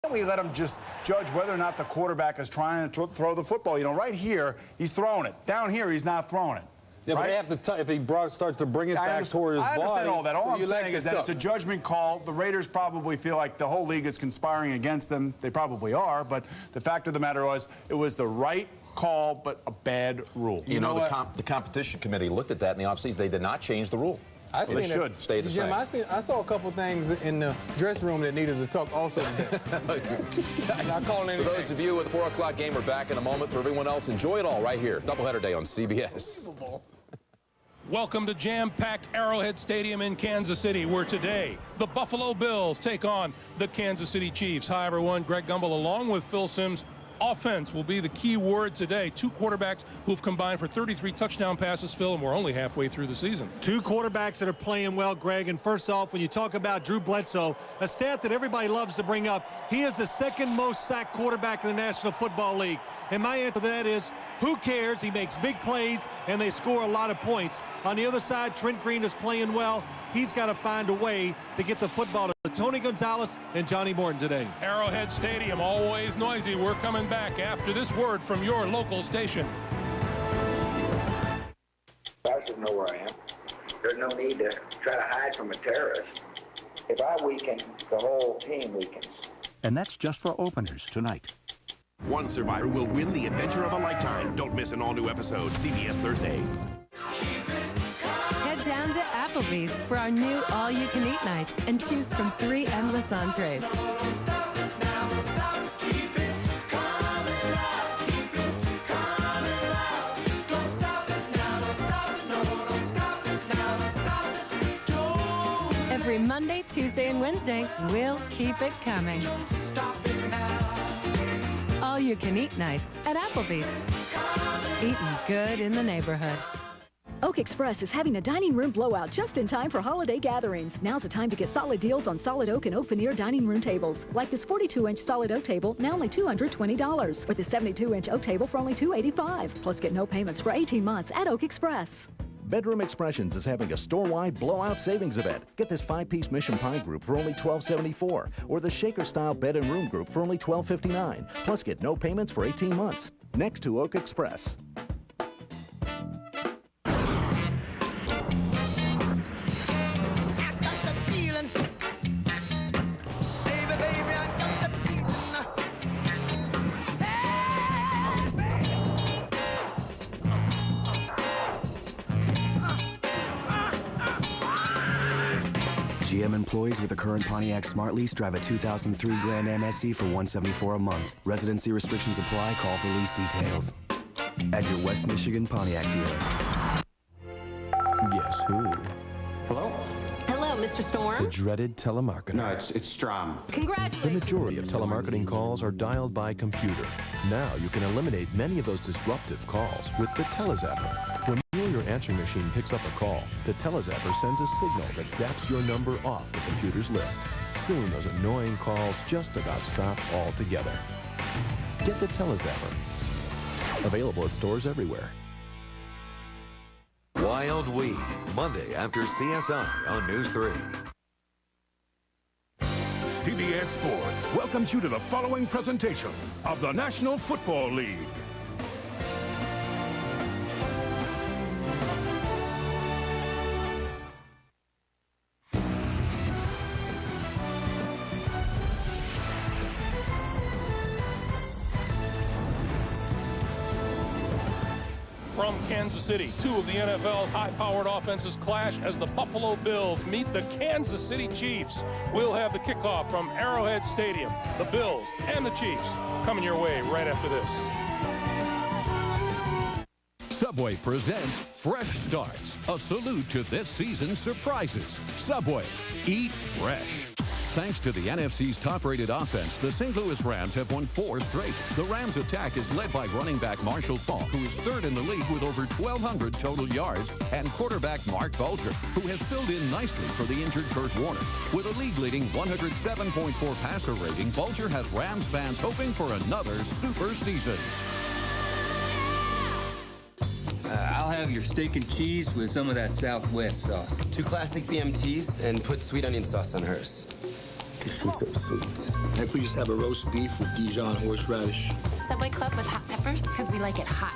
don't we let them just judge whether or not the quarterback is trying to throw the football? You know, right here, he's throwing it. Down here, he's not throwing it. Yeah, right? but they have to if he starts to bring it back toward his body. I understand all that. All I'm saying is that it's a judgment call. The Raiders probably feel like the whole league is conspiring against them. They probably are, but the fact of the matter was it was the right call, but a bad rule. You know the competition committee looked at that in the offseason. They did not change the rule. I well, they should stay the same. I saw a couple things in the dressing room that needed to talk also today. Not calling anything. For those of you with the 4 o'clock game, we're back in a moment. For everyone else, enjoy it all right here. Doubleheader day on CBS. Welcome to jam-packed Arrowhead Stadium in Kansas City, where today the Buffalo Bills take on the Kansas City Chiefs. Hi, everyone. Greg Gumbel along with Phil Simms. Offense will be the key word today. Two quarterbacks who have combined for 33 touchdown passes, Phil, and we're only halfway through the season. Two quarterbacks that are playing well, Greg. And first off, when you talk about Drew Bledsoe, a stat that everybody loves to bring up, he is the second most sacked quarterback in the National Football League. And my answer to that is, who cares? He makes big plays, and they score a lot of points. On the other side, Trent Green is playing well. He's got to find a way to get the football to Tony Gonzalez and Johnny Morton today. Arrowhead Stadium, always noisy. We're coming back after this word from your local station. I should know where I am. There's no need to try to hide from a terrorist. If I weaken, the whole team weakens. And that's just for openers tonight. One survivor will win the adventure of a lifetime. Don't miss an all-new episode, CBS Thursday. Head down to Applebee's for our new all-you-can-eat nights and choose from 3 endless entrees. Every Monday, Tuesday, and Wednesday, we'll keep it coming. All-you-can-eat nights at Applebee's. Eating good in the neighborhood. Oak Express is having a dining room blowout just in time for holiday gatherings. Now's the time to get solid deals on solid oak and oak veneer dining room tables. Like this 42-inch solid oak table, now only $220. Or the 72-inch oak table for only $285. Plus get no payments for 18 months at Oak Express. Bedroom Expressions is having a store-wide blowout savings event. Get this 5-piece Mission Pie group for only $12.74, or the Shaker-style bed and room group for only $12.59. Plus get no payments for 18 months. Next to Oak Express. GM employees with a current Pontiac Smart Lease drive a 2003 Grand MSE for $174 a month. Residency restrictions apply. Call for lease details. At your West Michigan Pontiac dealer. Guess who? Hello? Hello, Mr. Storm. The dreaded telemarketer. No, it's Strom. Congratulations. The majority of telemarketing calls are dialed by computer. Now you can eliminate many of those disruptive calls with the Telezapper. When you or your answering machine picks up a call, the Telezapper sends a signal that zaps your number off the computer's list. Soon those annoying calls just about stop altogether. Get the Telezapper. Available at stores everywhere. Wild Weed, Monday after CSI on News 3. CBS Sports welcomes you to the following presentation of the National Football League. From Kansas City, two of the NFL's high-powered offenses clash as the Buffalo Bills meet the Kansas City Chiefs. We'll have the kickoff from Arrowhead Stadium. The Bills and the Chiefs coming your way right after this. Subway presents Fresh Starts, a salute to this season's surprises. Subway, eat fresh. Thanks to the NFC's top-rated offense, the St. Louis Rams have won 4 straight. The Rams' attack is led by running back Marshall Faulk, who is third in the league with over 1,200 total yards, and quarterback Mark Bulger, who has filled in nicely for the injured Kurt Warner. With a league-leading 107.4 passer rating, Bulger has Rams fans hoping for another super season. I'll have your steak and cheese with some of that Southwest sauce. 2 classic BMTs and put sweet onion sauce on hers. She's so sweet. Like we just have a roast beef with Dijon horseradish. Subway Club with hot peppers, because we like it hot.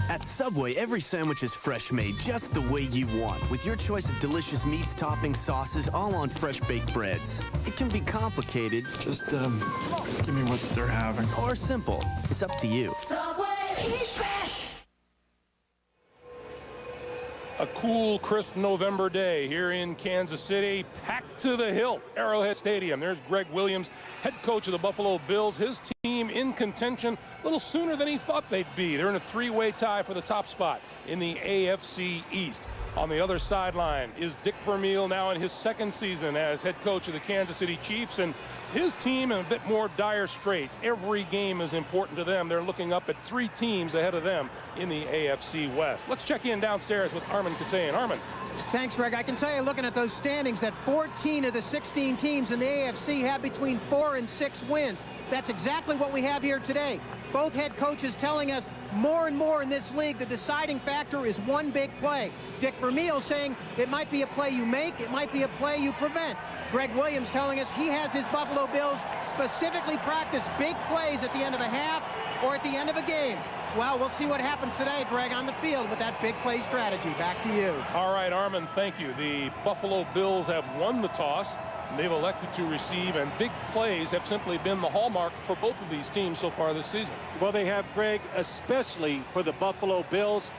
At Subway, every sandwich is fresh made just the way you want, with your choice of delicious meats, toppings, sauces, all on fresh baked breads. It can be complicated. Just, give me what they're having. Or simple. It's up to you. Subway, eat fresh! A cool, crisp November day here in Kansas City, packed to the hilt, Arrowhead Stadium. There's Greg Williams, head coach of the Buffalo Bills. His team in contention a little sooner than he thought they'd be. They're in a three-way tie for the top spot in the AFC East. On the other sideline is Dick Vermeil, now in his second season as head coach of the Kansas City Chiefs, and his team in a bit more dire straits. Every game is important to them. They're looking up at 3 teams ahead of them in the AFC West. Let's check in downstairs with Armin Katayan. Armin. Thanks, Greg. I can tell you, looking at those standings, that 14 of the 16 teams in the AFC have between 4 and 6 wins. That's exactly what we have here today. Both head coaches telling us more and more in this league, the deciding factor is one big play. Dick Vermeil saying it might be a play you make, it might be a play you prevent. Greg Williams telling us he has his Buffalo Bills specifically practice big plays at the end of a half or at the end of a game. Well, we'll see what happens today, Greg, on the field with that big play strategy. Back to you. All right, Armin, thank you. The Buffalo Bills have won the toss. They've elected to receive, and big plays have simply been the hallmark for both of these teams so far this season. Well, they have, Greg, especially for the Buffalo Bills.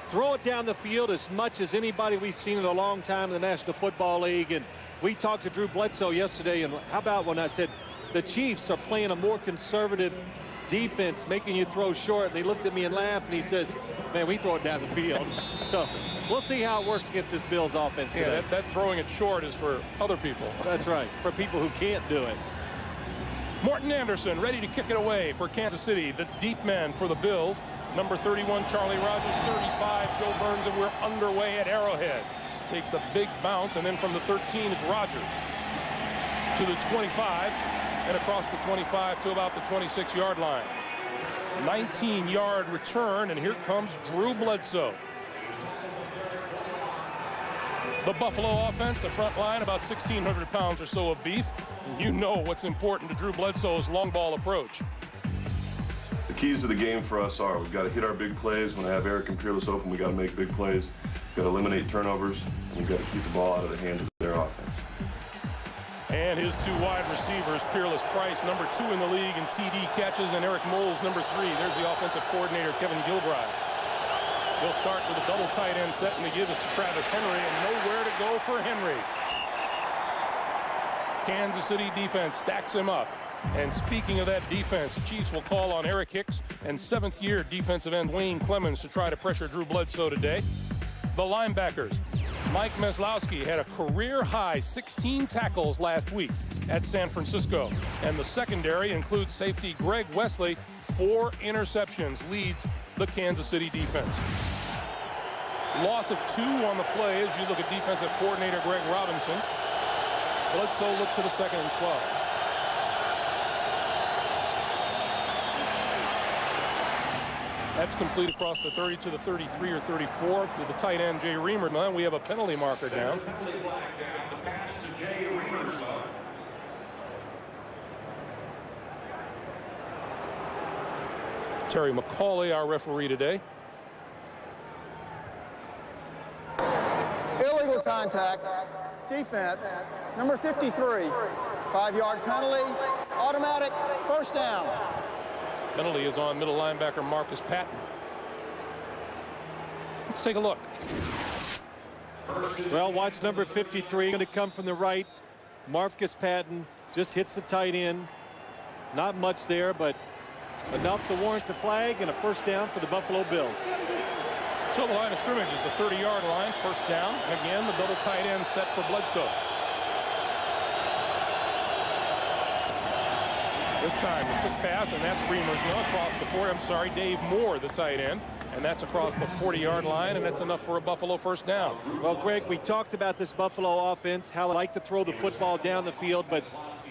Throw it down the field as much as anybody we've seen in a long time in the National Football League. And we talked to Drew Bledsoe yesterday, and how about when I said the Chiefs are playing a more conservative defense, making you throw short, and he looked at me and laughed, and he says, man, we throw it down the field. So we'll see how it works against this Bills offense today. Yeah, that throwing it short is for other people. That's right, for people who can't do it. Morton Anderson ready to kick it away for Kansas City. The deep man for the Bills. Number 31, Charlie Rogers, 35, Joe Burns, and we're underway at Arrowhead. Takes a big bounce, and then from the 13 is Rogers to the 25, and across the 25 to about the 26-yard line. 19-yard return, and here comes Drew Bledsoe. The Buffalo offense, the front line, about 1,600 pounds or so of beef. You know what's important to Drew Bledsoe's long ball approach. The keys to the game for us are we've got to hit our big plays. When I have Eric and Peerless open, we've got to make big plays. We've got to eliminate turnovers, and we've got to keep the ball out of the hands of their offense. And his 2 wide receivers, Peerless Price, number 2 in the league in TD catches, and Eric Moles, number 3. There's the offensive coordinator, Kevin Gilbride. They'll start with a double tight end set, and they give us to Travis Henry, and nowhere to go for Henry. Kansas City defense stacks him up. And speaking of that defense, the Chiefs will call on Eric Hicks and 7th-year defensive end Wayne Clemens to try to pressure Drew Bledsoe today. The linebackers, Mike Meslowski had a career-high 16 tackles last week at San Francisco. And the secondary includes safety Greg Wesley. 4 interceptions leads the Kansas City defense. Loss of 2 on the play as you look at defensive coordinator Greg Robinson. Bledsoe looks at a 2nd and 12. That's complete across the 30 to the 33 or 34 for the tight end, Jay Reamer. Now we have a penalty marker down. Terry McCauley, our referee today. Illegal contact, defense, number 53, 5-yard penalty, automatic, first down. Penalty is on middle linebacker Marcus Patton. Let's take a look. Well, watch number 53, going to come from the right. Marcus Patton just hits the tight end. Not much there, but enough to warrant the flag and a first down for the Buffalo Bills. So the line of scrimmage is the 30-yard line, first down. And again, the double tight end set for Bledsoe. This time, the quick pass, and that's Reamer's now across the 40. I'm sorry, Dave Moore, the tight end. And that's across the 40-yard line, and that's enough for a Buffalo first down. Well, Greg, we talked about this Buffalo offense, how they like to throw the football down the field, but,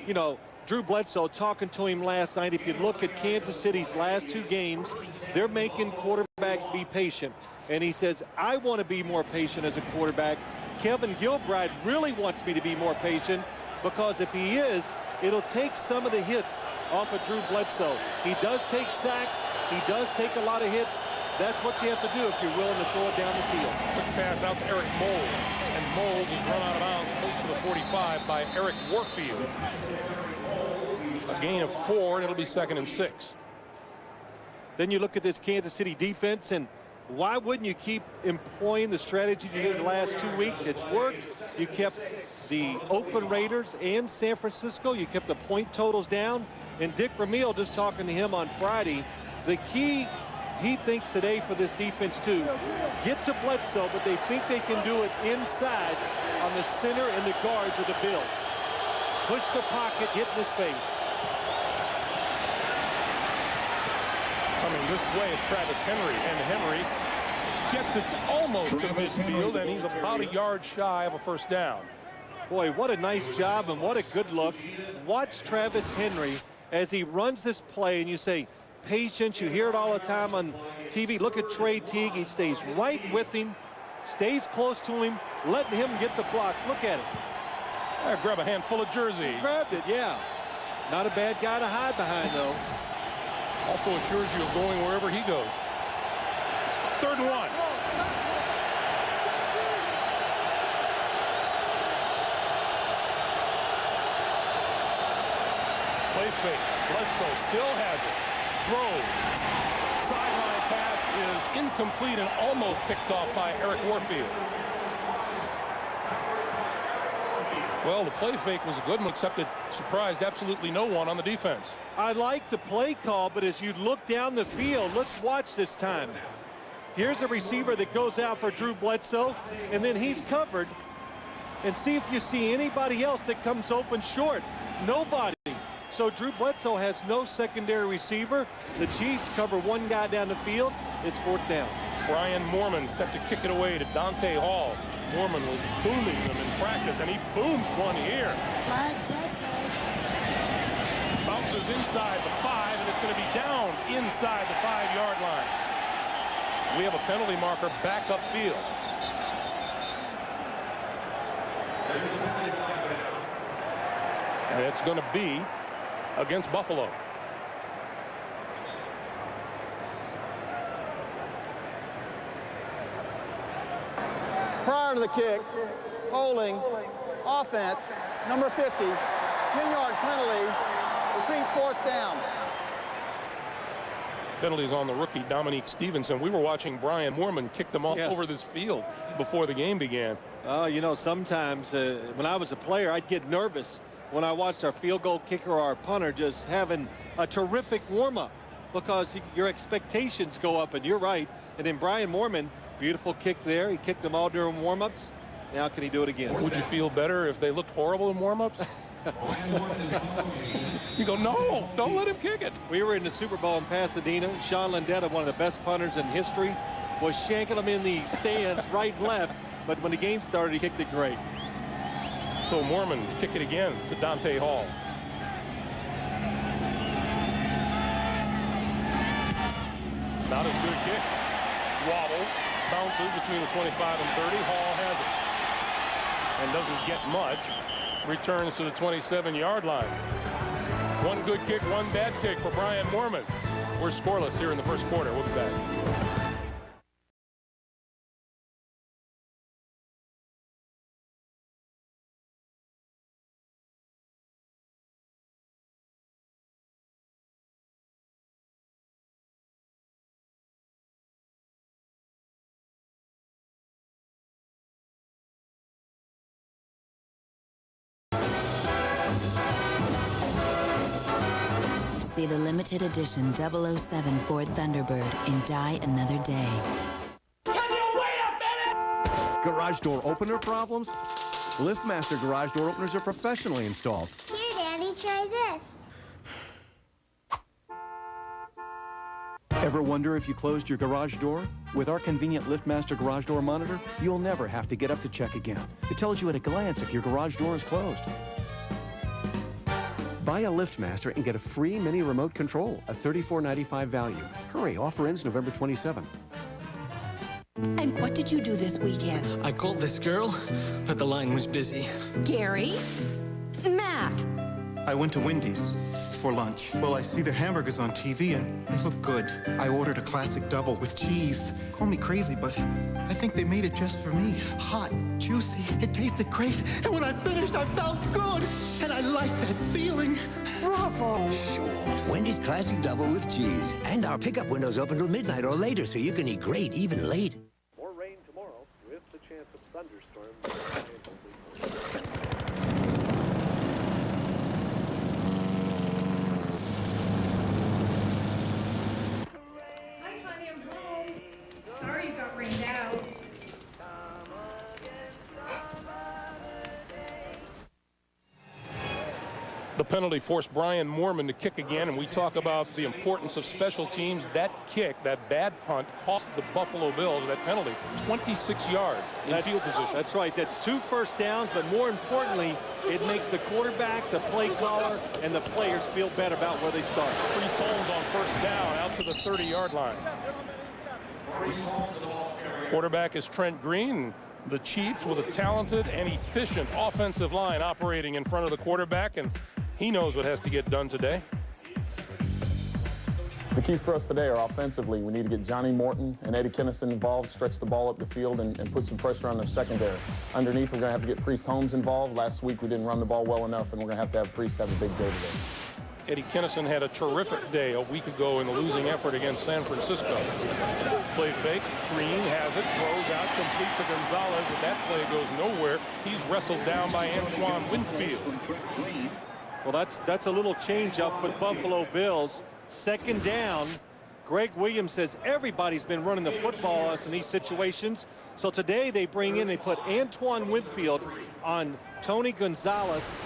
you know, Drew Bledsoe talking to him last night. If you look at Kansas City's last 2 games, they're making quarterbacks be patient. And he says, I want to be more patient as a quarterback. Kevin Gilbride really wants me to be more patient because if he is, it'll take some of the hits off of Drew Bledsoe. He does take sacks. He does take a lot of hits. That's what you have to do if you're willing to throw it down the field. Quick pass out to Eric Moles. And Moles is run out of bounds close to the 45 by Eric Warfield. A gain of 4, and it'll be 2nd and 6. Then you look at this Kansas City defense, and why wouldn't you keep employing the strategy you did the last 2 weeks? It's worked. You kept the Oakland Raiders and San Francisco. You kept the point totals down. And Dick Vermeil, just talking to him on Friday, the key he thinks today for this defense too, get to Bledsoe, but they think they can do it inside on the center and the guards of the Bills. Push the pocket, get in his face. Coming this way is Travis Henry, and Henry gets it almost to midfield, and he's about a yard shy of a first down. Boy, what a nice job and what a good look. Watch Travis Henry as he runs this play, and you say, patience, you hear it all the time on TV. Look at Trey Teague. He stays right with him, stays close to him, letting him get the blocks. Look at it. Grab a handful of jersey. He grabbed it, yeah. Not a bad guy to hide behind, though. Also assures you of going wherever he goes. 3rd and 1. Play fake. Bledsoe still has it. Throw. Sideline pass is incomplete and almost picked off by Eric Warfield. Well, the play fake was a good one, except it surprised absolutely no one on the defense. I like the play call, but as you look down the field, let's watch this time. Here's a receiver that goes out for Drew Bledsoe, and then he's covered. And see if you see anybody else that comes open short. Nobody. So Drew Bledsoe has no secondary receiver. The Chiefs cover one guy down the field. It's 4th down. Brian Moorman set to kick it away to Dante Hall. Moorman was booming them in practice, and he booms one here. Bounces inside the 5, and it's going to be down inside the 5-yard line. We have a penalty marker back upfield. And it's going to be against Buffalo. Prior to the kick, holding, offense, number 50, 10-yard penalty, repeat 4th down. Penalties on the rookie Dominique Stevenson. We were watching Brian Moorman kick them all over this field before the game began. You know, sometimes when I was a player, I'd get nervous when I watched our field goal kicker or our punter just having a terrific warm-up, because your expectations go up, and you're right. And then Brian Moorman, beautiful kick there. He kicked them all during warm-ups. Now can he do it again? Would you feel better if they looked horrible in warm-ups? You go, no, don't let him kick it. We were in the Super Bowl in Pasadena. Sean Landetta, one of the best punters in history, was shanking them in the stands right and left. But when the game started, he kicked it great. So Moorman kick it again to Dante Hall. Not as good a kick. Wobbles, bounces between the 25 and 30. Hall has it and doesn't get much. Returns to the 27-yard line. One good kick, one bad kick for Brian Moorman. We're scoreless here in the first quarter. We'll be back. See the limited edition 007 Ford Thunderbird in Die Another Day. Can you wait a minute? Garage door opener problems? LiftMaster garage door openers are professionally installed. Here, Daddy, try this. Ever wonder if you closed your garage door? With our convenient LiftMaster garage door monitor, you'll never have to get up to check again. It tells you at a glance if your garage door is closed. Buy a LiftMaster and get a free mini remote control, a $34.95 value. Hurry, offer ends November 27. And what did you do this weekend? I called this girl, but the line was busy. Gary? Matt? I went to Wendy's for lunch. Well, I see the hamburgers on TV and they look good. I ordered a classic double with cheese. Call me crazy, but I think they made it just for me. Hot, juicy, it tasted great. And when I finished, I felt good. And I liked that feeling. Bravo! Sure. Wendy's Classic Double with cheese. And our pickup window's open till midnight or later, so you can eat great even late. More rain tomorrow with the chance of thunderstorms. Hi, honey, I'm home. Sorry you got rained out. The penalty forced Brian Moorman to kick again, and we talk about the importance of special teams. That kick, that bad punt, cost the Buffalo Bills that penalty 26 yards in field position. That's right. That's 2 first downs, but more importantly, it makes the quarterback, the play caller, and the players feel better about where they start. Priest Holmes on first down out to the 30-yard line. Quarterback is Trent Green. The Chiefs with a talented and efficient offensive line operating in front of the quarterback, and he knows what has to get done today. The keys for us today are offensively. We need to get Johnny Morton and Eddie Kennison involved, stretch the ball up the field, and put some pressure on their secondary. Underneath, we're going to have to get Priest Holmes involved. Last week, we didn't run the ball well enough, and we're going to have Priest have a big day today. Eddie Kennison had a terrific day a week ago in the losing effort against San Francisco. Play fake, Green has it, throws out, complete to Gonzalez, but that play goes nowhere. He's wrestled down by Antoine Winfield. Well, that's a little change up for the Buffalo Bills. Second down. Greg Williams says everybody's been running the football in these situations. So today they put Antoine Winfield on Tony Gonzalez.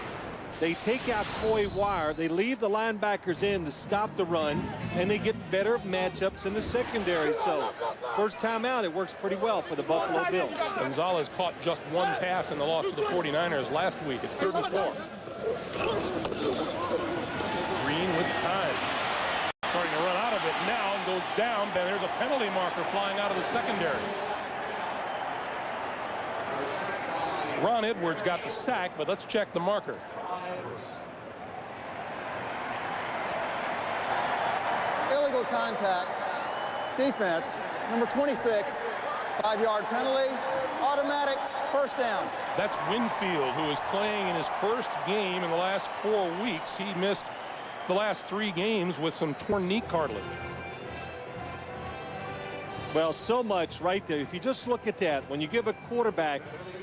They take out Coy Wire. They leave the linebackers in to stop the run, and they get better matchups in the secondary. So first time out, it works pretty well for the Buffalo Bills. Gonzalez caught just one pass in the loss to the 49ers last week. It's 3rd and 4. Green with time. Starting to run out of it now and goes down. Then there's a penalty marker flying out of the secondary. Ron Edwards got the sack, but let's check the marker. Illegal contact. Defense, number 26, 5-yard penalty, automatic first down. That's Winfield, who is playing in his first game in the last 4 weeks. He missed the last 3 games with some torn knee cartilage. Well, so much right there. If you just look at that, when you give a quarterback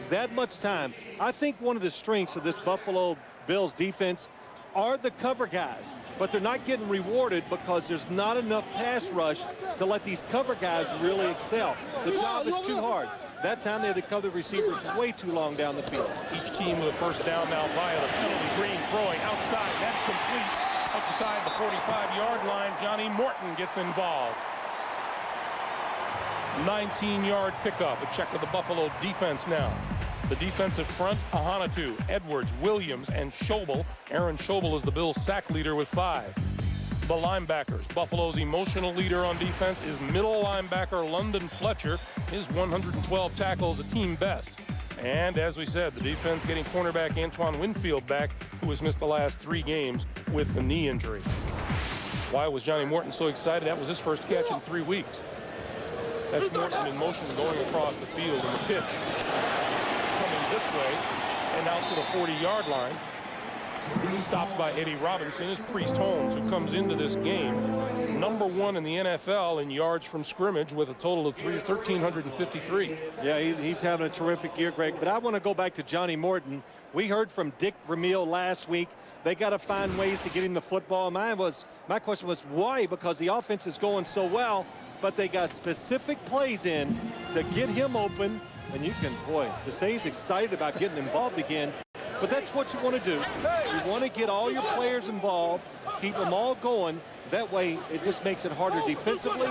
that much time, I think one of the strengths of this Buffalo Bills defense are the cover guys, but they're not getting rewarded because there's not enough pass rush to let these cover guys really excel. The job is too hard. That time they had to cover the receivers way too long down the field. Each team with a first down now via the penalty. Green throwing outside. That's complete. Outside the 45-yard line, Johnny Morton gets involved. 19-yard pickup. A check of the Buffalo defense now. The defensive front, Ahanatu, Edwards, Williams, and Schobel. Aaron Schobel is the Bills' sack leader with 5. The linebackers. Buffalo's emotional leader on defense is middle linebacker London Fletcher. His 112 tackles, a team best. And as we said, the defense getting cornerback Antoine Winfield back, who has missed the last 3 games with the knee injury. Why was Johnny Morton so excited? That was his first catch in 3 weeks. That's Morton in motion going across the field, and the pitch coming this way and out to the 40-yard line. Stopped by Eddie Robinson is Priest Holmes, who comes into this game #1 in the NFL in yards from scrimmage with a total of 1,353. Yeah, he's having a terrific year, Greg. But I want to go back to Johnny Morton. We heard from Dick Vermeil last week. They got to find ways to get him the football. My question was why? Because the offense is going so well, but they got specific plays in to get him open. And you can, boy, to say he's excited about getting involved again. But that's what you want to do. You want to get all your players involved, keep them all going. That way, it just makes it harder defensively,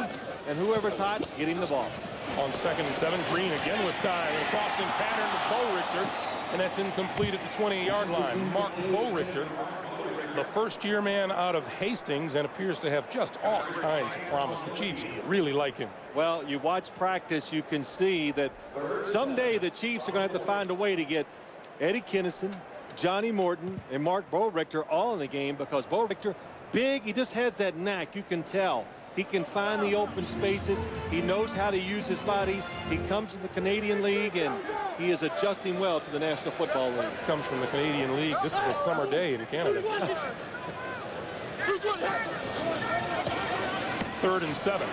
and whoever's hot, get him the ball. On 2nd and 7, Green again with time. And crossing pattern to Bo Richter, and that's incomplete at the 20-yard line. Mark Bo Richter, the first-year man out of Hastings, and appears to have just all kinds of promise. The Chiefs really like him. Well, you watch practice, you can see that someday the Chiefs are going to have to find a way to get Eddie Kennison, Johnny Morton and Mark Boerichter all in the game, because Boerichter, big, he just has that knack. You can tell. He can find the open spaces. He knows how to use his body. He comes to the Canadian League, and he is adjusting well to the National Football League. Comes from the Canadian League. This is a summer day in Canada. 3rd and 7.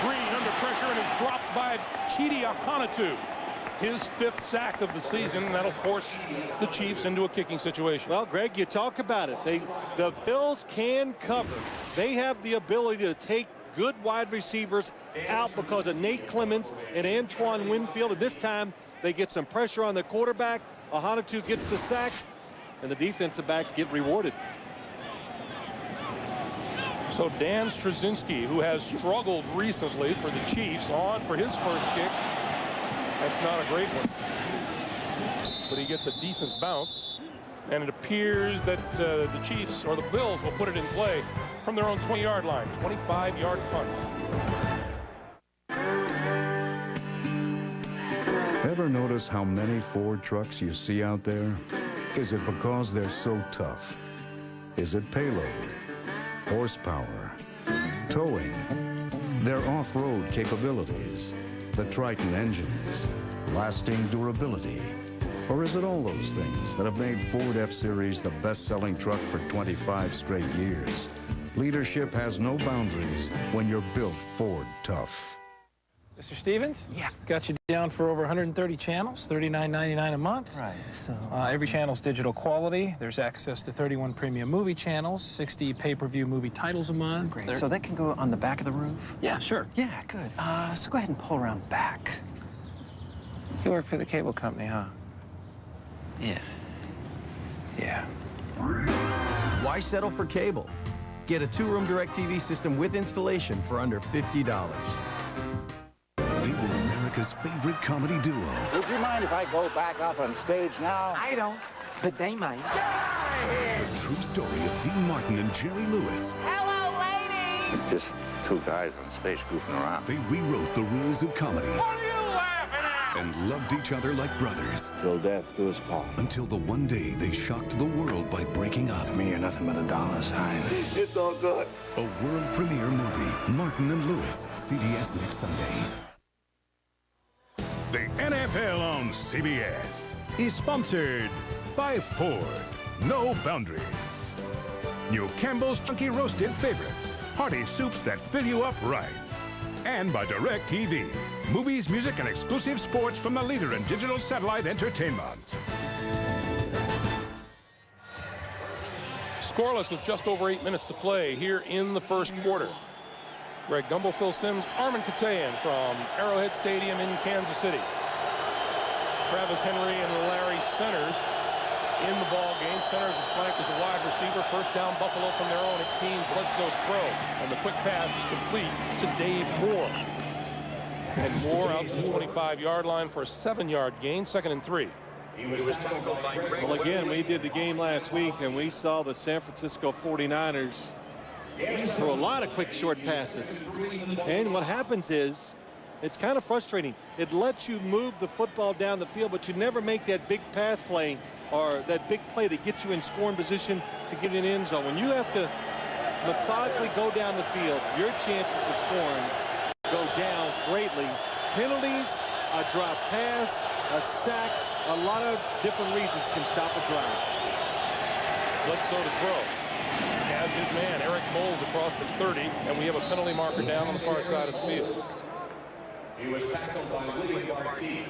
Green under pressure and is dropped by Chidi Ahanotu. His 5th sack of the season, and that'll force the Chiefs into a kicking situation. Well, Greg, you talk about it. The Bills can cover. They have the ability to take good wide receivers out because of Nate Clements and Antoine Winfield. And this time, they get some pressure on the quarterback. Ahanotu gets the sack, and the defensive backs get rewarded. So Dan Straczynski, who has struggled recently for the Chiefs, on for his first kick. That's not a great one, but he gets a decent bounce, and it appears that the Chiefs, or the Bills, will put it in play from their own 20-yard line. 25-yard punt. Ever notice how many Ford trucks you see out there? Is it because they're so tough? Is it payload, horsepower, towing, their off-road capabilities, the Triton engines, lasting durability? Or is it all those things that have made Ford F-Series the best-selling truck for 25 straight years? Leadership has no boundaries when you're built Ford tough. Mr. Stevens? Yeah. Got you down for over 130 channels, $39.99 a month. Right, so... every channel's digital quality. There's access to 31 premium movie channels, 60 pay-per-view movie titles a month. Great. So that can go on the back of the roof? Yeah, sure. Yeah, good. So go ahead and pull around back. You work for the cable company, huh? Yeah. Yeah. Why settle for cable? Get a 2-room DirecTV system with installation for under $50. They were America's favorite comedy duo. Would you mind if I go back up on stage now? I don't, but they might. The true story of Dean Martin and Jerry Lewis. Hello, ladies! It's just two guys on stage goofing around. They rewrote the rules of comedy. What are you laughing at? And loved each other like brothers. Till death do us part. Until the one day they shocked the world by breaking up. To me, you're nothing but a dollar sign. It's all good. A world premiere movie, Martin and Lewis, CBS next Sunday. The NFL on CBS is sponsored by Ford. No boundaries. New Campbell's Chunky Roasted Favorites. Hearty soups that fill you up right. And by DirecTV. Movies, music, and exclusive sports from the leader in digital satellite entertainment. Scoreless with just over 8 minutes to play here in the first quarter. Greg Gumbel, Phil Simms, Armen Keteyian from Arrowhead Stadium in Kansas City. Travis Henry and Larry Centers in the ball game. Centers is flanked as a wide receiver. First down, Buffalo from their own 18. Bledsoe throw, and the quick pass is complete to Dave Moore. And Moore out to the 25-yard line for a 7-yard gain, 2nd and 3. Well, again, we did the game last week, and we saw the San Francisco 49ers throw a lot of quick short passes. And what happens is, it's kind of frustrating. It lets you move the football down the field, but you never make that big pass play or that big play to get you in scoring position to get in the end zone. When you have to methodically go down the field, your chances of scoring go down greatly. Penalties, a drop pass, a sack, a lot of different reasons can stop a drive. Bledsoe to throw. Has his man, Eric Moles, across the 30, and we have a penalty marker down on the far side of the field. He was tackled by William Barty.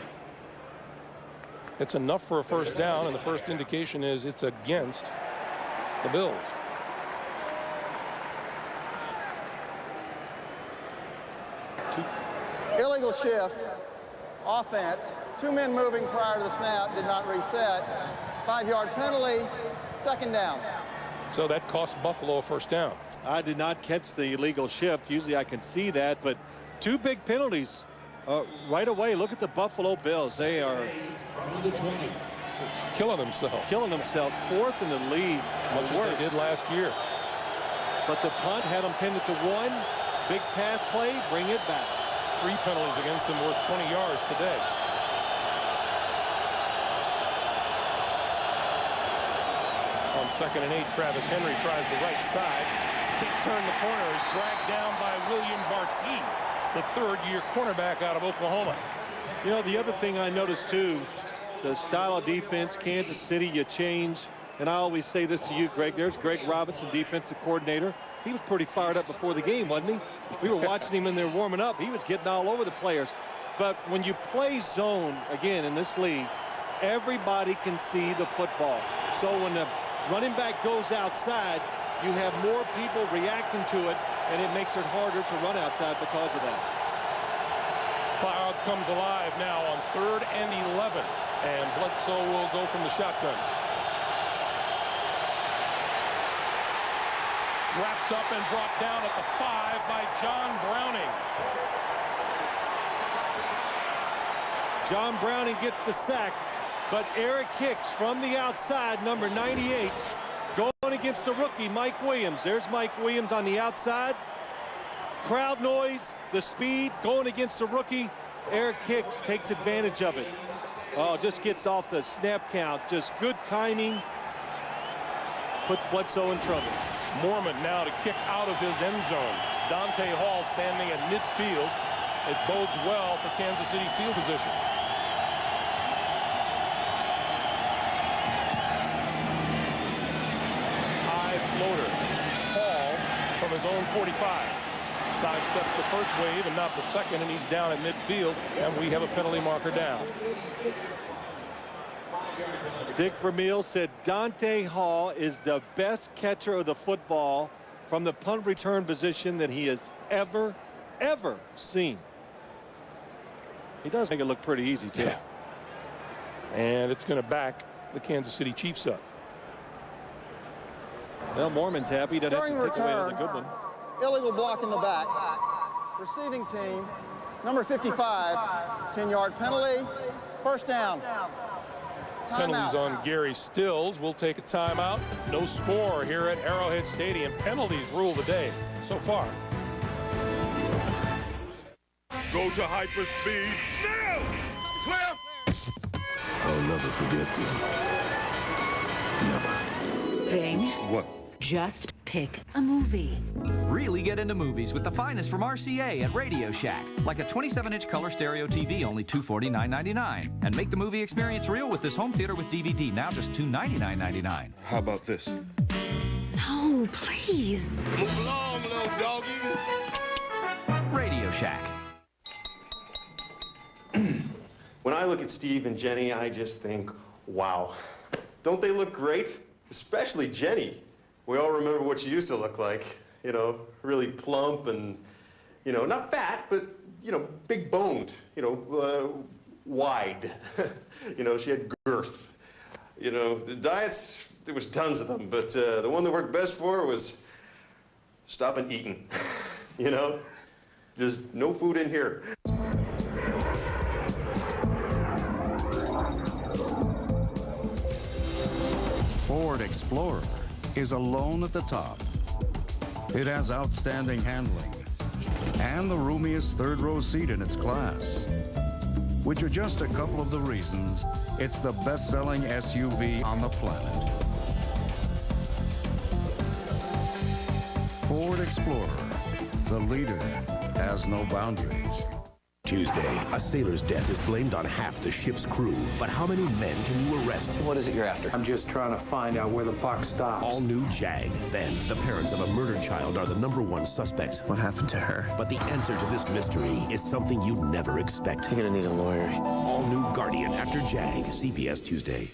It's enough for a first down, and the first indication is it's against the Bills. Illegal shift, offense, 2 men moving prior to the snap, did not reset. 5-yard penalty, 2nd down. So that cost Buffalo a first down. I did not catch the illegal shift. Usually I can see that, but 2 big penalties right away. Look at the Buffalo Bills. They are killing themselves. 4th in the league. Much what they did last year. But the punt had them pinned it to 1. Big pass play, bring it back. 3 penalties against them worth 20 yards today. 2nd and 8. Travis Henry tries the right side. Can't turn the corner. Is dragged down by William Barty, the third-year cornerback out of Oklahoma. You know, the other thing I noticed, too, the style of defense, Kansas City, you change. And I always say this to you, Greg. There's Greg Robinson, defensive coordinator. He was pretty fired up before the game, wasn't he? We were watching him in there warming up. He was getting all over the players. But when you play zone, again, in this league, everybody can see the football. So when the running back goes outside, you have more people reacting to it, and it makes it harder to run outside because of that. Cloud comes alive now on 3rd and 11. And Bledsoe will go from the shotgun. Wrapped up and brought down at the 5 by John Browning. John Browning gets the sack, but Eric Hicks from the outside, number 98, going against the rookie, Mike Williams. There's Mike Williams on the outside. Crowd noise, the speed, going against the rookie. Eric Hicks takes advantage of it. Oh, just gets off the snap count. Just good timing. Puts Bledsoe in trouble. Mormon now to kick out of his end zone. Dante Hall standing at midfield. It bodes well for Kansas City field position. High floater. Hall from his own 45. Sidesteps the first wave and not the second, and he's down at midfield, and we have a penalty marker down. Dick Vermeil said Dante Hall is the best catcher of the football from the punt return position that he has ever seen. He does make it look pretty easy, too. Yeah. And it's going to back the Kansas City Chiefs up. Well, Mormon's happy. Doesn't have to take away another good one. Illegal block in the back. Receiving team, number 55, 10-yard penalty. First down. Penalties on Gary Stills. We'll take a timeout. No score here at Arrowhead Stadium. Penalties rule the day so far. Go to hyperspeed now! Cliff! I'll never forget you. Never. Ving, What? just pick a movie. Really get into movies with the finest from RCA at Radio Shack. Like a 27-inch color stereo TV, only $249.99. And make the movie experience real with this home theater with DVD, now just $299.99. How about this? No, please. Move along, little doggies. Radio Shack. When I look at Steve and Jenny, I just think, wow. Don't they look great? Especially Jenny. We all remember what she used to look like. You know, really plump and, you know, not fat, but, you know, big boned, you know, wide. You know, she had girth. You know, the diets, there was tons of them, but the one that worked best for her was stopping eating. You know, just no food in here. Ford Explorer is alone at the top. It has outstanding handling and the roomiest third-row seat in its class, which are just a couple of the reasons it's the best-selling SUV on the planet. Ford Explorer, the leader, has no boundaries. Tuesday, a sailor's death is blamed on half the ship's crew. But how many men can you arrest? What is it you're after? I'm just trying to find out where the buck stops. All new Jag. Then, the parents of a murdered child are the #1 suspects. What happened to her? But the answer to this mystery is something you'd never expect. You're gonna need a lawyer. All new Guardian after Jag, CBS Tuesday.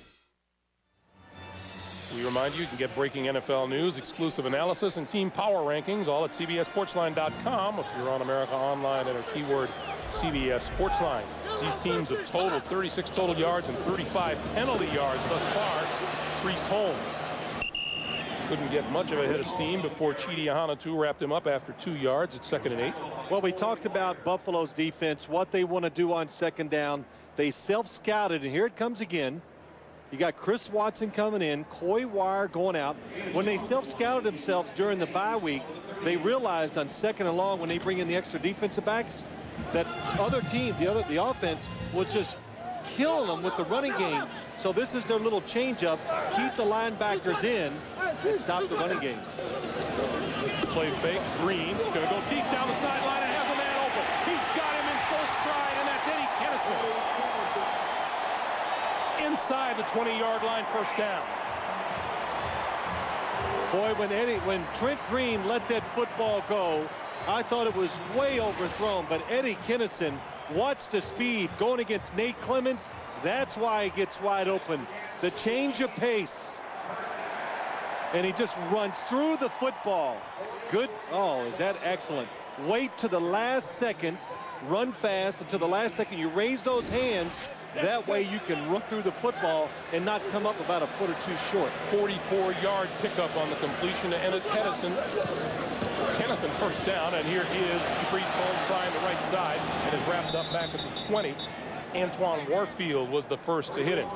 We remind you can get breaking NFL news, exclusive analysis, and team power rankings all at CBSSportsline.com. If you're on America Online, enter keyword CBS Sportsline. These teams have totaled 36 total yards and 35 penalty yards thus far. Priest Holmes couldn't get much of a hit of steam before Chidi Ahanotu wrapped him up after 2 yards at 2nd and 8. Well, we talked about Buffalo's defense, what they want to do on 2nd down. They self-scouted, and here it comes again. You got Chris Watson coming in, Coy Wire going out. When they self-scouted themselves during the bye week, they realized on 2nd and long, when they bring in the extra defensive backs, that other team, the offense, was just killing them with the running game. So this is their little change-up. Keep the linebackers in and stop the running game. Play fake. Green going to go deep down the sideline and has a man open. He's got him in full stride, and that's Eddie Kennison. Inside the 20-yard line, first down. Boy, when Trent Green let that football go, I thought it was way overthrown, but Eddie Kennison, watch the speed going against Nate Clements. That's why he gets wide open. The change of pace. And he just runs through the football. Good. Oh, is that excellent. Wait to the last second. Run fast until the last second. You raise those hands. That way you can run through the football and not come up about a foot or two short. 44-yard pickup on the completion to Eddie Kennison. Kennison first down, and here is Priest Holmes trying the right side and is wrapped up back at the 20. Antoine Warfield was the first to hit him.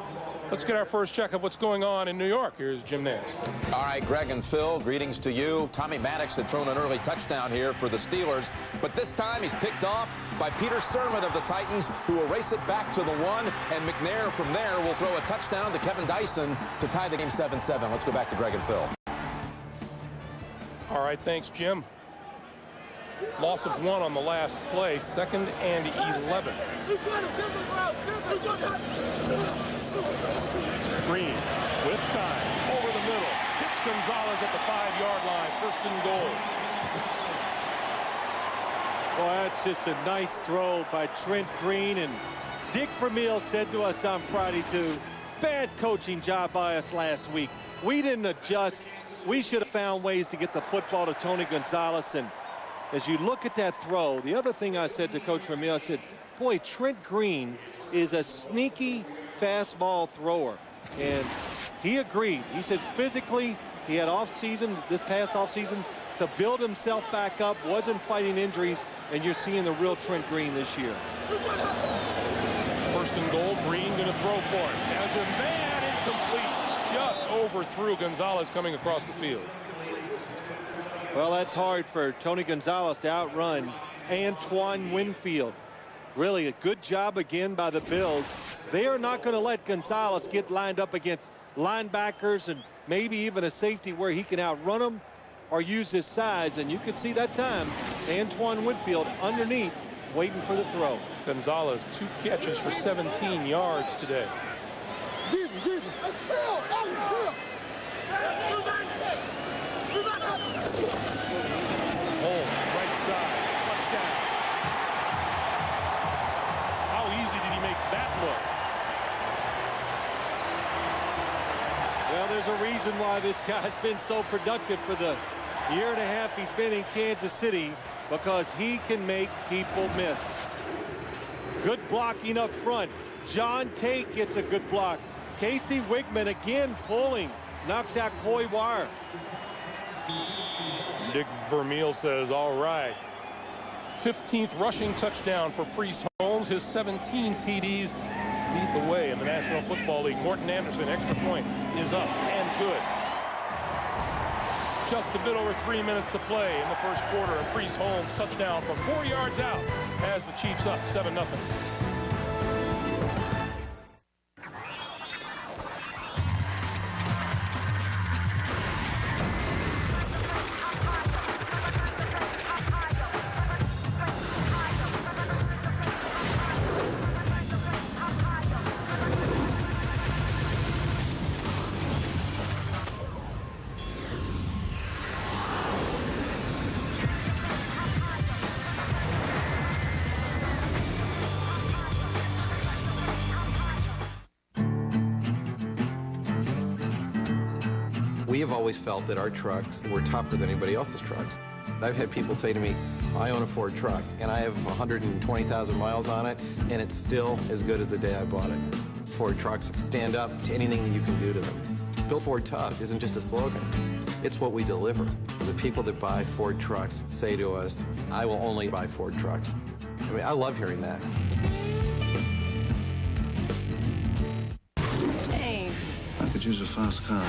Let's get our first check of what's going on in New York. Here's Jim Nance. All right, Greg and Phil, greetings to you. Tommy Maddox had thrown an early touchdown here for the Steelers, but this time he's picked off by Peter Sermon of the Titans, who will race it back to the 1, and McNair from there will throw a touchdown to Kevin Dyson to tie the game 7-7. Let's go back to Greg and Phil. All right, thanks, Jim. Loss of 1 on the last play, 2nd and 11. Green with time over the middle. Hits Gonzalez at the 5-yard line. 1st and goal. Well, that's just a nice throw by Trent Green. And Dick Vermeil said to us on Friday, too, bad coaching job by us last week. We didn't adjust. We should have found ways to get the football to Tony Gonzalez. And as you look at that throw, the other thing I said to Coach Vermeil, I said, boy, Trent Green is a sneaky fastball thrower. And he agreed. He said physically he had this past offseason to build himself back up, wasn't fighting injuries, and you're seeing the real Trent Green this year. 1st and goal, Green going to throw for it. As a man incomplete, just overthrew Gonzalez coming across the field. Well, that's hard for Tony Gonzalez to outrun Antoine Winfield. Really a good job again by the Bills. They are not going to let Gonzalez get lined up against linebackers and maybe even a safety where he can outrun them or use his size. And you could see that time Antoine Winfield underneath waiting for the throw. Gonzalez 2 catches for 17 yards today. Holmes, right side, touchdown. How easy did he make that look? Well, there's a reason why this guy's been so productive for the year and a half he's been in Kansas City, because he can make people miss. Good blocking up front. John Tate gets a good block. Casey Wigman again pulling, knocks out Coy Wire. Dick Vermeil says, all right. 15th rushing touchdown for Priest Holmes. His 17 TDs lead the way in the National Football League. Morton Anderson, extra point, is up and good. Just a bit over 3 minutes to play in the first quarter, and Priest Holmes touchdown from 4 yards out has the Chiefs up 7-0. We have always felt that our trucks were tougher than anybody else's trucks. I've had people say to me, I own a Ford truck, and I have 120,000 miles on it, and it's still as good as the day I bought it. Ford trucks stand up to anything that you can do to them. Built Ford Tough isn't just a slogan. It's what we deliver. The people that buy Ford trucks say to us, I will only buy Ford trucks. I mean, I love hearing that. James. I could use a fast car.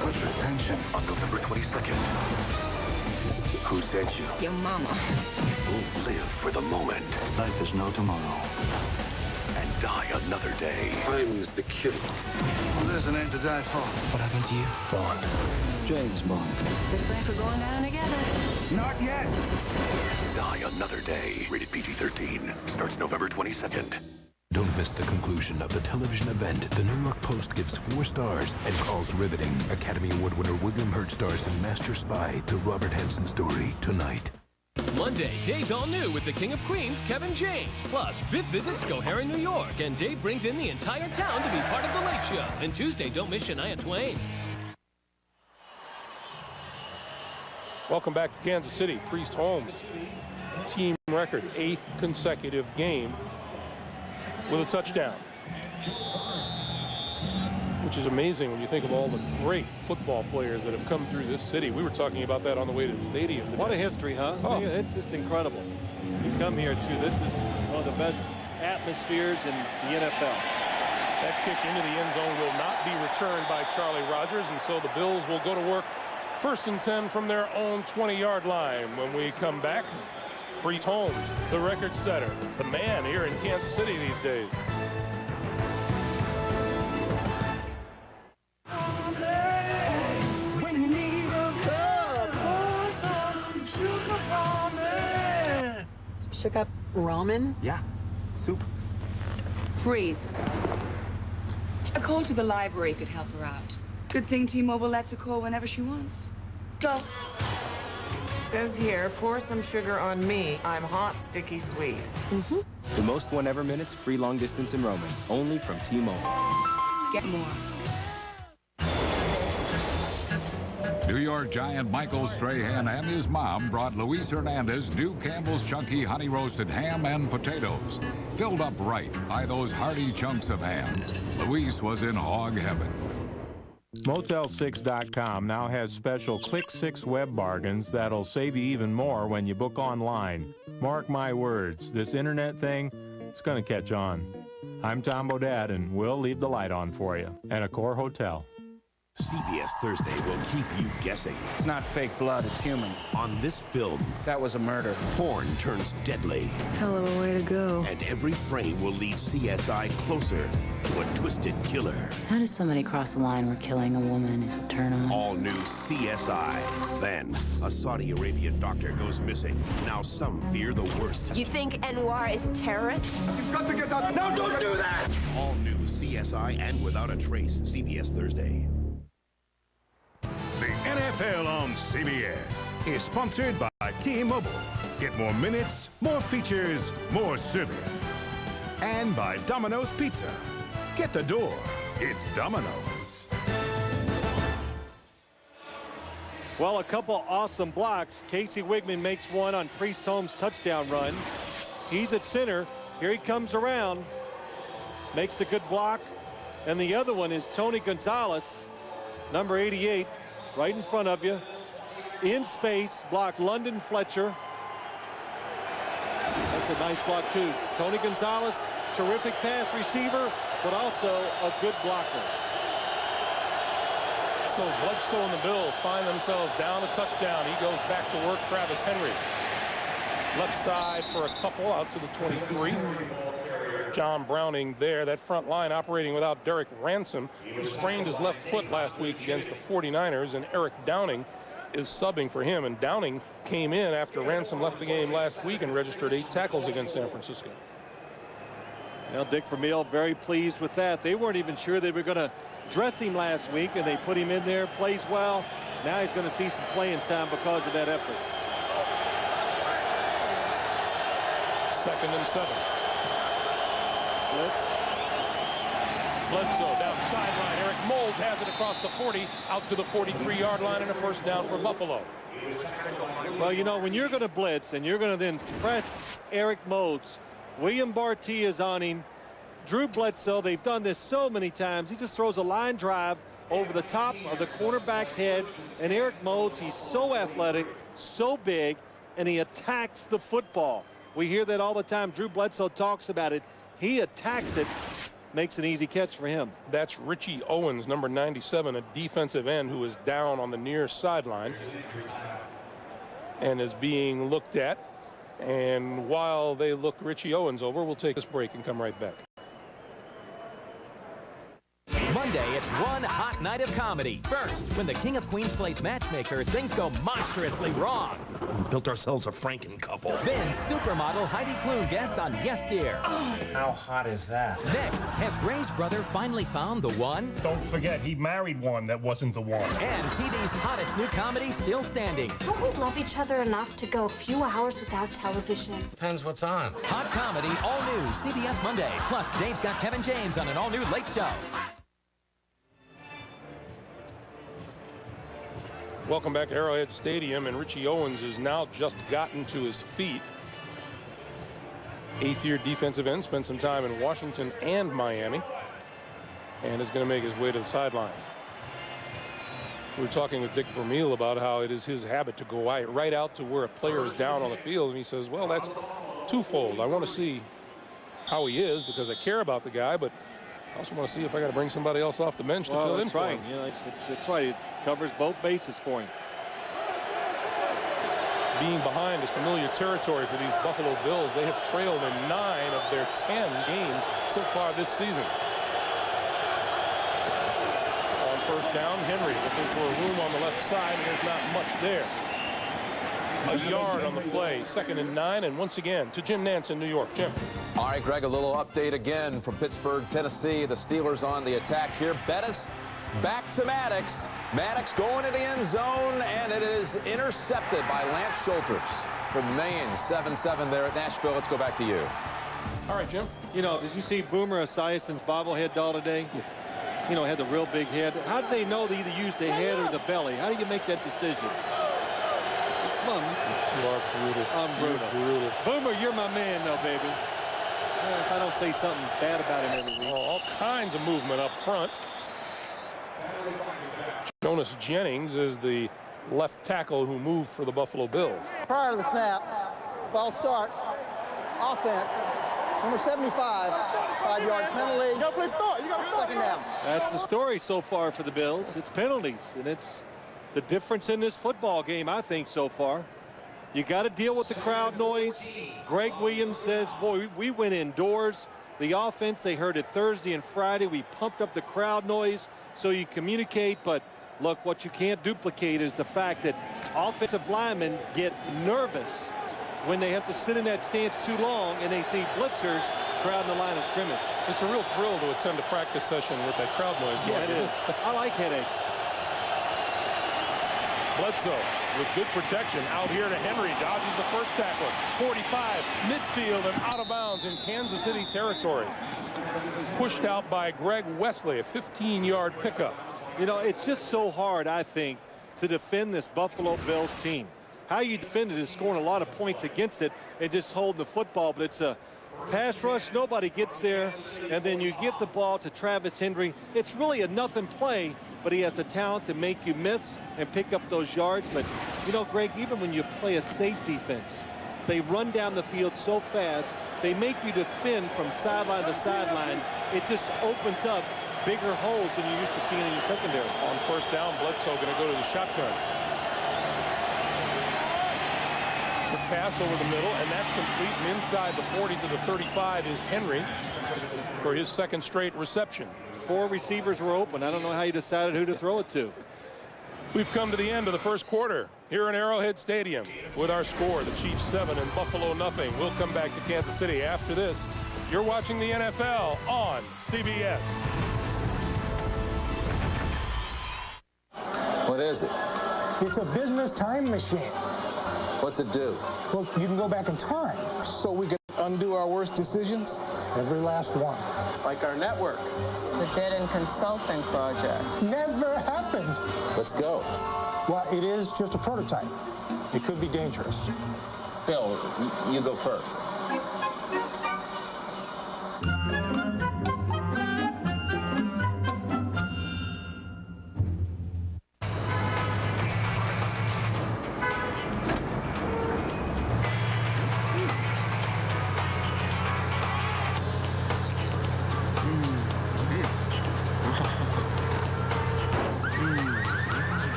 Got your attention on November 22nd. Who sent you? Your mama. Who live for the moment. Life is no tomorrow. And Die Another Day. Time is the killer. Well, there's a name to die for. What happened to you? Bond. James Bond. Looks like we're going down together. Not yet. Die Another Day. Rated PG-13. Starts November 22nd. Don't miss the conclusion of the television event. The New York Post gives 4 stars and calls riveting. Academy Award winner William Hurt stars in Master Spy, the Robert Hansen story, tonight. Monday, Dave's all new with the King of Queens, Kevin James. Plus, Biff visits Schoharie, New York, and Dave brings in the entire town to be part of the Late Show. And Tuesday, don't miss Shania Twain. Welcome back to Kansas City. Priest Holmes, team record, 8th consecutive game with a touchdown, which is amazing when you think of all the great football players that have come through this city. We were talking about that on the way to the stadium today. What a history, huh? Oh. It's just incredible. You come here, too. This is one of the best atmospheres in the NFL. That kick into the end zone will not be returned by Charlie Rogers, and so the Bills will go to work 1st and 10 from their own 20-yard line. When we come back, Priest Holmes, the record setter, the man here in Kansas City these days. When you need a cup, pour some sugar ramen. Shook up ramen? Yeah, soup. Freeze. A call to the library could help her out. Good thing T-Mobile lets her call whenever she wants. Go. Says here, pour some sugar on me. I'm hot, sticky, sweet. Mm-hmm. The most whenever minutes free long distance in roaming. Only from T-Mobile. Get more. New York Giant Michael Strahan and his mom brought Luis Hernandez new Campbell's Chunky Honey Roasted Ham and Potatoes. Filled up right by those hearty chunks of ham. Luis was in hog heaven. Motel6.com now has special Click 6 web bargains that'll save you even more when you book online. Mark my words, this internet thing, it's gonna catch on. I'm Tom Bodett, and we'll leave the light on for you at Accor Hotel. CBS Thursday will keep you guessing. It's not fake blood, it's human. On this film, that was a murder. Porn turns deadly. Hell of a way to go. And every frame will lead CSI closer to a twisted killer. How does somebody cross the line where killing a woman is a turn on? All new CSI. Then, a Saudi Arabian doctor goes missing. Now some fear the worst. You think Anwar is a terrorist? You've got to get out. No, don't do that! All new CSI and Without a Trace. CBS Thursday. The NFL on CBS is sponsored by T-Mobile. Get more minutes, more features, more service. And by Domino's Pizza. Get the door. It's Domino's. Well, a couple awesome blocks. Casey Wigman makes one on Priest Holmes' touchdown run. He's at center. Here he comes around. Makes the good block. And the other one is Tony Gonzalez, number 88. Right in front of you, in space, blocks London Fletcher. That's a nice block too. Tony Gonzalez, terrific pass receiver, but also a good blocker. So Bledsoe and the Bills find themselves down a touchdown. He goes back to work. Travis Henry, left side for a couple out to the 23. John Browning there. That front line operating without Derek Ransom, who sprained his left foot last week against the 49ers, and Eric Downing is subbing for him. And Downing came in after Ransom left the game last week and registered 8 tackles against San Francisco. Well, Dick Vermeil very pleased with that. They weren't even sure they were going to dress him last week, and they put him in there, plays well. Now he's going to see some playing time because of that effort. 2nd and 7. Bledsoe down sideline. Eric Moulds has it across the 40, out to the 43-yard line, and a first down for Buffalo. Well, you know, when you're going to blitz and you're going to then press Eric Moulds, William Barty is on him. Drew Bledsoe, they've done this so many times. He just throws a line drive over the top of the cornerback's head. And Eric Moulds, he's so athletic, so big, and he attacks the football. We hear that all the time. Drew Bledsoe talks about it. He attacks it, makes an easy catch for him. That's Richie Owens, number 97, a defensive end who is down on the near sideline and is being looked at. And while they look Richie Owens over, we'll take this break and come right back. It's one hot night of comedy. First, when the King of Queens plays matchmaker, things go monstrously wrong. We built ourselves a Franken couple. Then supermodel Heidi Klum guests on Yes Dear. How hot is that? Next, has Ray's brother finally found the one? Don't forget, he married one that wasn't the one. And TV's hottest new comedy still standing. Don't we love each other enough to go a few hours without television? Depends what's on. Hot comedy, all new, CBS Monday. Plus, Dave's got Kevin James on an all-new Late Show. Welcome back to Arrowhead Stadium, and Richie Owens has now just gotten to his feet. Eighth-year defensive end, spent some time in Washington and Miami, and is going to make his way to the sideline. We were talking with Dick Vermeil about how it is his habit to go right out to where a player is down on the field, and he says, well, that's twofold. I want to see how he is because I care about the guy, but I also want to see if I got to bring somebody else off the bench to fill in for him. You know, it's right. It covers both bases for him. Being behind is familiar territory for these Buffalo Bills. They have trailed in 9 of their 10 games so far this season. On first down, Henry looking for a room on the left side, and there's not much there. A yard on the play, 2nd and 9, and once again to Jim Nantz in New York. Jim. All right, Greg, a little update again from Pittsburgh, Tennessee. The Steelers on the attack here. Bettis back to Maddox. Maddox going to the end zone, and it is intercepted by Lance Schulters from Maine. 7-7 there at Nashville. Let's go back to you. All right, Jim. You know, did you see Boomer Esiason's bobblehead doll today? You know, had the real big head. How do they know to either use the head or the belly? How do you make that decision? Come on. You are brutal. I'm brutal. Brutal. Boomer, you're my man, though, baby. If I don't say something bad about him every week. All kinds of movement up front. Jonas Jennings is the left tackle who moved for the Buffalo Bills. Prior to the snap, false start, offense, number 75, 5-yard penalty. You got to play start. You got to second down. That's the story so far for the Bills. It's penalties, and it's the difference in this football game, I think, so far. You got to deal with the crowd noise. Greg Williams says, boy, we went indoors. The offense, they heard it Thursday and Friday. We pumped up the crowd noise so you communicate. But look, what you can't duplicate is the fact that offensive linemen get nervous when they have to sit in that stance too long and they see blitzers crowding the line of scrimmage. It's a real thrill to attend a practice session with that crowd noise. Yeah, it is. I like headaches. Bledsoe with good protection out here to Henry, dodges the first tackle. 45 midfield and out of bounds in Kansas City territory. Pushed out by Greg Wesley, a 15-yard pickup. You know, it's just so hard, I think, to defend this Buffalo Bills team. How you defend it is scoring a lot of points against it and just holding the football, but it's a pass rush, nobody gets there, and then you get the ball to Travis Henry. It's really a nothing play, but he has the talent to make you miss and pick up those yards. But, you know, Greg, even when you play a safe defense, they run down the field so fast, they make you defend from sideline to sideline. It just opens up bigger holes than you're used to seeing in your secondary. On first down, Bledsoe going to go to the shotgun. Should pass over the middle, and that's complete. And inside the 40 to the 35 is Henry for his 2nd straight reception. 4 receivers were open. I don't know how you decided who to throw it to. We've come to the end of the first quarter here in Arrowhead Stadium with our score, the Chiefs 7 and Buffalo nothing. We'll come back to Kansas City after this. You're watching the NFL on CBS. What is it? It's a business time machine. What's it do? Well, you can go back in time so we can undo our worst decisions, every last one. Like our network. The Dead End Consulting Project. Never happened. Let's go. Well, it is just a prototype. It could be dangerous. Bill, you go first.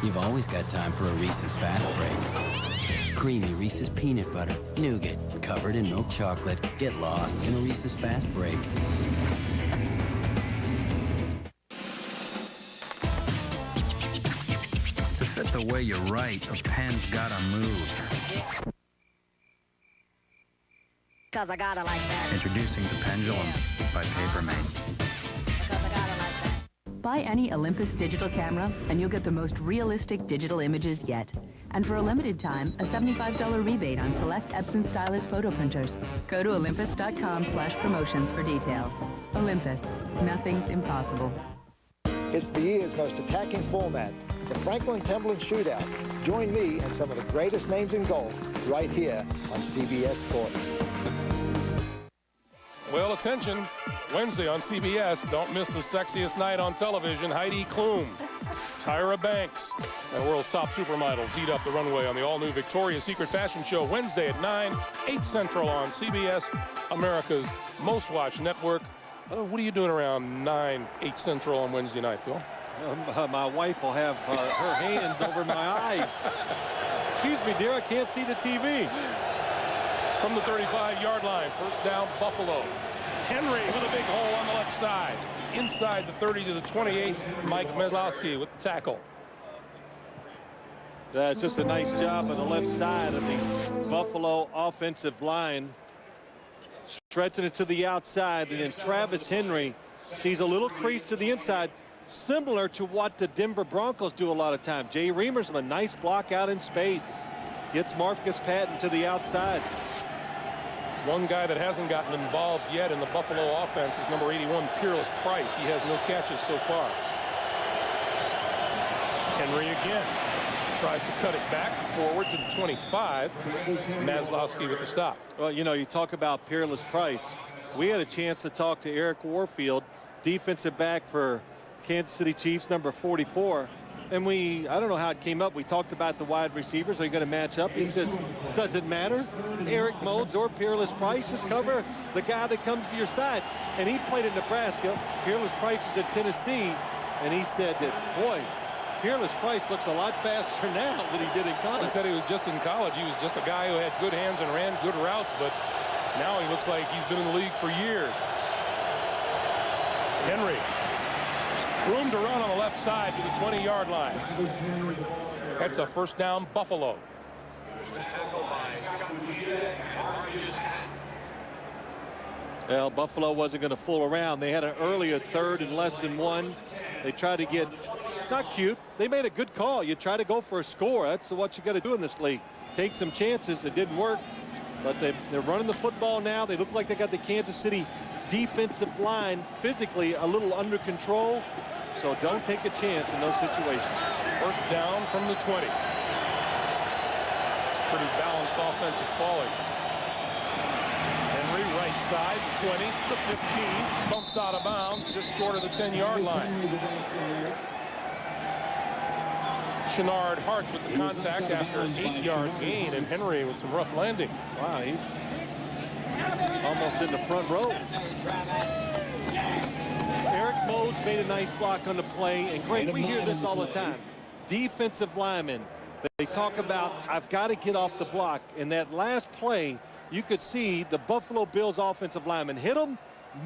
You've always got time for a Reese's Fast Break. Creamy Reese's peanut butter, nougat, covered in milk chocolate. Get lost in a Reese's Fast Break. To fit the way you write, a pen's gotta move. 'Cause I got it like that. Introducing the Pendulum by Papermate. Buy any Olympus digital camera and you'll get the most realistic digital images yet. And for a limited time, a $75 rebate on select Epson stylus photo printers. Go to olympus.com/promotions for details. Olympus, nothing's impossible. It's the year's most attacking format, the Franklin Templeton Shootout. Join me and some of the greatest names in golf right here on CBS Sports. Well, attention, Wednesday on CBS, don't miss the sexiest night on television, Heidi Klum, Tyra Banks, and the world's top supermodels heat up the runway on the all-new Victoria's Secret fashion show Wednesday at 9, 8 Central on CBS, America's most-watched network. What are you doing around 9, 8 Central on Wednesday night, Phil? My wife will have her hands over my eyes. Excuse me, dear, I can't see the TV. From the 35-yard line, first down, Buffalo. Henry with a big hole on the left side. Inside the 30 to the 28, Mike Meslowski with the tackle. That's just a nice job on the left side of the Buffalo offensive line. Stretching it to the outside, and then Travis Henry sees a little crease to the inside, similar to what the Denver Broncos do a lot of times. Jay Reimers, a nice block out in space. Gets Marcus Patton to the outside. One guy that hasn't gotten involved yet in the Buffalo offense is number 81, Peerless Price. He has no catches so far. Henry again tries to cut it back forward to the 25. Maslowski with the stop. Well, you know, you talk about Peerless Price. We had a chance to talk to Eric Warfield, defensive back for Kansas City Chiefs, number 44. And I don't know how it came up. We talked about the wide receivers. Are you going to match up? He says, does it matter? Eric Moulds or Peerless Price, just cover the guy that comes to your side. And he played in Nebraska. Peerless Price was at Tennessee. And he said that, boy, Peerless Price looks a lot faster now than he did in college. He said he was just in college. He was just a guy who had good hands and ran good routes. But now he looks like he's been in the league for years. Henry. Room to run on the left side to the 20-yard line. That's a first down, Buffalo. Well, Buffalo wasn't going to fool around. They had an earlier third and less than one. They tried to get, not cute, they made a good call. You try to go for a score. That's what you got to do in this league. Take some chances. It didn't work, but they're running the football now. They look like they got the Kansas City defensive line physically a little under control. So don't take a chance in those situations. First down from the 20. Pretty balanced offensive quality. Henry right side, 20, the 15, bumped out of bounds just short of the 10-yard line. Chenard Hartz with the contact after an 8-yard gain, and Henry with some rough landing. Wow, he's almost in the front row. Eric Moulds made a nice block on the play, and Greg, we hear this all the time. Defensive linemen, they talk about, I've got to get off the block. In that last play, you could see the Buffalo Bills offensive lineman hit him.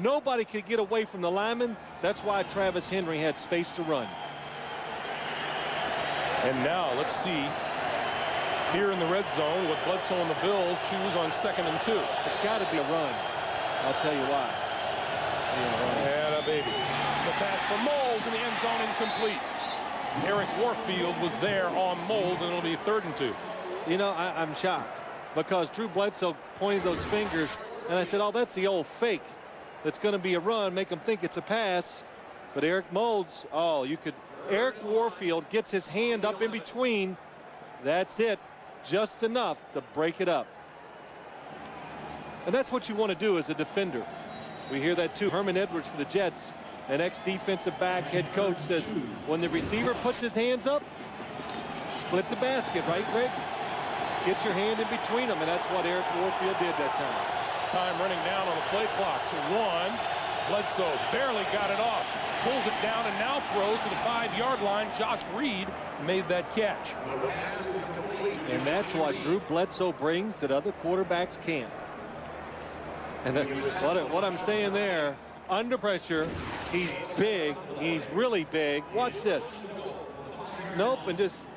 Nobody could get away from the lineman. That's why Travis Henry had space to run. And now let's see here in the red zone what Bledsoe and the Bills choose on 2nd and 2. It's got to be a run. I'll tell you why. And a baby. The pass for Moulds in the end zone, incomplete. Eric Warfield was there on Moulds, and it'll be 3rd and 2. You know, I'm shocked because Drew Bledsoe pointed those fingers, and I said, oh, that's the old fake. That's going to be a run, make them think it's a pass. But Eric Moulds, oh, you could. Eric Warfield gets his hand up in between. That's it. Just enough to break it up. And that's what you want to do as a defender. We hear that too. Herman Edwards for the Jets, an ex-defensive back head coach, says when the receiver puts his hands up, split the basket, right, Greg? Get your hand in between them, and that's what Eric Warfield did that time. Time running down on the play clock to 1. Bledsoe barely got it off. Pulls it down and now throws to the 5-yard line. Josh Reed made that catch. And that's what Drew Bledsoe brings that other quarterbacks can't. And what I'm saying there, under pressure, he's big. He's really big. Watch this. Nope, and just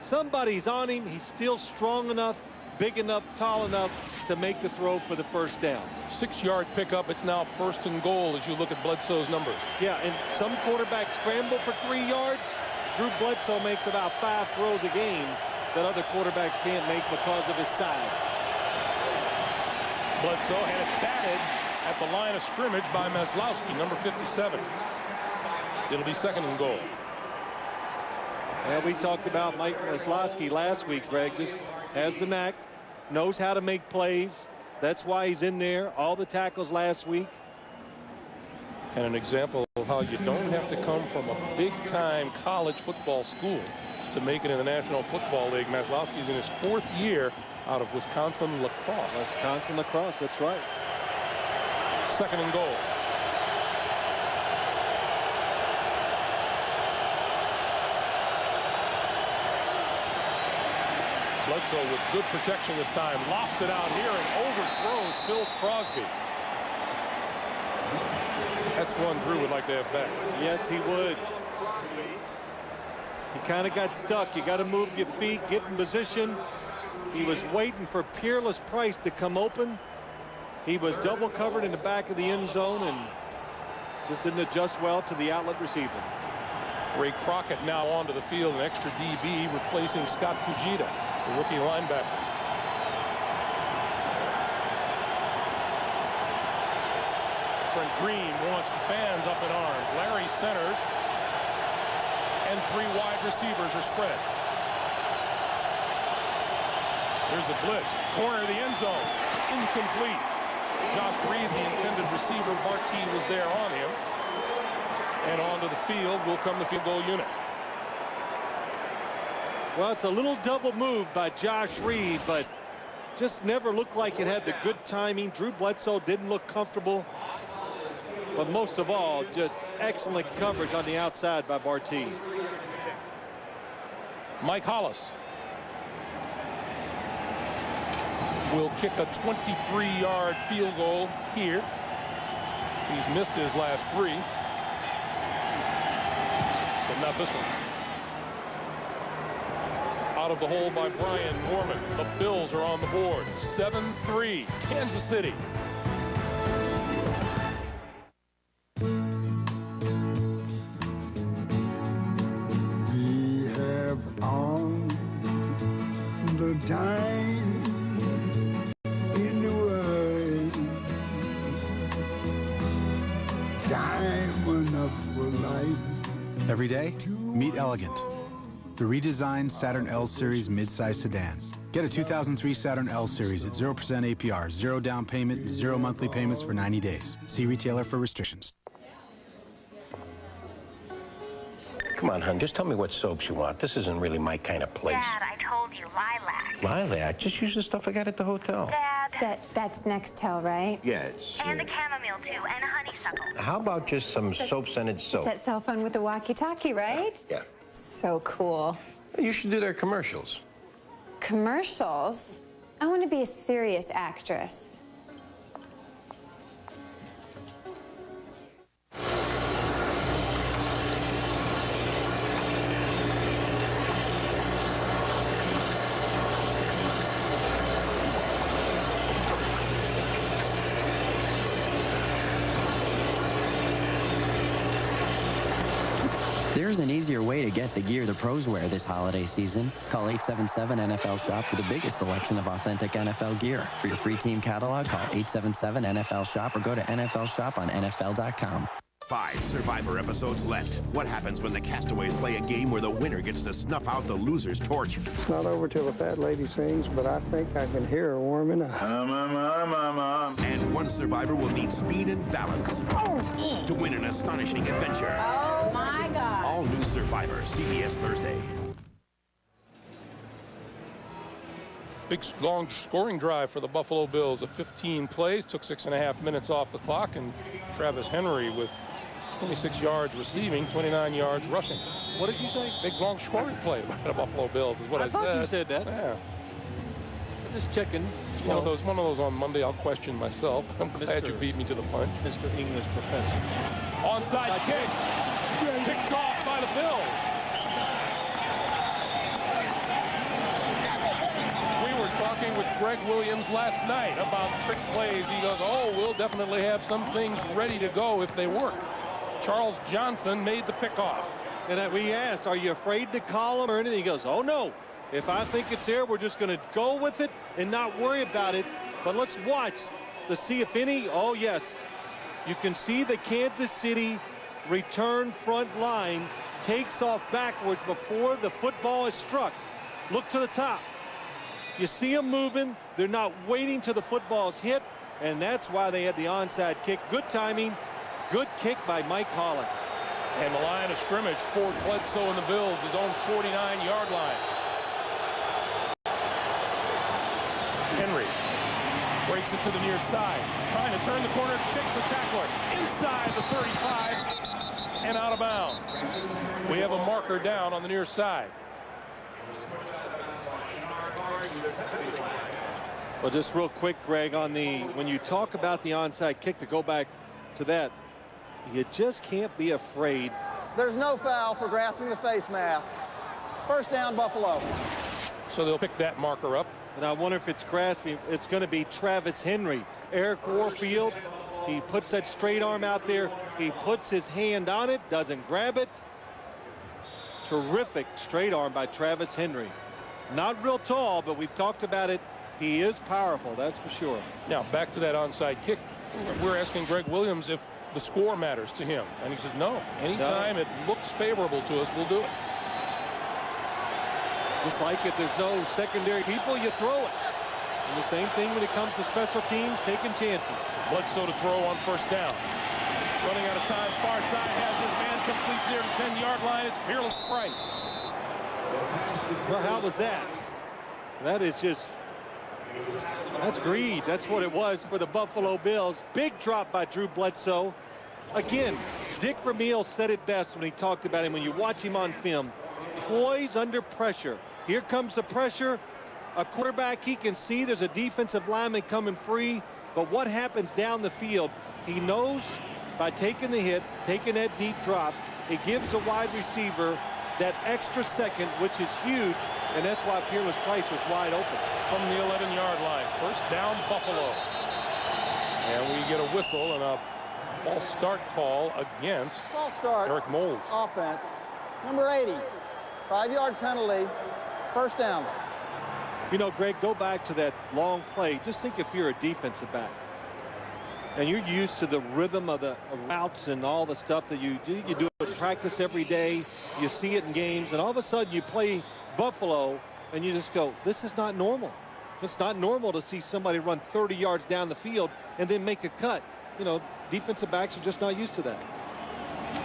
somebody's on him. He's still strong enough, big enough, tall enough to make the throw for the first down. 6-yard pickup. It's now 1st and goal as you look at Bledsoe's numbers. Yeah, and some quarterbacks scramble for 3 yards. Drew Bledsoe makes about 5 throws a game that other quarterbacks can't make because of his size. Bledsoe had it batted at the line of scrimmage by Maslowski, number 57. It'll be 2nd and goal. And we talked about Mike Maslowski last week, Greg. Just has the knack, knows how to make plays. That's why he's in there. All the tackles last week. And an example of how you don't have to come from a big-time college football school to make it in the National Football League. Maslowski's in his 4th year out of Wisconsin Lacrosse. Wisconsin Lacrosse, that's right. 2nd and goal. Bledsoe with good protection this time. Lofts it out here and overthrows Phil Crosby. That's one Drew would like to have back. Yes, he would. He kind of got stuck. You got to move your feet, get in position. He was waiting for Peerless Price to come open. He was double covered in the back of the end zone and just didn't adjust well to the outlet receiver. Ray Crockett now onto the field, an extra DB replacing Scott Fujita, the rookie linebacker. Trent Green wants the fans up in arms. Larry centers, and 3 wide receivers are spread. There's a blitz. Corner of the end zone. Incomplete. Josh Reed, the intended receiver. Barty was there on him. And onto the field will come the field goal unit. Well, it's a little double move by Josh Reed, but just never looked like it had the good timing. Drew Bledsoe didn't look comfortable. But most of all, just excellent coverage on the outside by Barty. Mike Hollis will kick a 23-yard field goal here. He's missed his last 3. But not this one. Out of the hole by Brian Norman. The Bills are on the board. 7-3, Kansas City. We have all the time in the world. Time enough for life. Every day, meet Elegant, the redesigned Saturn L Series midsize sedan. Get a 2003 Saturn L Series at 0% APR, 0 down payment, 0 monthly payments for 90 days. See retailer for restrictions. Come on, hon, just tell me what soaps you want. This isn't really my kind of place. Dad, I told you, lilac. Lilac? Just use the stuff I got at the hotel. Dad. That's Nextel, right? Yes. And the chamomile, too, and honeysuckle. How about just some soap-scented soap? It's that cell phone with the walkie-talkie, right? Yeah. So cool. You should do their commercials. Commercials? I want to be a serious actress. There's an easier way to get the gear the pros wear this holiday season. Call 877-NFL-SHOP for the biggest selection of authentic NFL gear. For your free team catalog, call 877-NFL-SHOP or go to NFL-SHOP on NFL.com. 5 Survivor episodes left. What happens when the castaways play a game where the winner gets to snuff out the loser's torch? It's not over till the fat lady sings, but I think I can hear her warming up. And one survivor will need speed and balance to win an astonishing adventure. Oh, my God. All new Survivor, CBS Thursday. Big, long scoring drive for the Buffalo Bills of 15 plays. Took 6.5 minutes off the clock, and Travis Henry with 26 yards receiving, 29 yards rushing. What did you say? Big long scoring play by the Buffalo Bills is what I said. I thought you said that. Yeah. I'm just checking. It's one of those on Monday I'll question myself. I'm glad you beat me to the punch. Mr. English professor. Onside kick. Picked off by the Bills. We were talking with Greg Williams last night about trick plays. He goes, oh, we'll definitely have some things ready to go if they work. Charles Johnson made the pickoff. And we asked, are you afraid to call him or anything? He goes, oh, no. If I think it's there, we're just going to go with it and not worry about it. But let's watch to see if any. Oh, yes. You can see the Kansas City return front line takes off backwards before the football is struck. Look to the top. You see them moving. They're not waiting till the football is hit. And that's why they had the onside kick. Good timing. Good kick by Mike Hollis. And the line of scrimmage, Ford Bledsoe and the Bills, his own 49-yard line. Henry breaks it to the near side, trying to turn the corner, checks the tackler inside the 35 and out of bounds. We have a marker down on the near side. Well, just real quick, Greg, on when you talk about the onside kick, to go back to that, you just can't be afraid. There's no foul for grasping the face mask. First down, Buffalo. So they'll pick that marker up. And I wonder if it's grasping. It's going to be Travis Henry. Eric Warfield, he puts that straight arm out there. He puts his hand on it, doesn't grab it. Terrific straight arm by Travis Henry. Not real tall, but we've talked about it. He is powerful, that's for sure. Now, back to that onside kick. We're asking Greg Williams if the score matters to him. And he says, no. Anytime it looks favorable to us, we'll do it. Just like if there's no secondary people, you throw it. And the same thing when it comes to special teams, taking chances. Bledsoe to throw on first down. Running out of time, far side has his man complete near the 10-yard line. It's Peerless Price. Well, how was that? That is just, that's greed. That's what it was for the Buffalo Bills. Big drop by Drew Bledsoe. Again, Dick Vermeil said it best when he talked about him. When you watch him on film, poise under pressure. Here comes the pressure. A quarterback, he can see there's a defensive lineman coming free. But what happens down the field? He knows by taking the hit, taking that deep drop, it gives the wide receiver that extra second, which is huge. And that's why Peerless Price was wide open. From the 11-yard line. First down, Buffalo. And we get a whistle and a false start call against Eric Moulds. Offense. Number 80. 5-yard penalty. First down. You know, Greg, go back to that long play. Just think if you're a defensive back and you're used to the rhythm of the routes and all the stuff that you do it in practice every day. You see it in games, and all of a sudden you play Buffalo and you just go, this is not normal. It's not normal to see somebody run 30 yards down the field and then make a cut. You know, defensive backs are just not used to that.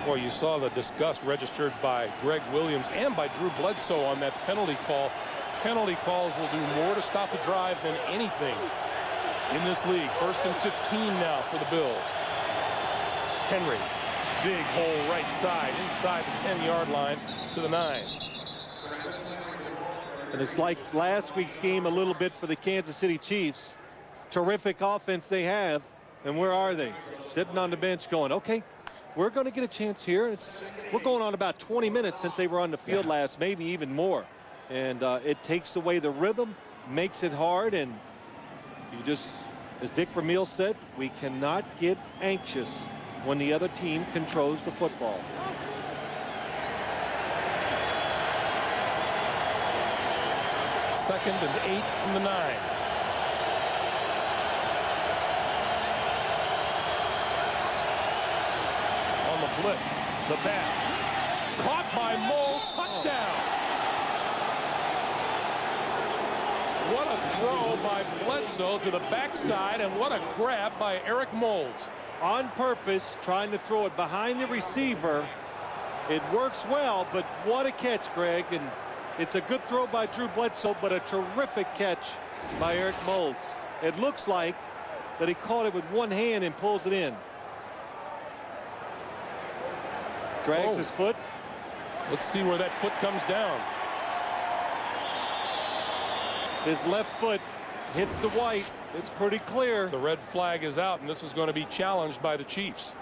Well, you saw the disgust registered by Greg Williams and by Drew Bledsoe on that penalty call. Penalty calls will do more to stop a drive than anything in this league. First and 15 now for the Bills. Henry, big hole right side, inside the 10-yard line to the 9. And it's like last week's game a little bit for the Kansas City Chiefs. Terrific offense they have. And where are they? Sitting on the bench going, okay, we're going to get a chance here. We're going on about 20 minutes since they were on the field last, maybe even more. And it takes away the rhythm, makes it hard, and you just, as Dick Vermeil said, we cannot get anxious when the other team controls the football. Second and 8 from the 9. On the blitz, the back. Caught by Moulds, touchdown. What a throw by Bledsoe to the backside, and what a grab by Eric Moulds. On purpose, trying to throw it behind the receiver. It works well, but what a catch, Greg. And it's a good throw by Drew Bledsoe, but a terrific catch by Eric Moulds. It looks like that he caught it with one hand and pulls it in. Drags his foot. Let's see where that foot comes down. His left foot hits the white. It's pretty clear. The red flag is out, and this is going to be challenged by the Chiefs.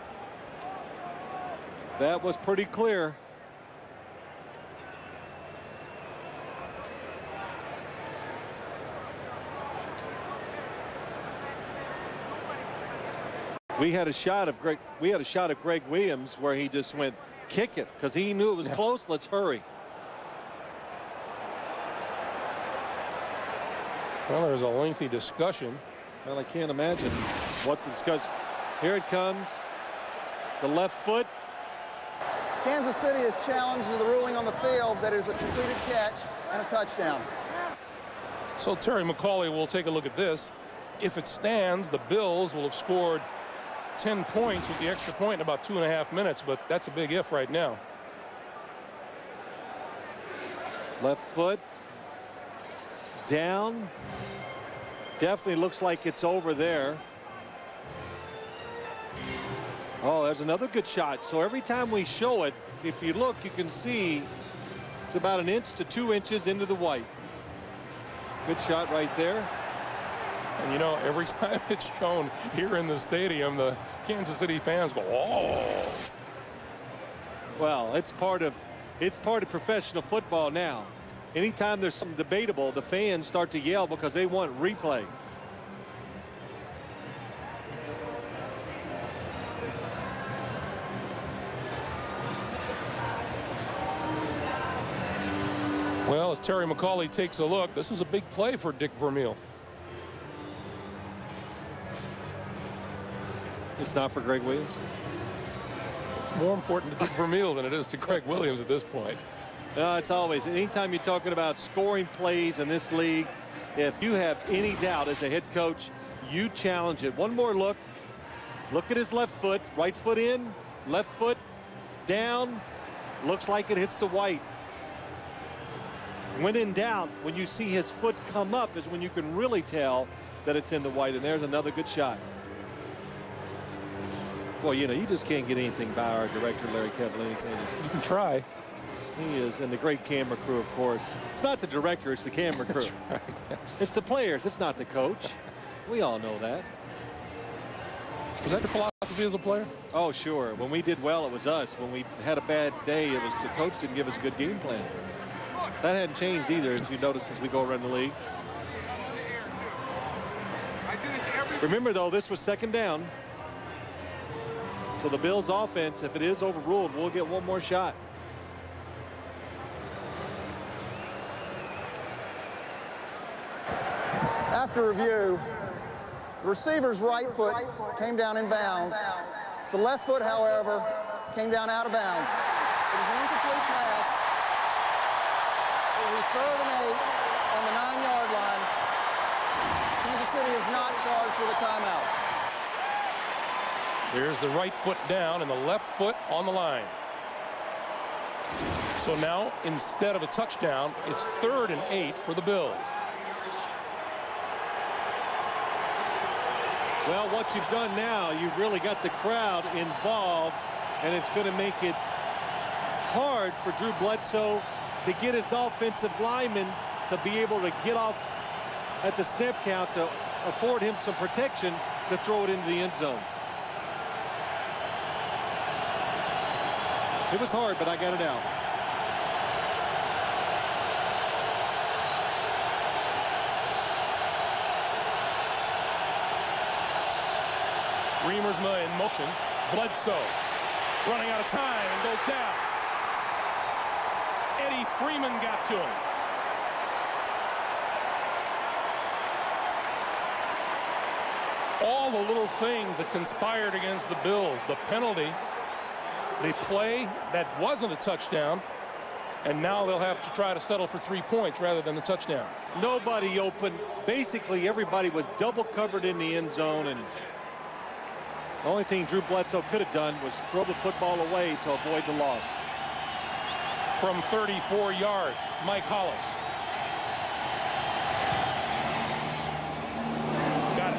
That was pretty clear. We had a shot of Greg Williams where he just went kick it because he knew it was close. Let's hurry. Well, there's a lengthy discussion. Well, I can't imagine what the discussion. Here it comes. The left foot. Kansas City is challenged to the ruling on the field that is a completed catch and a touchdown. So Terry McAulay will take a look at this. If it stands, the Bills will have scored 10 points with the extra point in about 2.5 minutes, but that's a big if right now. Left foot. Down. Definitely looks like it's over there. Oh, there's another good shot. So every time we show it, if you look, you can see it's about 1 inch to 2 inches into the white. Good shot right there. And you know, every time it's shown here in the stadium, the Kansas City fans go, oh. Well, it's part of professional football now. Anytime there's something debatable, the fans start to yell because they want replay. Well, as Terry McAulay takes a look, this is a big play for Dick Vermeil. It's not for Greg Williams. It's more important to Dick Vermeil than it is to Greg Williams at this point. No, it's always, anytime you're talking about scoring plays in this league, if you have any doubt as a head coach, you challenge it. One more look. Look at his left foot. Right foot in, left foot down. Looks like it hits the white. When in doubt, when you see his foot come up is when you can really tell that it's in the white. And there's another good shot. Well, you know, you just can't get anything by our director, Larry Cavallini. You can try. He is, and the great camera crew, of course. It's not the director, it's the camera crew. Right. It's the players, it's not the coach. We all know that. Was that your philosophy as a player? Oh, sure. When we did well, it was us. When we had a bad day, it was the coach didn't give us a good game plan. That hadn't changed either, as you notice as we go around the league. Remember, though, this was second down. So the Bills' offense, if it is overruled, we'll get one more shot. After review, the receiver's right foot came down in bounds. The left foot, however, came down out of bounds. It was an incomplete pass. It will be 3rd and 8 on the 9-yard line. Kansas City is not charged with a timeout. There's the right foot down and the left foot on the line. So now, instead of a touchdown, it's 3rd and 8 for the Bills. Well, what you've done now, you've really got the crowd involved, and it's going to make it hard for Drew Bledsoe to get his offensive lineman to be able to get off at the snap count to afford him some protection to throw it into the end zone. It was hard, but I got it out. Remersma in motion. Bledsoe running out of time and goes down. Eddie Freeman got to him. All the little things that conspired against the Bills. The penalty, the play that wasn't a touchdown, and now they'll have to try to settle for 3 points rather than a touchdown. Nobody open. Basically, everybody was double covered in the end zone, and the only thing Drew Bledsoe could have done was throw the football away to avoid the loss. From 34 yards, Mike Hollis. Got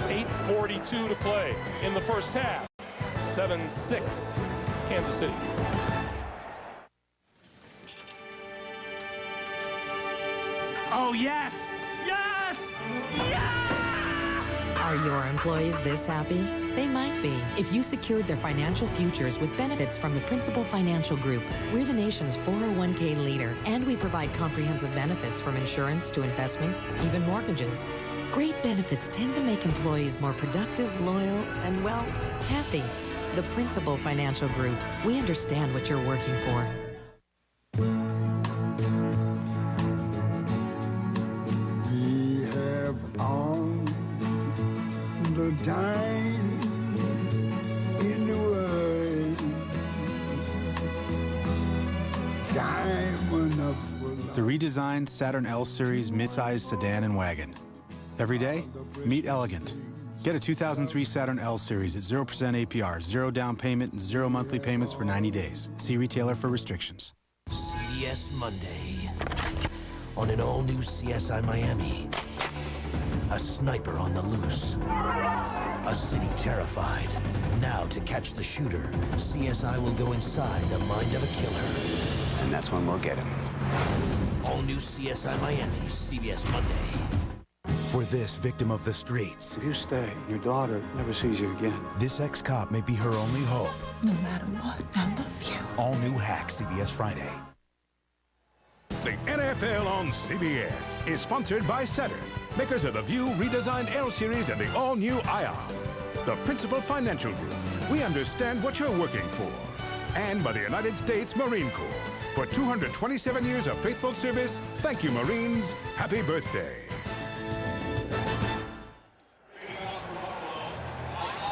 it. 8:42 to play in the first half. 7-6, Kansas City. Oh, yes! Yes! Are your employees this happy? They might be. If you secured their financial futures with benefits from the Principal Financial Group, we're the nation's 401k leader, and we provide comprehensive benefits from insurance to investments, even mortgages. Great benefits tend to make employees more productive, loyal, and, well, happy. The Principal Financial Group. We understand what you're working for. We have all the time in the world. Time enough for life. The redesigned Saturn L Series midsize sedan and wagon. Every day, meet elegant. Get a 2003 Saturn L Series at 0% APR, 0 down payment, and 0 monthly payments for 90 days. See retailer for restrictions. CBS Monday. On an all-new CSI Miami. A sniper on the loose. A city terrified. Now to catch the shooter, CSI will go inside the mind of a killer. And that's when we'll get him. All new CSI Miami, CBS Monday. For this victim of the streets, If you stay, your daughter never sees you again. this ex-cop may be her only hope. No matter what, I love you. All new Hack, CBS Friday. The NFL on CBS is sponsored by Saturn, makers of the View redesigned L Series and the all-new Ion. The Principal Financial Group. We understand what you're working for. And by the United States Marine Corps. For 227 years of faithful service, thank you, Marines. Happy birthday.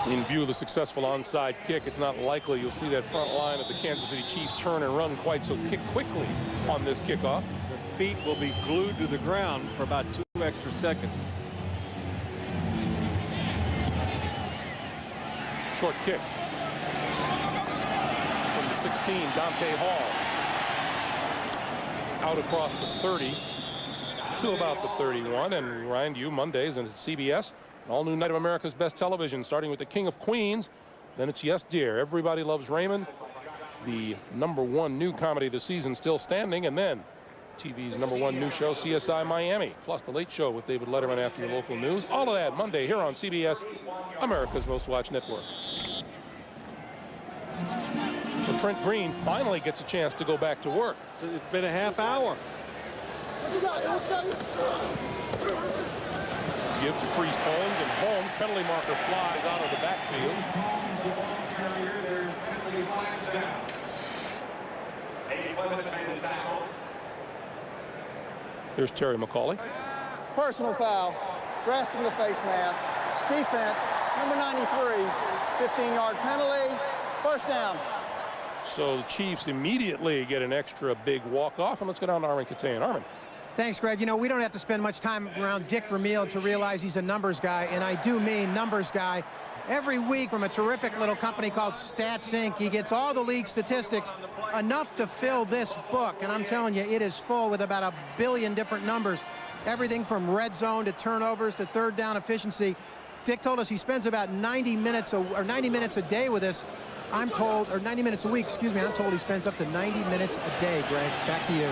In view of the successful onside kick, it's not likely you'll see that front line of the Kansas City Chiefs turn and run quite so quickly on this kickoff. The feet will be glued to the ground for about 2 extra seconds. Short kick. From the 16, Dante Hall. Out across the 30 to about the 31. And remind you, Mondays and CBS. An all-new night of America's Best Television, starting with the King of Queens. Then it's Yes, Dear. Everybody Loves Raymond. The #1 new comedy of the season still standing. And then TV's #1 new show, CSI Miami. Plus The Late Show with David Letterman after the local news. All of that Monday here on CBS, America's Most Watched Network. So Trent Green finally gets a chance to go back to work. So it's been a half hour. Give to Priest Holmes, and Holmes, penalty marker, flies out of the backfield. Here's Terry McCauley. Personal foul. Grasping the face mask. Defense, number 93. 15-yard penalty. First down. So the Chiefs immediately get an extra big walk-off, and let's go down to Armin Katayan. Armin. Thanks, Greg. You know, we don't have to spend much time around Dick Vermeil to realize he's a numbers guy, and I do mean numbers guy. Every week from a terrific little company called Stats Inc., he gets all the league statistics, enough to fill this book. And I'm telling you, it is full with about 1 billion different numbers. Everything from red zone to turnovers to third down efficiency. Dick told us he spends about 90 minutes a day with us. I'm told, or 90 minutes a week, excuse me, I'm told he spends up to 90 minutes a day, Greg. Back to you.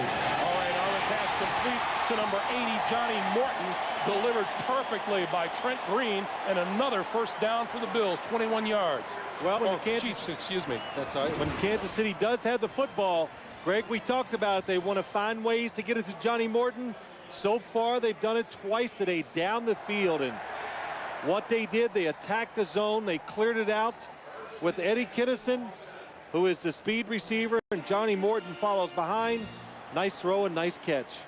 Pass complete to number 80, Johnny Morton, delivered perfectly by Trent Green, and another first down for the Bills, 21 yards. Well, when the Chiefs, excuse me. That's all right. When Kansas City does have the football, Greg, we talked about it. They want to find ways to get it to Johnny Morton. So far, they've done it twice today down the field. And what they did, they attacked the zone. They cleared it out with Eddie Kinnison, who is the speed receiver, and Johnny Morton follows behind. Nice throw and nice catch.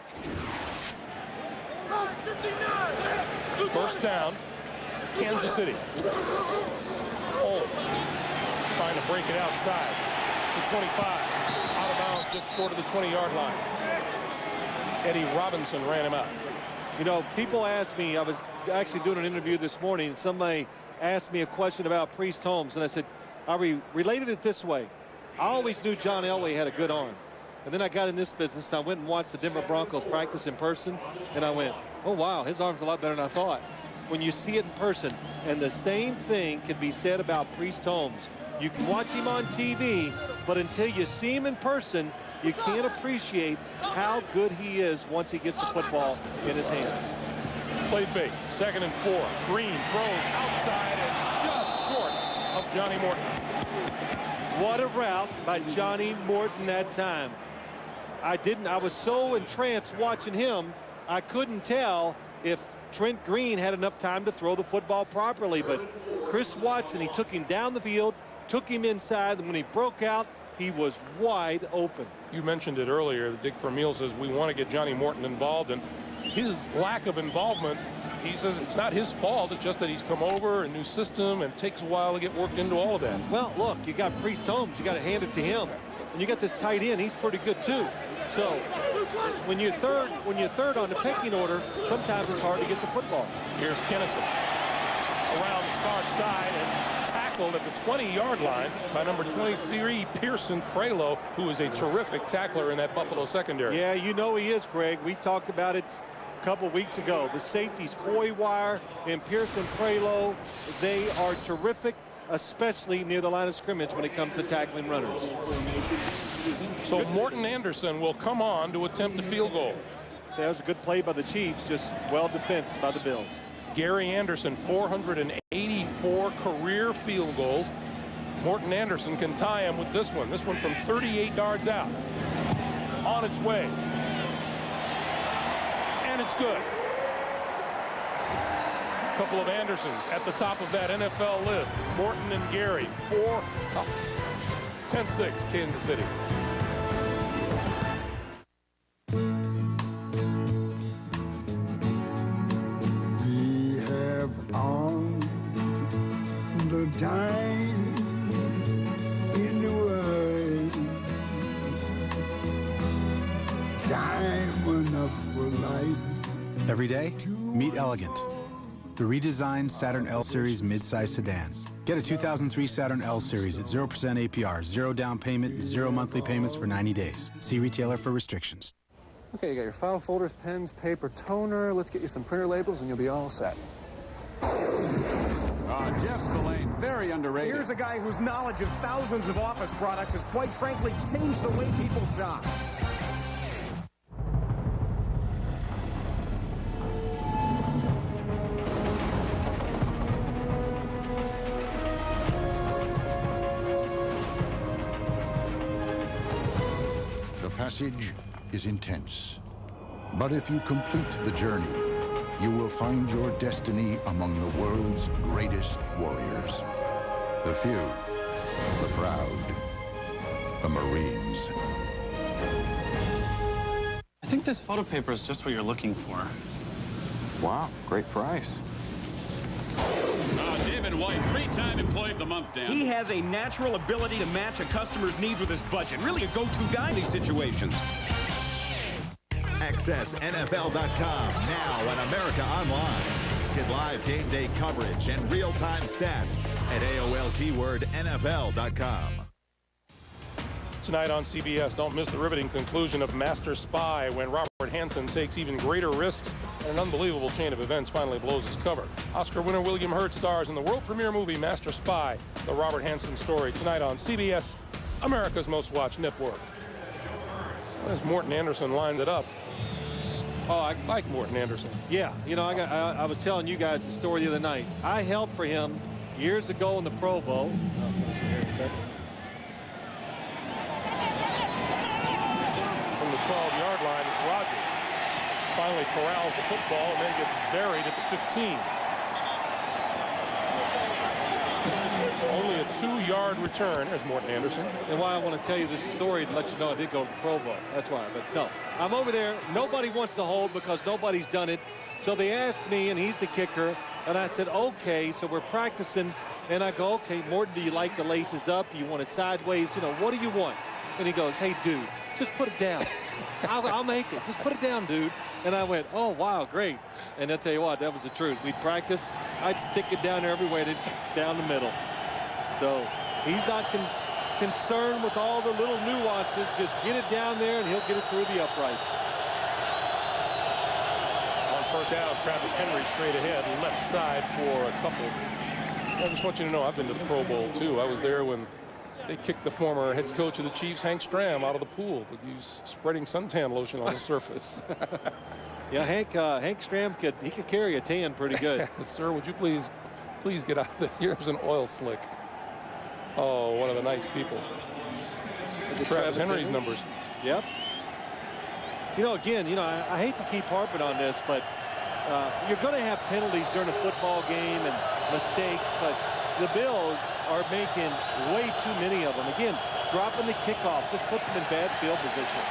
First down, Kansas City. Holmes trying to break it outside. The 25, out of bounds just short of the 20-yard line. Eddie Robinson ran him out. You know, people ask me, I was actually doing an interview this morning, and somebody asked me a question about Priest Holmes, and I said, I related it this way. I always knew John Elway had a good arm. And then I got in this business, and I went and watched the Denver Broncos practice in person, and I went, oh, wow, his arm's a lot better than I thought. when you see it in person. And the same thing can be said about Priest Holmes. You can watch him on TV, but until you see him in person, you can't appreciate how good he is once he gets the football in his hands. Play fake, 2nd and 4. Green throws outside and just short of Johnny Morton. What a route by Johnny Morton that time. I was so entranced watching him, I couldn't tell if Trent Green had enough time to throw the football properly, but Chris Watson, he took him down the field, took him inside, and when he broke out, he was wide open. You mentioned it earlier. Dick Vermeil says we want to get Johnny Morton involved, and his lack of involvement, he says it's not his fault. It's just that he's come over, a new system, and it takes a while to get worked into all of that. Well, look, you got Priest Holmes. You got to hand it to him. And you got this tight end. He's pretty good, too. So when you're third on the pecking order, sometimes it's hard to get the football. Here's Kennison around the far side and tackled at the 20-yard line by number 23, Pearson Prelo, who is a terrific tackler in that Buffalo secondary. Yeah, you know he is, Greg. We talked about it a couple weeks ago. The safeties, Coy Wire and Pearson Prelo, they are terrific, especially near the line of scrimmage when it comes to tackling runners. So Morton Anderson will come on to attempt the field goal. So that was a good play by the Chiefs, just well defensed by the Bills. Gary Anderson, 484 career field goals. Morton Anderson can tie him with this one. This one from 38 yards out. On its way. And it's good. A couple of Andersons at the top of that NFL list. Morton and Gary, 10-6, Kansas City. We have all the time in the world. Time enough for life. Every day, meet Elegant, the redesigned Saturn L Series midsize sedan. Get a 2003 Saturn L Series at 0% APR, 0 down payment, 0 monthly payments for 90 days. See retailer for restrictions. Okay, you got your file folders, pens, paper, toner. Let's get you some printer labels and you'll be all set. Jeff Spillane, very underrated. Here's a guy whose knowledge of thousands of office products has quite frankly changed the way people shop. The passage is intense, but if you complete the journey, you will find your destiny among the world's greatest warriors. The few, the proud, the Marines. I think this photo paper is just what you're looking for. Wow, great price. David White, 3-time Employee of the Month, Dan. He has a natural ability to match a customer's needs with his budget. Really a go-to guy in these situations. Access NFL.com now on America Online. Get live game day coverage and real-time stats at AOL keyword NFL.com. Tonight on CBS, don't miss the riveting conclusion of Master Spy when Robert Hansen takes even greater risks and an unbelievable chain of events finally blows his cover. Oscar winner William Hurt stars in the world premiere movie Master Spy, the Robert Hansen story, tonight on CBS, America's most watched network. As Morton Anderson lined it up. Oh, I like Morton Anderson. Yeah, you know, I was telling you guys the story the other night. I held for him years ago in the Pro Bowl. I'll finish here in a second. From the 12-yard line, Rodgers finally corrals the football and then gets buried at the 15. Only a 2-yard return. There's Morton Anderson. And why I want to tell you this story to let you know I did go to the Pro Bowl. That's why. But no, I'm over there. Nobody wants to hold because nobody's done it. So they asked me, and he's the kicker. And I said, okay, so we're practicing. And I go, okay, Morton, do you like the laces up? Do you want it sideways? You know, what do you want? And he goes, hey, dude, just put it down. I'll make it. Just put it down, dude. And I went, oh, wow, great. And I'll tell you what, that was the truth. We'd practice. I'd stick it down there every way, and it's down the middle. So he's not concerned with all the little nuances. Just get it down there, and he'll get it through the uprights. On first down. Travis Henry straight ahead, left side for a couple. I just want you to know I've been to the Pro Bowl too. I was there when they kicked the former head coach of the Chiefs, Hank Stram, out of the pool for use spreading suntan lotion on the surface. Yeah, Hank Stram could carry a tan pretty good. Sir, would you please get out there? Here's an oil slick. Oh, one of the nice people. Travis Henry's numbers. Yep. You know, again, I hate to keep harping on this, but you're going to have penalties during a football game and mistakes, but the Bills are making way too many of them. Again, dropping the kickoff just puts them in bad field position.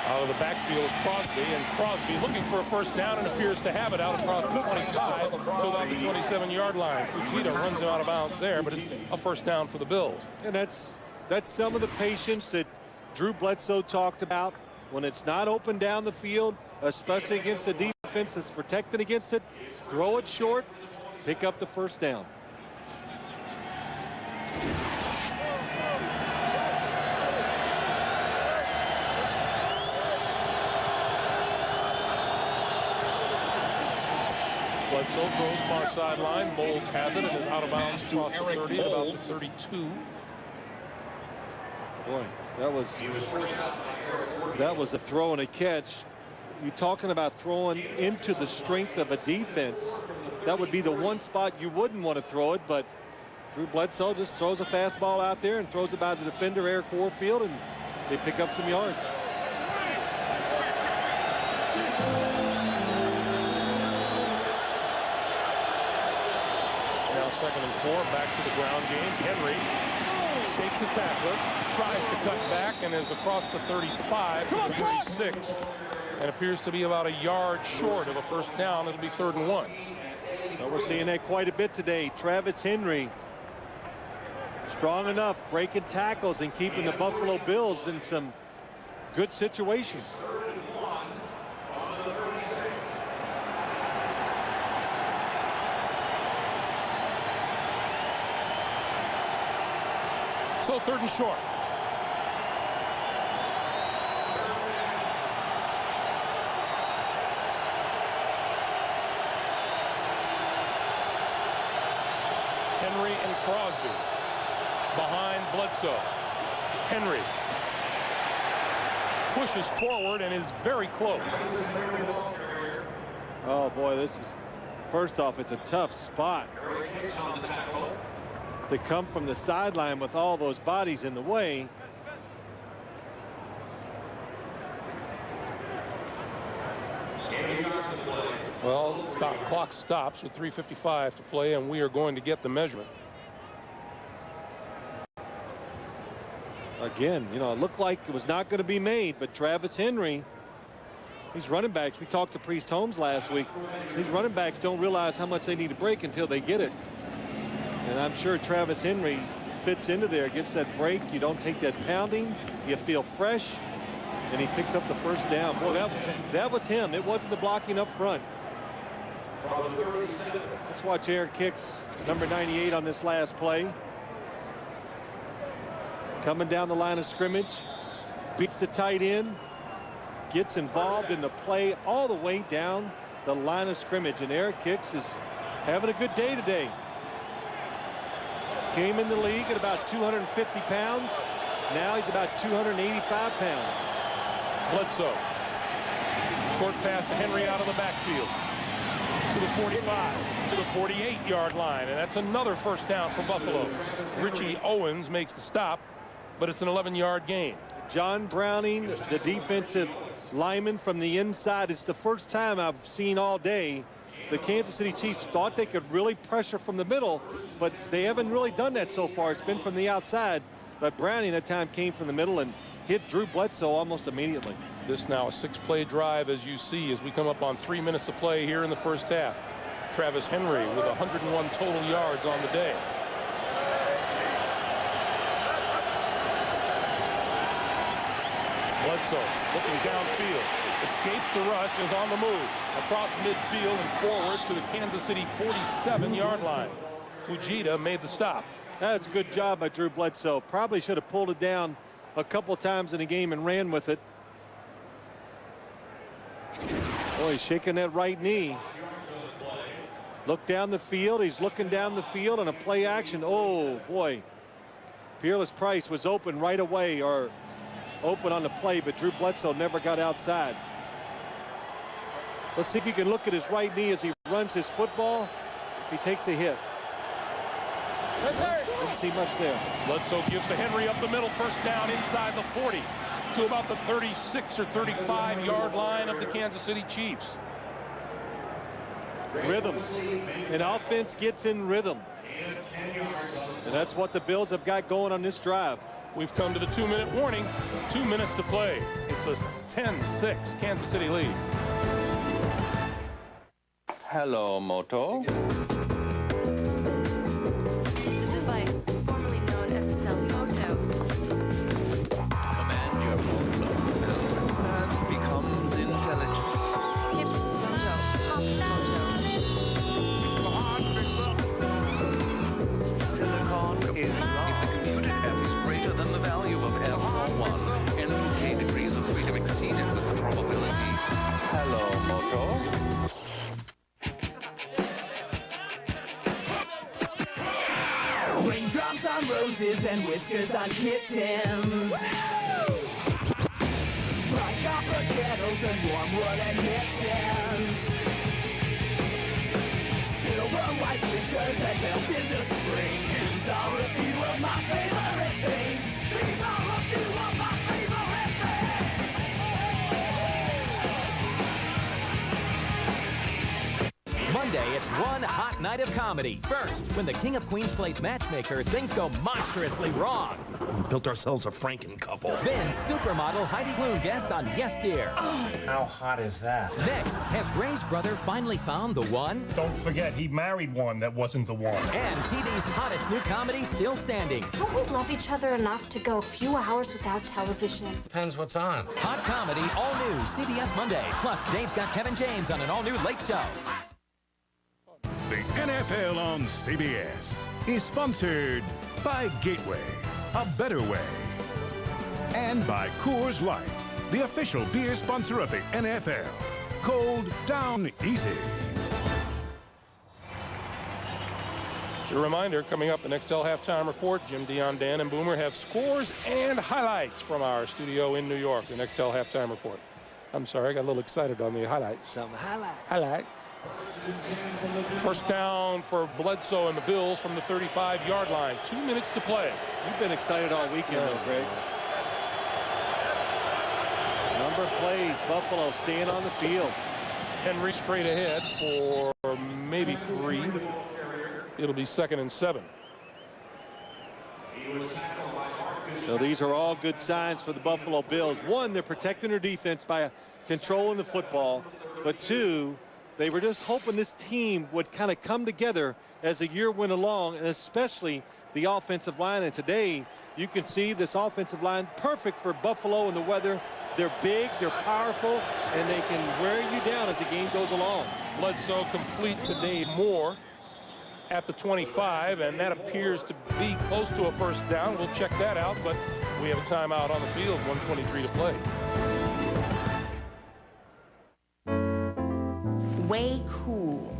Out of the backfield is Crosby, and Crosby looking for a first down and appears to have it out across the 25 to about the 27-yard line. Fujita runs him out of bounds there, but it's a first down for the Bills. And that's some of the patience that Drew Bledsoe talked about. When it's not open down the field, especially against a defense that's protected against it, throw it short, pick up the first down. Bledsoe throws far sideline. Moles has it and is out of bounds across the 30 at about the 32. Boy, that was a throw and a catch. You're talking about throwing into the strength of a defense. That would be the one spot you wouldn't want to throw it, but Drew Bledsoe just throws a fastball out there and throws it by the defender, Eric Warfield, and they pick up some yards. Now 2nd and 4, back to the ground game. Henry shakes a tackler, tries to cut back, and is across the 35 to the 36, and appears to be about a yard short of a first down. It'll be 3rd and 1. Well, we're seeing that quite a bit today. Travis Henry, strong enough, breaking tackles and keeping the Buffalo Bills in some good situations. So 3rd and short. Henry and Crosby behind Bledsoe. Henry pushes forward and is very close. Oh boy, this is, first off, it's a tough spot. They come from the sideline with all those bodies in the way. Well, clock stops with 3:55 to play, and we are going to get the measurement. Again, it looked like it was not going to be made, but Travis Henry, these running backs, we talked to Priest Holmes last week, these running backs don't realize how much they need to break until they get it. And I'm sure Travis Henry fits into there, gets that break. You don't take that pounding. You feel fresh. And he picks up the first down. Boy, that was him. It wasn't the blocking up front. Let's watch Eric Hicks, number 98, on this last play. Coming down the line of scrimmage. Beats the tight end. Gets involved in the play all the way down the line of scrimmage. And Eric Hicks is having a good day today. Came in the league at about 250 pounds. Now he's about 285 pounds. Bledsoe. Short pass to Henry out of the backfield. To the 45, to the 48-yard line. And that's another first down for Buffalo. Richie Owens makes the stop, but it's an 11-yard gain. John Browning, the defensive lineman from the inside. It's the first time I've seen all day the Kansas City Chiefs thought they could really pressure from the middle, but they haven't really done that so far. It's been from the outside, but Browning that time came from the middle and hit Drew Bledsoe almost immediately. This now a 6-play drive, as you see, as we come up on 3 minutes to play here in the first half. Travis Henry with 101 total yards on the day. Bledsoe looking downfield, escapes the rush, is on the move across midfield and forward to the Kansas City 47-yard line. Fujita made the stop. That's a good job by Drew Bledsoe. Probably should have pulled it down a couple times in the game and ran with it. Boy, he's shaking that right knee. Look down the field. He's looking down the field on a play action. Oh, boy. Peerless Price was open right away, or open on the play, but Drew Bledsoe never got outside. Let's see if you can look at his right knee as he runs his football, if he takes a hit. Didn't see much there. Bledsoe gives to Henry up the middle, first down inside the 40 to about the 36 or 35-yard line of the Kansas City Chiefs. Rhythm. An offense gets in rhythm. And that's what the Bills have got going on this drive. We've come to the 2-minute warning. 2 minutes to play. It's a 10-6 Kansas City lead. Hello, Moto. The device, formerly known as a Moto. Command your Moto. Sound becomes intelligence. Hip Moto. Hop Moto. The hard fix-up. Silicon is wrong. If the computed F is greater than the value of F or 1, and K degrees of freedom exceeded with the probability. Hello, Moto. Raindrops on roses and whiskers on kittens. Bright copper kettles and warm woolen mittens. Silver white winters that melt into spring. These are a few of my favorite things. These are a few of my favorite things. Monday, it's one hot night of comedy. First, when the King of Queens plays matchmaker, things go monstrously wrong. We built ourselves a Franken couple. Then, supermodel Heidi Klum guests on Yes Dear. How hot is that? Next, has Ray's brother finally found the one? Don't forget, he married one that wasn't the one. And TV's hottest new comedy still standing. Don't we love each other enough to go a few hours without television? Depends what's on. Hot comedy, all new, CBS Monday. Plus, Dave's got Kevin James on an all-new Late Show. The NFL on CBS is sponsored by Gateway, a better way, and by Coors Light, the official beer sponsor of the NFL. Cold down easy. Just a reminder, coming up the Nextel Halftime Report, Jim, Dion, Dan, and Boomer have scores and highlights from our studio in New York, the Nextel Halftime Report. I'm sorry, I got a little excited on the highlights. Some highlights. Highlight. First down for Bledsoe and the Bills from the 35-yard line. 2 minutes to play. You've been excited all weekend, though, Greg. Number of plays, Buffalo staying on the field. Henry straight ahead for maybe 3. It'll be 2nd and 7. So these are all good signs for the Buffalo Bills. One, they're protecting their defense by controlling the football. But two, they were just hoping this team would kind of come together as the year went along, and especially the offensive line. And today, you can see this offensive line perfect for Buffalo in the weather. They're big, they're powerful, and they can wear you down as the game goes along. Bledsoe complete to Dave Moore at the 25, and that appears to be close to a first down. We'll check that out, but we have a timeout on the field, 1:23 to play. Way cool.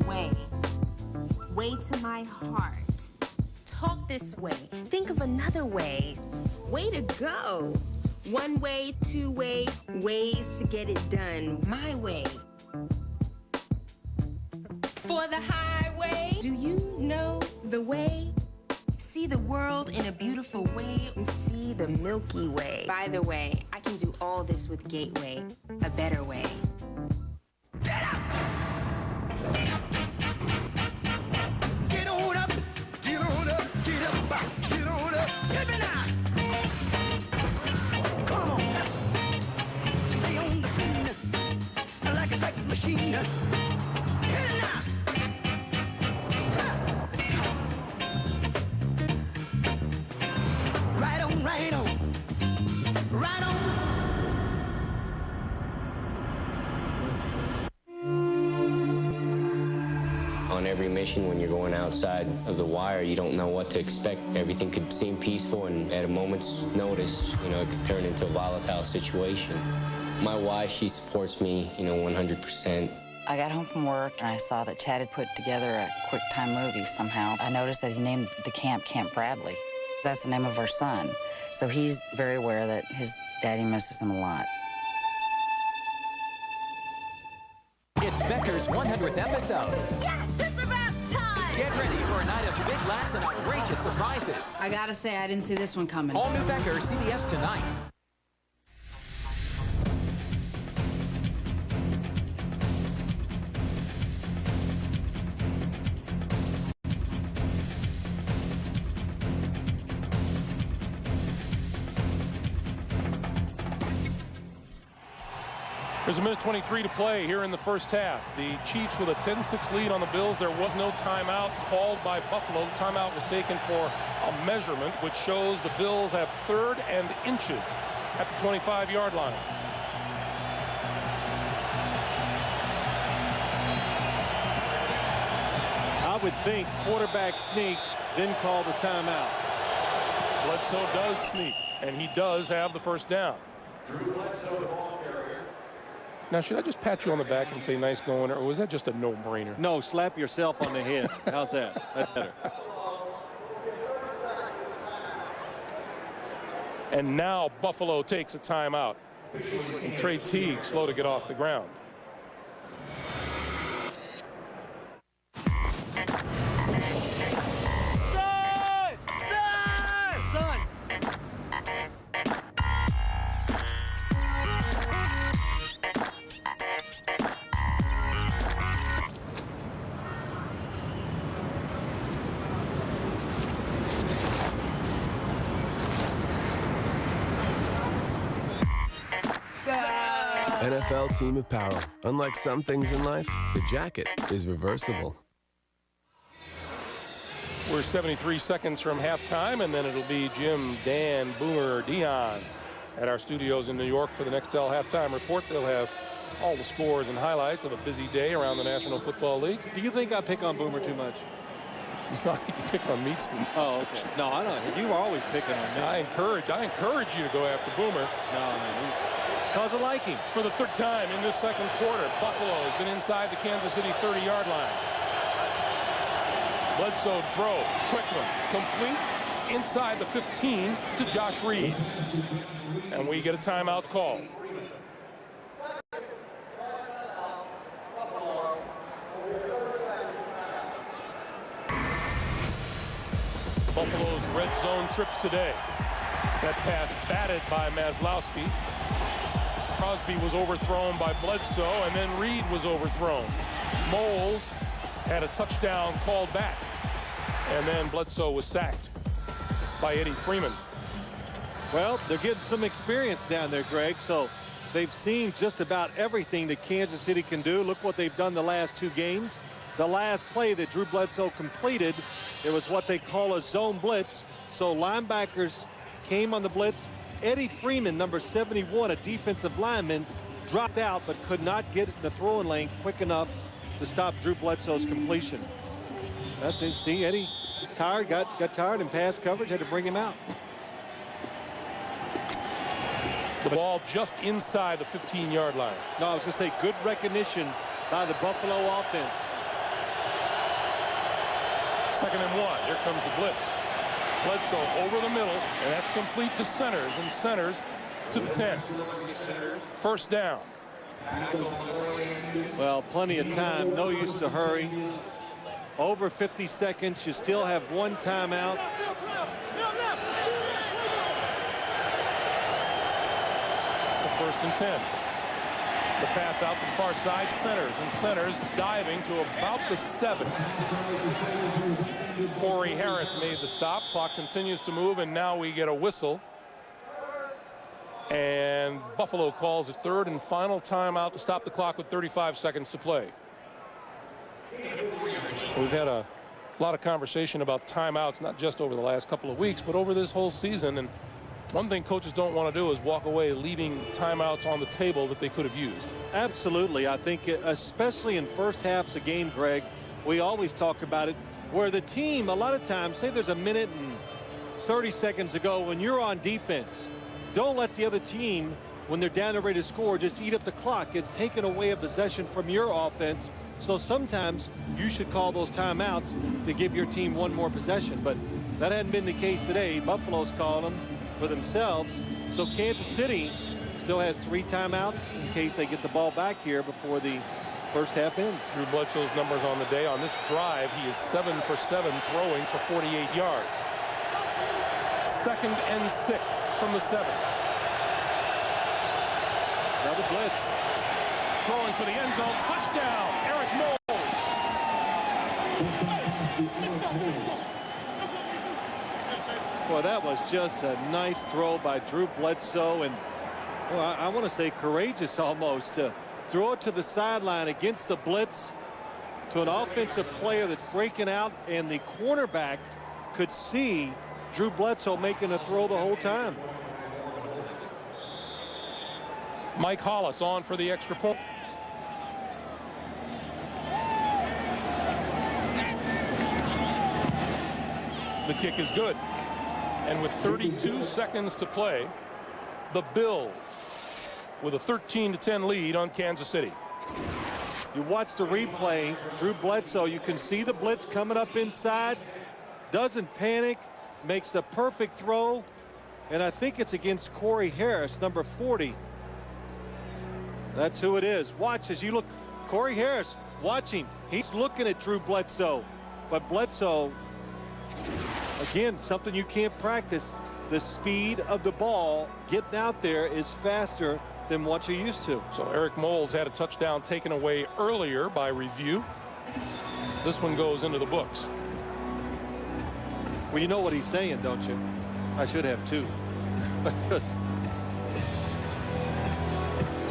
Way to my heart. Talk this way. Think of another way. Way to go. One way, two way, ways to get it done. My way. For the highway. Do you know the way? See the world in a beautiful way and see the Milky Way. By the way, I can do all this with Gateway, a better way. Get on up, get on up, get up, get on up. Hit me now. Come on. Stay on the scene like a sex machine. Hit it now. Right on, right on, right on. On every mission, when you're going outside of the wire, you don't know what to expect. Everything could seem peaceful, and at a moment's notice, you know, it could turn into a volatile situation. My wife, she supports me, 100%. I got home from work and I saw that Chad had put together a QuickTime movie somehow. I noticed that he named the camp Camp Bradley. That's the name of our son. So he's very aware that his daddy misses him a lot. It's Becker's 100th episode. Yes, it's about time! Get ready for a night of big laughs and outrageous surprises. I gotta say, I didn't see this one coming. All new Becker, CBS tonight. There's a minute 23 to play here in the first half. The Chiefs with a 10-6 lead on the Bills. There was no timeout called by Buffalo. The timeout was taken for a measurement, which shows the Bills have 3rd and inches at the 25-yard line. I would think quarterback sneak, then call the timeout. Bledsoe does sneak, and he does have the first down. Now, should I just pat you on the back and say nice going, or was that just a no-brainer? No, slap yourself on the head. How's that? That's better. And now Buffalo takes a timeout. And Trey Teague slow to get off the ground. NFL team apparel. Unlike some things in life, the jacket is reversible. We're 73 seconds from halftime, and then it'll be Jim, Dan, Boomer, Dion at our studios in New York for the Nextel halftime report. They'll have all the scores and highlights of a busy day around the National Football League. Do you think I pick on Boomer too much? No, you pick on me too much. Oh, okay. No, I don't. You were always picking on me. I encourage you to go after Boomer. No, because I like him. For the 3rd time in this second quarter, Buffalo has been inside the Kansas City 30-yard line. Bledsoe throw, quick one, complete inside the 15 to Josh Reed. And we get a timeout call. Buffalo's red zone trips today. That pass batted by Maslowski. Crosby was overthrown by Bledsoe, and then Reed was overthrown. Moles had a touchdown called back, and then Bledsoe was sacked by Eddie Freeman. Well, they're getting some experience down there, Greg, so they've seen just about everything that Kansas City can do. Look what they've done the last 2 games. The last play that Drew Bledsoe completed, it was what they call a zone blitz. So linebackers came on the blitz. Eddie Freeman, number 71, a defensive lineman, dropped out but could not get in the throwing lane quick enough to stop Drew Bledsoe's completion. That's it. See, Eddie tired, got tired in pass coverage, had to bring him out. The ball just inside the 15-yard line. No, I was going to say good recognition by the Buffalo offense. 2nd and 1. Here comes the blitz. Bledsoe over the middle, and that's complete to Centers, and Centers to the 10. First down. Well, plenty of time. No use to hurry. Over 50 seconds. You still have 1 timeout. The 1st and 10. The pass out to the far side, Centers, and Centers diving to about the 7. Corey Harris made the stop. Clock continues to move, and now we get a whistle. And Buffalo calls a 3rd and final timeout to stop the clock with 35 seconds to play. We've had a lot of conversation about timeouts, not just over the last couple of weeks, but over this whole season. And one thing coaches don't want to do is walk away leaving timeouts on the table that they could have used. Absolutely. I think especially in first halves of game, Greg, we always talk about it, where the team a lot of times, say there's a minute and 30 seconds to go, when you're on defense, don't let the other team when they're down and ready to score, just eat up the clock. It's taken away a possession from your offense. So sometimes you should call those timeouts to give your team one more possession. But that hadn't been the case today. Buffalo's calling them for themselves. So Kansas City still has 3 timeouts in case they get the ball back here before the first half ends. Drew Bledsoe's numbers on the day. On this drive, he is 7 for 7 throwing for 48 yards. 2nd and 6 from the 7. Another blitz. Throwing for the end zone. Touchdown, Eric Mould. Boy, that was just a nice throw by Drew Bledsoe, and well, I want to say courageous almost to throw it to the sideline against the blitz to an offensive player that's breaking out, and the cornerback could see Drew Bledsoe making a throw the whole time. Mike Hollis on for the extra point. The kick is good. And with 32 seconds to play, the Bills with a 13-10 lead on Kansas City. You watch the replay, Drew Bledsoe, you can see the blitz coming up inside, doesn't panic, makes the perfect throw, and I think it's against Corey Harris, number 40. That's who it is. Watch as you look. Corey Harris watching. He's looking at Drew Bledsoe. But Bledsoe, again, something you can't practice. The speed of the ball getting out there is faster than what you're used to. So Eric Moulds had a touchdown taken away earlier by review. This one goes into the books. Well, you know what he's saying, don't you? I should have too.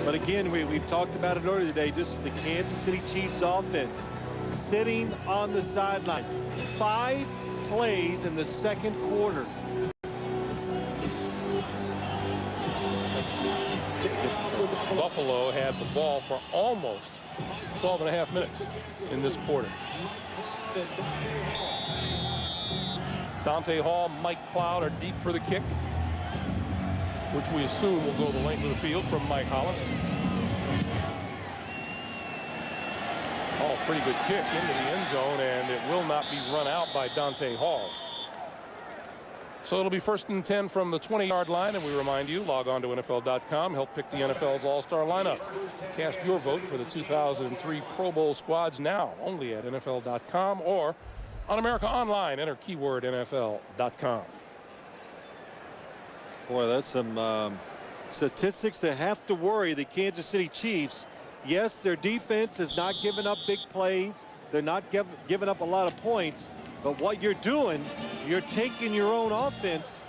But again, we've talked about it earlier today, just the Kansas City Chiefs offense sitting on the sideline. 5 plays in the second quarter. Buffalo had the ball for almost 12.5 minutes in this quarter. Dante Hall, Mike Cloud are deep for the kick, which we assume will go the length of the field from Mike Hollis. Oh, pretty good kick into the end zone, and it will not be run out by Dante Hall. So it'll be 1st and 10 from the 20-yard line, and we remind you, log on to NFL.com, help pick the NFL's all-star lineup. Cast your vote for the 2003 Pro Bowl squads now, only at NFL.com or on America Online. Enter keyword NFL.com. Boy, that's some statistics that have to worry the Kansas City Chiefs. Yes, their defense is not giving up big plays. They're not giving up a lot of points. But what you're doing, you're taking your own offense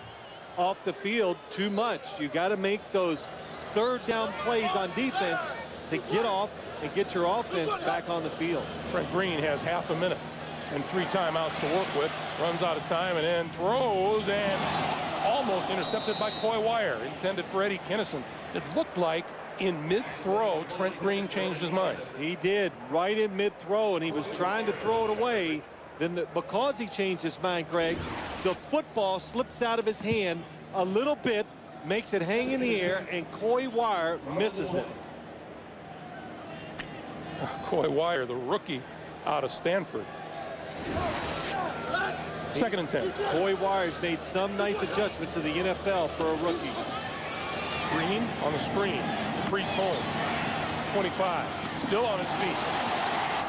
off the field too much. You got to make those 3rd down plays on defense to get off and get your offense back on the field. Trent Green has half a minute and 3 timeouts to work with. Runs out of time and then throws, and almost intercepted by Coy Wire, intended for Eddie Kinnison. It looked like in mid-throw, Trent Green changed his mind. He did, right in mid-throw, and he was trying to throw it away. Then because he changed his mind, Greg, the football slips out of his hand a little bit, makes it hang in the air, and Coy Wire misses it. Coy Wire, the rookie out of Stanford. 2nd and 10. Coy Wire's made some nice adjustment to the NFL for a rookie. Green on the screen. Priest Holmes, 25, still on his feet.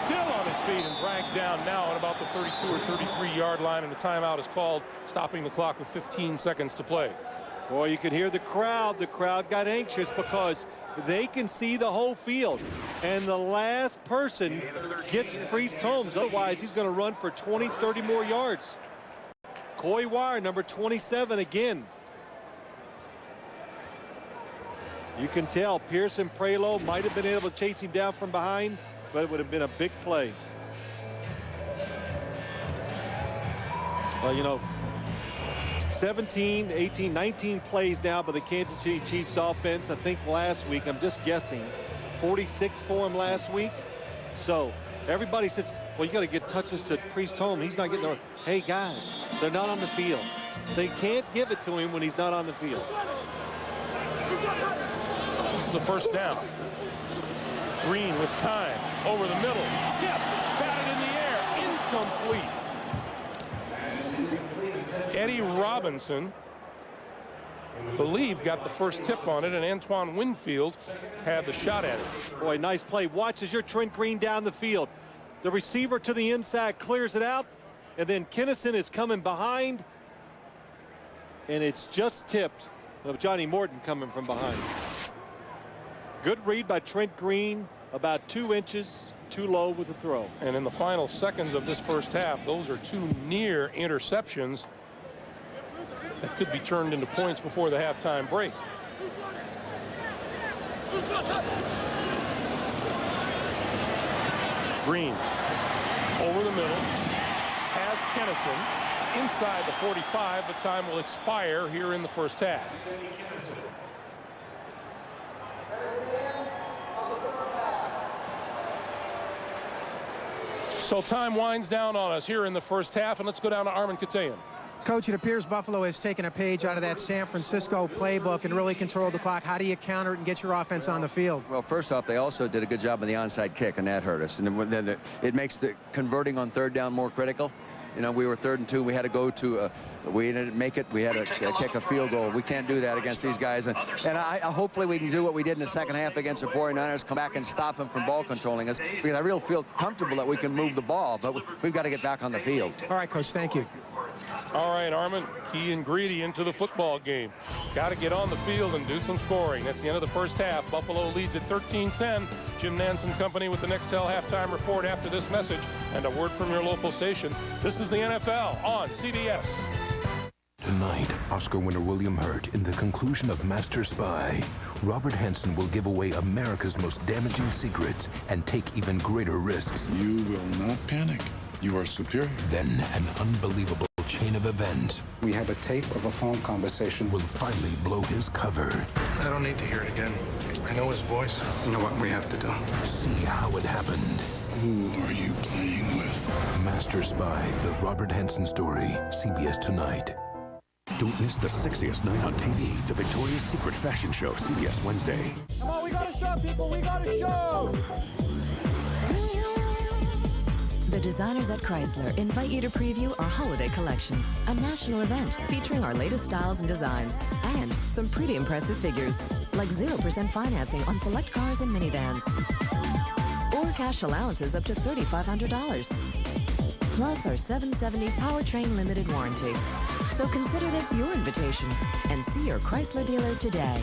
Still on his feet and dragged down now at about the 32 or 33-yard line, and a timeout is called, stopping the clock with 15 seconds to play. Boy, you could hear the crowd. The crowd got anxious because they can see the whole field. And the last person gets Priest Holmes. Otherwise, he's going to run for 20, 30 more yards. Coy Wire, number 27 again. You can tell Pearson Prelo might have been able to chase him down from behind, but it would have been a big play. Well, you know, 17, 18, 19 plays now by the Kansas City Chiefs offense. I think last week, I'm just guessing, 46 for him last week. So everybody says, well, you got to get touches to Priest Holmes. He's not getting there. Hey, guys, they're not on the field. They can't give it to him when he's not on the field. is a first down. Green with time. Over the middle. Tipped. Batted in the air. Incomplete. Eddie Robinson, I believe, got the first tip on it, and Antoine Winfield had the shot at it. Boy, nice play. Watch as you're Trent Green down the field. The receiver to the inside clears it out, and then Kinnison is coming behind, and it's just tipped of Johnny Morton coming from behind. Good read by Trent Green, about 2 inches too low with the throw. And in the final seconds of this first half, those are 2 near interceptions that could be turned into points before the halftime break. Green over the middle, has Kinnison inside the 45, but time will expire here in the first half. So time winds down on us here in the first half, and let's go down to Armen Keteyian. Coach, it appears Buffalo has taken a page out of that San Francisco playbook and really controlled the clock. How do you counter it and get your offense on the field? Well, first off, they also did a good job on the onside kick, and that hurt us. And then it makes the converting on third down more critical. You know, we were 3rd and 2. We had to go to we didn't make it. We had to kick a field goal. We can't do that against these guys. And hopefully we can do what we did in the second half against the 49ers, come back and stop them from ball controlling us, because I really feel comfortable that we can move the ball, but we've got to get back on the field. All right, Coach, thank you. All right, Armen, key ingredient to the football game. Got to get on the field and do some scoring. That's the end of the first half. Buffalo leads at 13-10. Jim Nantz and company with the Nextel halftime report after this message and a word from your local station. This is the NFL on CBS. Tonight, Oscar winner William Hurt in the conclusion of Master Spy. Robert Hansen will give away America's most damaging secrets and take even greater risks. You will not panic. You are superior. Then an unbelievable chain of events. We have a tape of a phone conversation. Will finally blow his cover. I don't need to hear it again. I know his voice. I know what we have to do. See how it happened. Who are you playing with? Master Spy, the Robert Hansen story. CBS tonight. Don't miss the sexiest night on TV, the Victoria's Secret fashion show, CBS Wednesday. Come on, we got a show, people. We got a show. The designers at Chrysler invite you to preview our holiday collection, a national event featuring our latest styles and designs, and some pretty impressive figures, like 0% financing on select cars and minivans, or cash allowances up to $3,500, plus our 770 powertrain limited warranty. So consider this your invitation and see your Chrysler dealer today.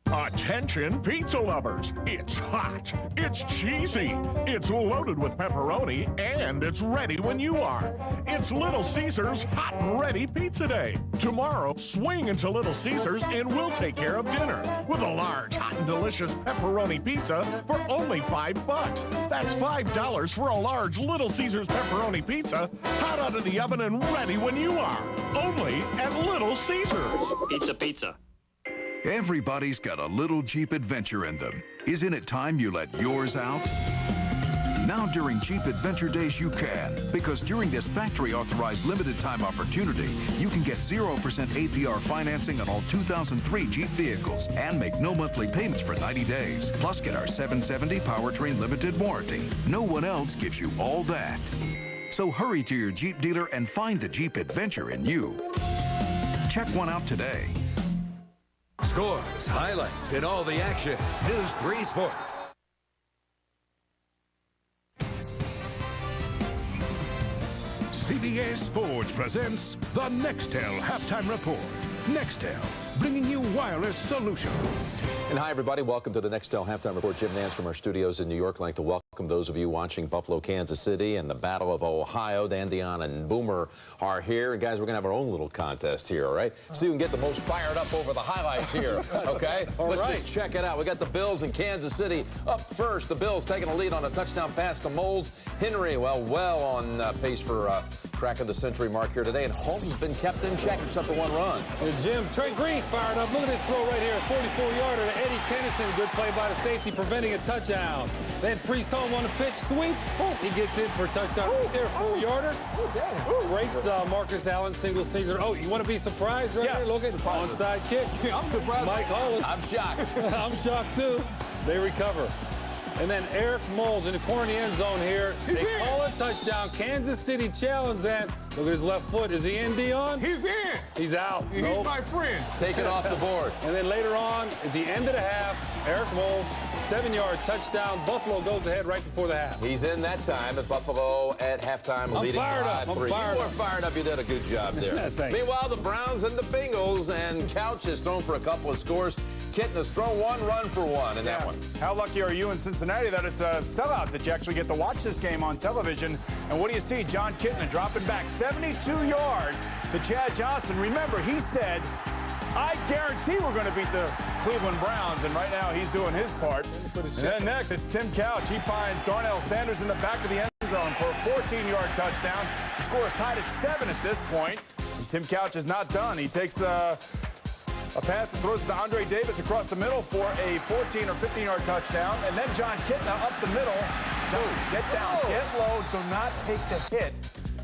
Attention pizza lovers, it's hot, it's cheesy, it's loaded with pepperoni, and it's ready when you are. It's Little Caesars Hot and Ready Pizza Day. Tomorrow, swing into Little Caesars and we'll take care of dinner with a large, hot and delicious pepperoni pizza for only $5. That's $5 for a large Little Caesars pepperoni pizza, hot out of the oven and ready when you are. Only at Little Caesars. Pizza, pizza. Everybody's got a little Jeep adventure in them. Isn't it time you let yours out? Now during Jeep Adventure Days you can, because during this factory-authorized limited-time opportunity, you can get 0% APR financing on all 2003 Jeep vehicles and make no monthly payments for 90 days. Plus get our 770 powertrain limited warranty. No one else gives you all that. So hurry to your Jeep dealer and find the Jeep adventure in you. Check one out today. Scores, highlights, and all the action. News 3 Sports. CBS Sports presents the Nextel Halftime Report. Nextel, bringing you wireless solutions. And hi, everybody. Welcome to the Nextel Halftime Report. Jim Nantz from our studios in New York. I'd like to welcome those of you watching Buffalo, Kansas City, and the Battle of Ohio. Dan Dion and Boomer are here. And, guys, we're going to have our own little contest here, all right? See who can get the most fired up over the highlights here, okay? Let's just check it out. We got the Bills in Kansas City up first. The Bills taking a lead on a touchdown pass to Moles. Henry, well on pace for cracking the century mark here today. And Holmes has been kept in check except for one run. Jim, Trent Green he's fired up. Look at this throw right here, 44-yarder to Eddie Kennison. Good play by the safety, preventing a touchdown. Then Priest home on the pitch sweep. He gets in for a touchdown right there, 4-yarder. Breaks Marcus Allen, single season. Oh, you want to be surprised right here? Look at onside kick. Yeah, I'm surprised. Mike Hollis. I'm shocked. I'm shocked too. They recover. And then Eric Moles in the corner of the end zone here. They call a touchdown. Kansas City challenge that. Look at his left foot. Is he in, Dion? He's in. He's out. He's my friend. Take it off the board. And then later on, at the end of the half, Eric Moles, 7-yard touchdown. Buffalo goes ahead right before the half. He's in that time at Buffalo at halftime, leading 5-3. You were fired up. You did a good job there. Meanwhile, the Browns and the Bengals, and Couch has thrown for a couple of scores. Kitten has thrown one run for one in that one. How lucky are you in Cincinnati that it's a sellout that you actually get to watch this game on television? And what do you see? John Kitten dropping back 72 yards to Chad Johnson. Remember, he said, I guarantee we're going to beat the Cleveland Browns, and right now he's doing his part. And then next, it's Tim Couch. He finds Darnell Sanders in the back of the end zone for a 14-yard touchdown. The score is tied at 7 at this point. And Tim Couch is not done. He takes a pass and throws it to Andre Davis across the middle for a 14 or 15-yard touchdown. And then John Kitna up the middle. Get down, get low, do not take the hit.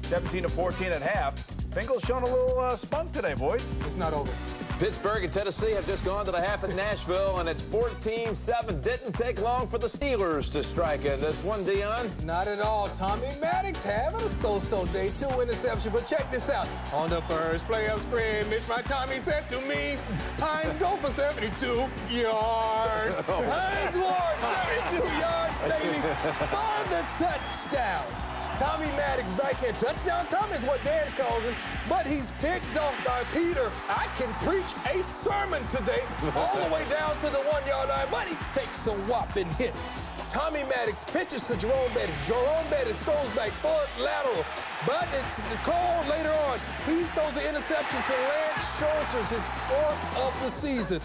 17-14 at half. Bengals showing a little spunk today, boys. It's not over. Pittsburgh and Tennessee have just gone to the half in Nashville, and it's 14-7. Didn't take long for the Steelers to strike in this one, Dion. Not at all. Tommy Maddox having a so-so day. 2 interceptions, but check this out. On the first play of scrimmage, my Tommy said to me, Hines, go for 72 yards. Hines Ward, 72 yards, baby. On the touchdown. Tommy Maddox backhand touchdown. Tommy is what Dan calls him, but he's picked off by Peter. I can preach a sermon today all the way down to the 1-yard line, but he takes a whopping hit. Tommy Maddox pitches to Jerome Bettis. Jerome Bettis throws back for lateral, but it's called later on. He throws the interception to Lance Schulters, his 4th of the season.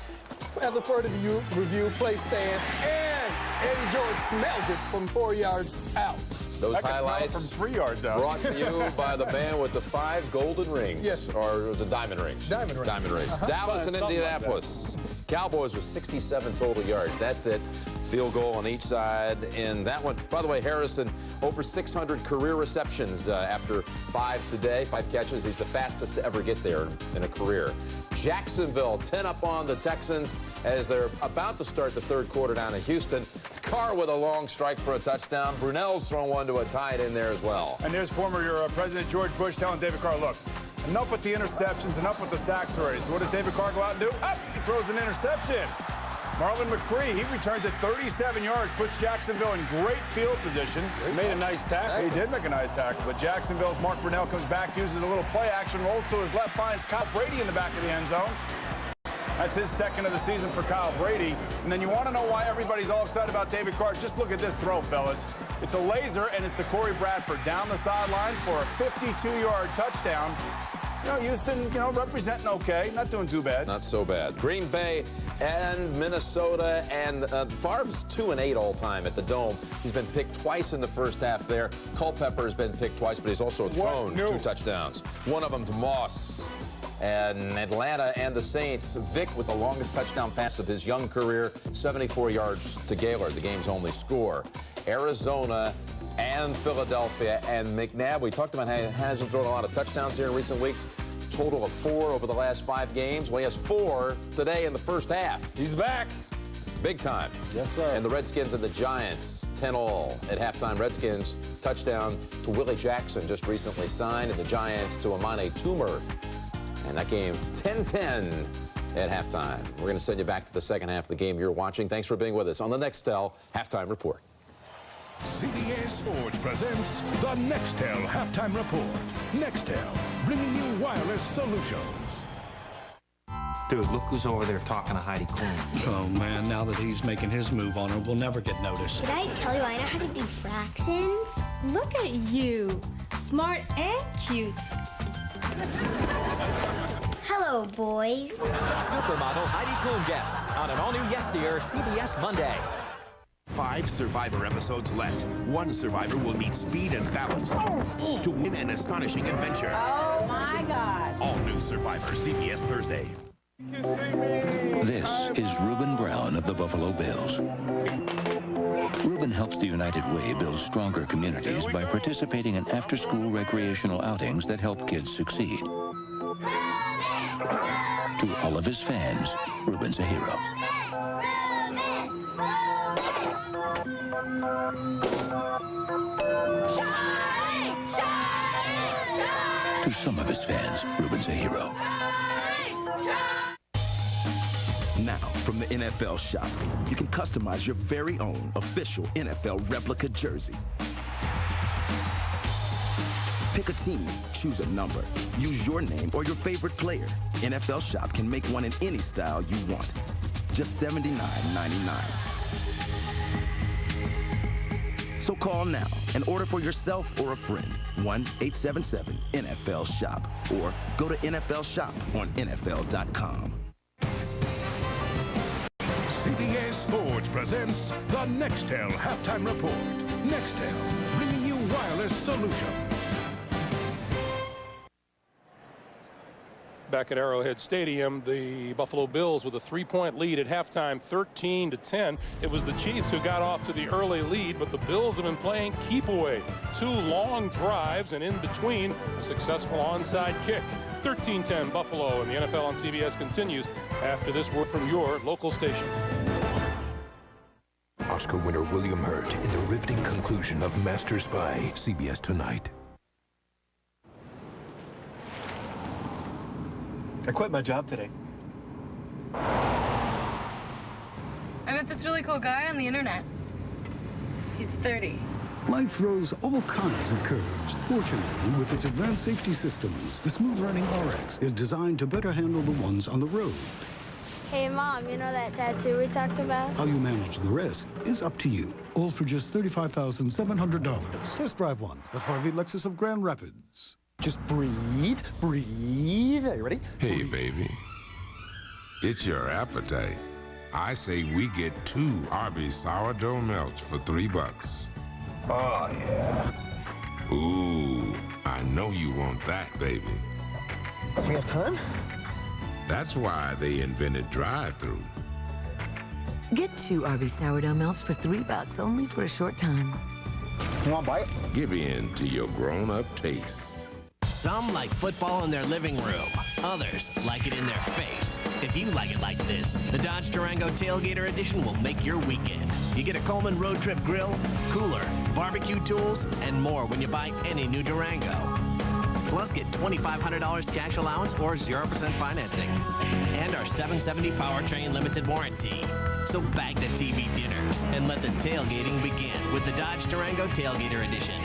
After further review, play stands, and Eddie George smells it from 4 yards out. Those highlights from 3 yards out. Brought to you by the man with the 5 golden rings. Yes. Or the diamond rings. Diamond rings. Diamond rings. Dallas and Indianapolis. Cowboys with 67 total yards. That's it. Field goal on each side in that one. By the way, Harrison, over 600 career receptions after 5 today. 5 catches. He's the fastest to ever get there in a career. Jacksonville, 10 up on the Texans as they're about to start the 3rd quarter down in Houston. Carr with a long strike for a touchdown. Brunell's thrown one to a tie in there as well. And there's former President George Bush telling David Carr, look, enough with the interceptions, enough with the sacks already. So what does David Carr go out and do? He throws an interception. Marlon McCree, he returns at 37 yards, puts Jacksonville in great field position. He made a nice tackle. He did make a nice tackle, but Jacksonville's Mark Brunell comes back, uses a little play action, rolls to his left, finds Kyle Brady in the back of the end zone. That's his 2nd of the season for Kyle Brady. And then you want to know why everybody's all excited about David Carr? Just look at this throw, fellas. It's a laser, and it's to Corey Bradford down the sideline for a 52-yard touchdown. You know, Houston, representing okay. Not doing too bad. Not so bad. Green Bay and Minnesota, and Favre's 2-8 all time at the Dome. He's been picked twice in the first half there. Culpepper has been picked twice, but he's also thrown 2 touchdowns. One of them to Moss. And Atlanta and the Saints, Vic with the longest touchdown pass of his young career, 74 yards to Gaylord, the game's only score. Arizona and Philadelphia and McNabb. We talked about how he hasn't thrown a lot of touchdowns here in recent weeks. Total of 4 over the last 5 games. Well, he has 4 today in the first half. He's back. Big time. Yes, sir. And the Redskins and the Giants, 10-all at halftime. Redskins touchdown to Willie Jackson, just recently signed, and the Giants to Amani Toomer. And that game, 10-10 at halftime. We're going to send you back to the second half of the game you're watching. Thanks for being with us on the Nextel Halftime Report. CBS Sports presents the Nextel Halftime Report. Nextel, bringing you wireless solutions. Dude, look who's over there talking to Heidi Klum. Oh, man, now that he's making his move on her, we'll never get noticed. Did I tell you I know how to do fractions? Look at you. Smart and cute. Hello, boys. Supermodel Heidi Klum guests on an all-new Yes Dear CBS Monday. 5 Survivor episodes left. One survivor will need speed and balance to win an astonishing adventure. Oh, my God. All new Survivor, CBS Thursday. This is Reuben Brown of the Buffalo Bills. Reuben helps the United Way build stronger communities by participating in after-school recreational outings that help kids succeed. To all of his fans, Reuben's a hero. To some of his fans, Reuben's a hero. Now, from the NFL Shop, you can customize your very own official NFL replica jersey. Pick a team, choose a number, use your name or your favorite player. NFL Shop can make one in any style you want. Just $79.99. So call now and order for yourself or a friend. 1-877-NFL-SHOP or go to NFL Shop on NFL.com. CBS Sports presents the Nextel Halftime Report. Nextel, bringing you wireless solutions. Back at Arrowhead Stadium, the Buffalo Bills with a 3-point lead at halftime, 13-10. It was the Chiefs who got off to the early lead, but the Bills have been playing keep away. 2 long drives, and in between, a successful onside kick. 13-10 Buffalo, and the NFL on CBS continues after this word from your local station. Oscar winner William Hurt in the riveting conclusion of Master Spy, CBS Tonight. I quit my job today. I met this really cool guy on the internet. He's 30. Life throws all kinds of curves. Fortunately, with its advanced safety systems, the Smooth Running RX is designed to better handle the ones on the road. Hey, Mom, you know that tattoo we talked about? How you manage the rest is up to you. All for just $35,700. Test drive one at Harvey Lexus of Grand Rapids. Just breathe, breathe. Are you ready? Hey, baby. It's your appetite. I say we get 2 Arby's sourdough melts for $3. Oh, yeah. Ooh, I know you want that, baby. Do we have time? That's why they invented drive-thru. Get 2 Arby's sourdough melts for $3 only for a short time. You want a bite? Give in to your grown-up tastes. Some like football in their living room. Others like it in their face. If you like it like this, the Dodge Durango Tailgater Edition will make your weekend. You get a Coleman Road Trip grill, cooler, barbecue tools, and more when you buy any new Durango. Plus, get $2,500 cash allowance or 0% financing. And our 770 powertrain limited warranty. So bag the TV dinners and let the tailgating begin with the Dodge Durango Tailgater Edition.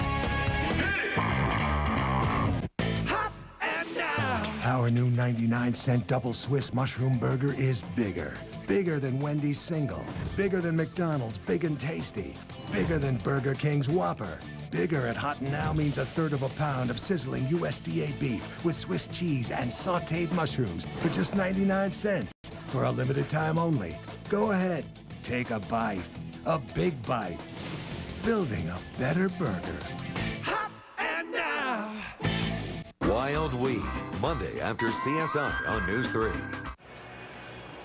Our new 99-cent double Swiss mushroom burger is bigger. Bigger than Wendy's single. Bigger than McDonald's Big and Tasty. Bigger than Burger King's Whopper. Bigger at Hot and Now means 1/3 of a pound of sizzling USDA beef with Swiss cheese and sautéed mushrooms for just 99 cents for a limited time only. Go ahead, take a bite. A big bite. Building a better burger. Hot and Now. Wild Weed, Monday after CSI on News 3.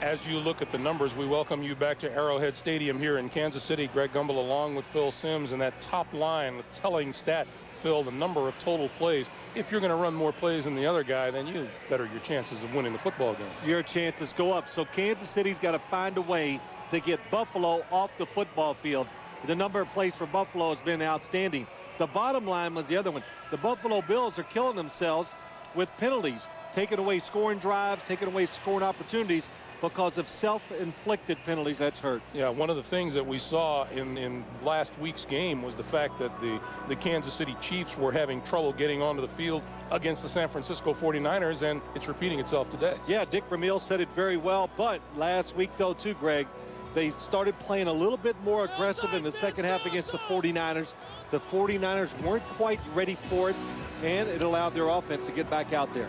As you look at the numbers, we welcome you back to Arrowhead Stadium here in Kansas City. Greg Gumbel along with Phil Simms, and that top line, the telling stat, Phil, the number of total plays. If you're going to run more plays than the other guy, then you better your chances of winning the football game. Your chances go up. So Kansas City's got to find a way to get Buffalo off the football field. The number of plays for Buffalo has been outstanding. The bottom line was the other one. The Buffalo Bills are killing themselves with penalties, taking away scoring drives, taking away scoring opportunities because of self-inflicted penalties. That's hurt. Yeah, one of the things that we saw in last week's game was the fact that the Kansas City Chiefs were having trouble getting onto the field against the San Francisco 49ers, and it's repeating itself today. Yeah, Dick Vermeil said it very well, but last week, though, too, Greg, they started playing a little bit more aggressive in the second half against the 49ers. The 49ers weren't quite ready for it, and it allowed their offense to get back out there.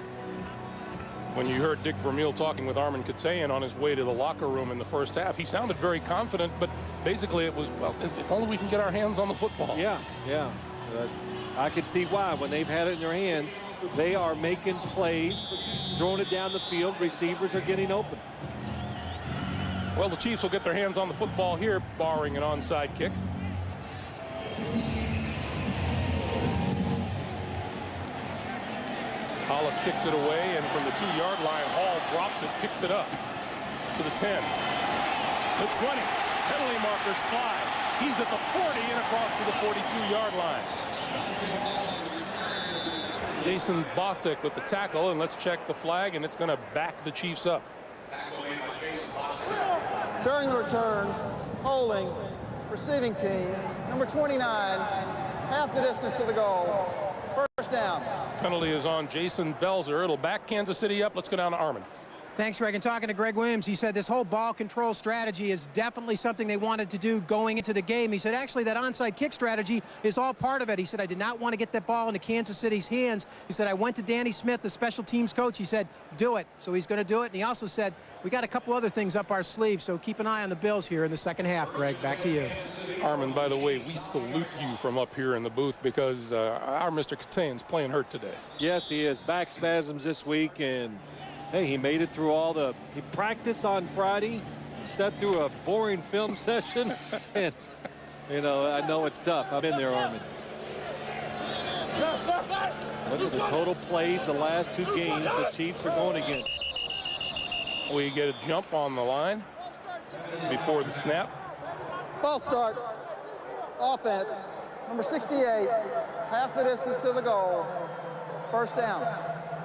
When you heard Dick Vermeil talking with Armin Katayan on his way to the locker room in the first half, he sounded very confident, but basically it was, well, if only we can get our hands on the football. Yeah, yeah. But I can see why. When they've had it in their hands, they are making plays, throwing it down the field. Receivers are getting open. Well, the Chiefs will get their hands on the football here, barring an onside kick. Hollis kicks it away, and from the 2-yard line, Hall drops it, kicks it up to the 10. The 20. Penalty markers fly. He's at the 40 and across to the 42-yard line. Jason Bostic with the tackle, and let's check the flag, and it's going to back the Chiefs up. During the return, holding, receiving team, number 29, half the distance to the goal, first down. Penalty is on Jason Belzer. It'll back Kansas City up. Let's go down to Armin. Thanks, Greg. And talking to Greg Williams, he said this whole ball control strategy is definitely something they wanted to do going into the game. He said, actually, that onside kick strategy is all part of it. He said, I did not want to get that ball into Kansas City's hands. He said, I went to Danny Smith, the special teams coach. He said, do it. So he's going to do it. And he also said, we got a couple other things up our sleeve, so keep an eye on the Bills here in the second half. Greg, back to you. Armin, by the way, we salute you from up here in the booth because our Mr. Catane's playing hurt today. Yes, he is. Back spasms this week, and hey, he made it through he practiced on Friday, sat through a boring film session, and, you know, I know it's tough. I've been there, Armin. Look at the total plays the last 2 games the Chiefs are going against. We get a jump on the line before the snap. False start. Offense, number 68, half the distance to the goal, first down.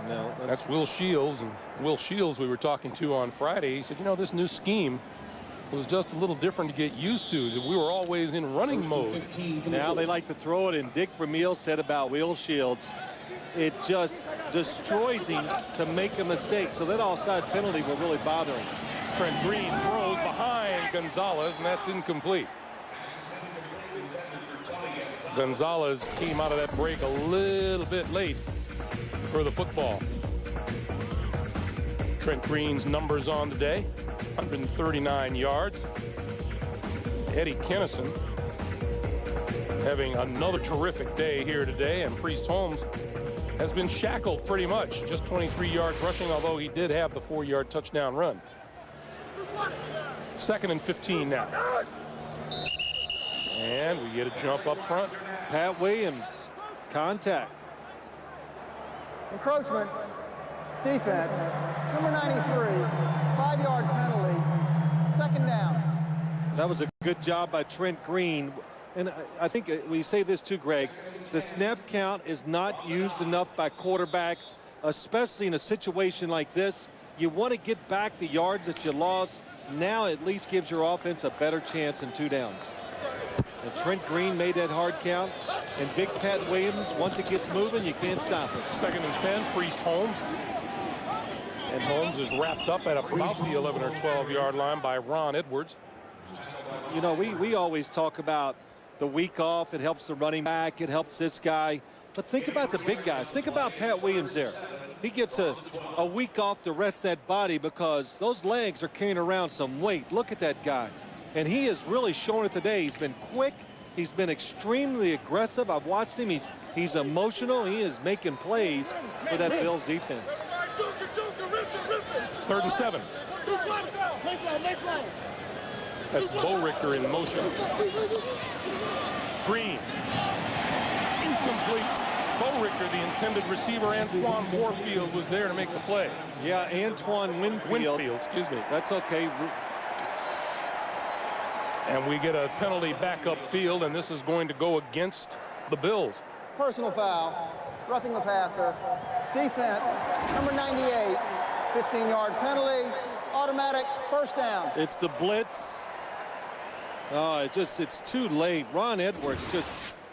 No, that's Will Shields, and Will Shields we were talking to on Friday. He said, you know, this new scheme was just a little different to get used to. We were always in running mode. Now they like to throw it, and Dick Vermeil said about Will Shields, it just destroys him to make a mistake. So that offside penalty will really bother him. Trent Green throws behind Gonzalez, and that's incomplete. Gonzalez came out of that break a little bit late for the football. Trent Green's numbers on today, 139 yards. Eddie Kennison having another terrific day here today, and Priest Holmes has been shackled pretty much. Just 23 yards rushing, although he did have the 4-yard touchdown run. 2nd and 15 now. And we get a jump up front. Pat Williams, contact. Encroachment, defense, number 93, 5-yard penalty, second down. That was a good job by Trent Green. And I think we say this too, Greg, the snap count is not used enough by quarterbacks, especially in a situation like this. You want to get back the yards that you lost. Now at least gives your offense a better chance in 2 downs. And Trent Green made that hard count. And Big Pat Williams, once it gets moving, you can't stop it. 2nd and 10, Priest Holmes. And Holmes is wrapped up at about the 11 or 12-yard line by Ron Edwards. You know, we always talk about the week off. It helps the running back. It helps this guy. But think about the big guys. Think about Pat Williams there. He gets a week off to rest that body because those legs are carrying around some weight. Look at that guy. And he is really showing it today. He's been quick. He's been extremely aggressive. I've watched him. He's emotional. He is making plays for that Bills defense. 3rd and 7. That's Bo Richter in motion. Green. Incomplete. Bo Richter, the intended receiver. Antoine Warfield was there to make the play. Yeah, Antoine Winfield, excuse me. That's okay. And we get a penalty back up field, and this is going to go against the Bills. Personal foul, roughing the passer. Defense, number 98, 15-yard penalty, automatic first down. It's the blitz. Oh, it's too late. Ron Edwards just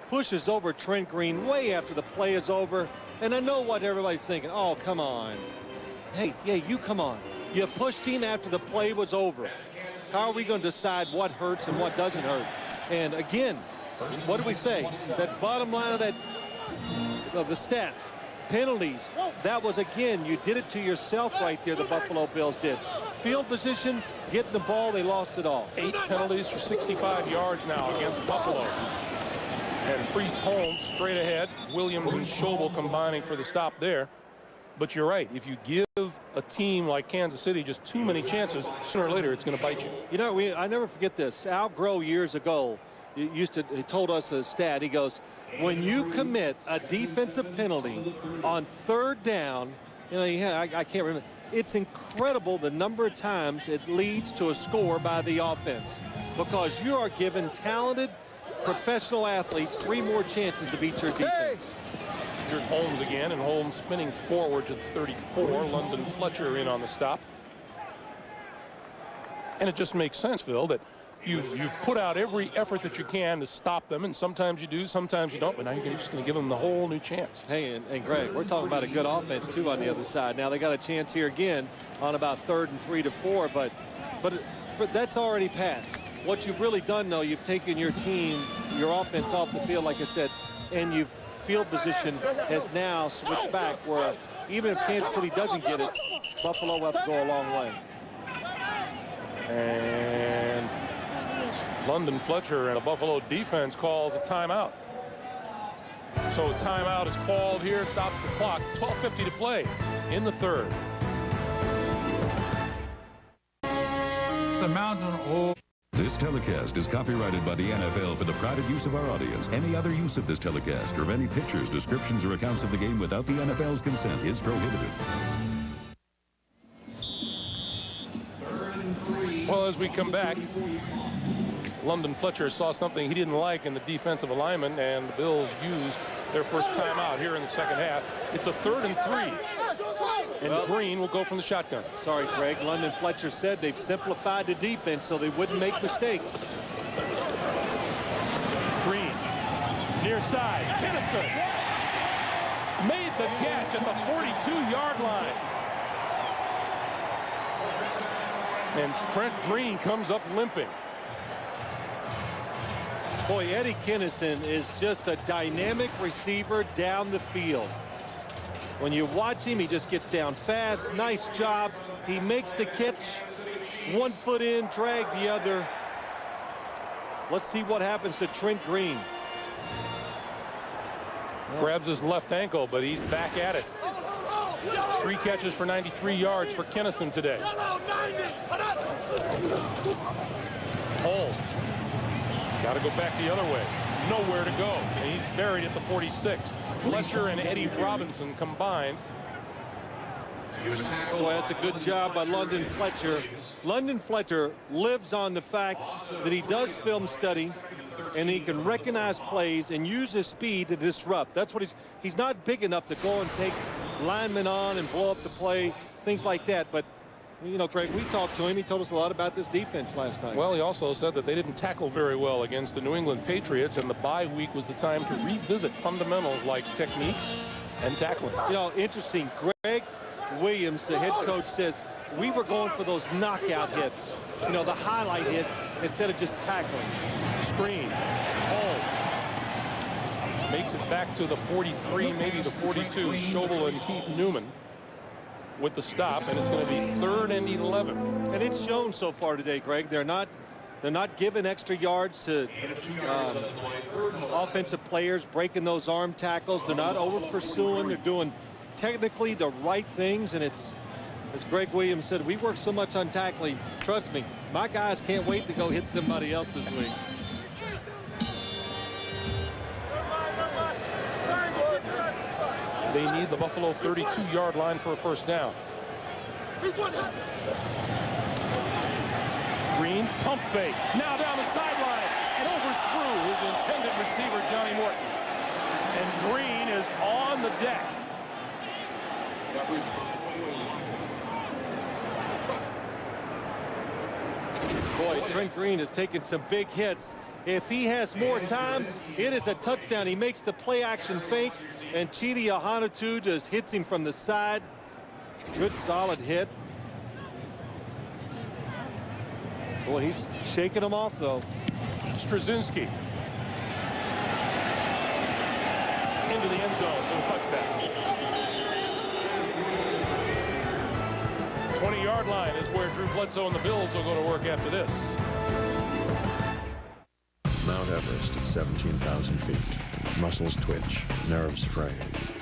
pushes over Trent Green way after the play is over. And I know what everybody's thinking. Oh, come on. Hey, yeah, you come on. You pushed him after the play was over. How are we going to decide what hurts and what doesn't hurt? And again, what do we say? That bottom line of the stats, penalties, that was, again, you did it to yourself right there, the Buffalo Bills did. Field position, getting the ball, they lost it all. 8 penalties for 65 yards now against Buffalo. And Priest Holmes straight ahead. Williams and Schobel combining for the stop there. But you're right. If you give a team like Kansas City just too many chances, sooner or later it's going to bite you. You know, I never forget this. Al Groh years ago he told us a stat. He goes, when you commit a defensive penalty on 3rd down, you know, I can't remember. It's incredible the number of times it leads to a score by the offense, because you are giving talented professional athletes 3 more chances to beat your defense. Here's Holmes again, and Holmes spinning forward to the 34. London Fletcher in on the stop. And it just makes sense, Phil, that you've put out every effort that you can to stop them, and sometimes you do, sometimes you don't, but now you're just going to give them the whole new chance. Hey, and Greg, we're talking about a good offense, too, on the other side. Now, they got a chance here again on about 3rd and 3 to 4, but that's already passed. What you've really done, though, you've taken your team, your offense off the field, like I said, and you've field position has now switched back, where even if Kansas City doesn't get it, Buffalo will have to go a long way. And London Fletcher and a Buffalo defense calls a timeout. So a timeout is called here. It stops the clock. 12:50 to play in the 3rd. The Mountain. This telecast is copyrighted by the NFL for the private use of our audience. Any other use of this telecast or of any pictures, descriptions, or accounts of the game without the NFL's consent is prohibited. Well, as we come back, London Fletcher saw something he didn't like in the defensive alignment, and the Bills used their first timeout here in the 2nd half. It's a 3rd and 3. And Green will go from the shotgun. Sorry, Greg. London Fletcher said they've simplified the defense so they wouldn't make mistakes. Green, near side. Kinnison made the catch at the 42-yard line. And Trent Green comes up limping. Boy, Eddie Kinnison is just a dynamic receiver down the field. When you watch him, he just gets down fast. Nice job. He makes the catch. 1 foot in, drag the other. Let's see what happens to Trent Green. Grabs his left ankle, but he's back at it. 3 catches for 93 yards for Kinnison today. Holmes. Got to go back the other way. Nowhere to go. And he's buried at the 46. Fletcher and Eddie Robinson combined. Boy, that's a good job by London Fletcher. London Fletcher lives on the fact that he does film study, and he can recognize plays and use his speed to disrupt. That's what he's not big enough to go and take linemen on and blow up the play, things like that. But you know, Greg, we talked to him. He told us a lot about this defense last night. Well, he also said that they didn't tackle very well against the New England Patriots, and the bye week was the time to revisit fundamentals like technique and tackling. You know, interesting. Greg Williams, the head coach, says we were going for those knockout hits, you know, the highlight hits, instead of just tackling. Screen. Holmes makes it back to the 43, maybe the 42. Schobel and Keith Newman with the stop, and it's going to be 3rd and 11. And it's shown so far today, Greg. They're not giving extra yards to offensive players, breaking those arm tackles. They're not over pursuing. They're doing technically the right things, and it's, as Greg Williams said, we work so much on tackling. Trust me, my guys can't wait to go hit somebody else this week. They need the Buffalo 32-yard line for a first down. Green, pump fake. Now down the sideline and overthrew his intended receiver, Johnny Morton. And Green is on the deck. Boy, Trent Green has taken some big hits. If he has more time, it is a touchdown. He makes the play action fake, and Chidi Ahanatu just hits him from the side. Good solid hit. Boy, he's shaking him off though. Straczynski into the end zone for the touchback. 20-yard line is where Drew Bledsoe and the Bills will go to work after this. Mount Everest at 17,000 feet. Muscles twitch, nerves fray,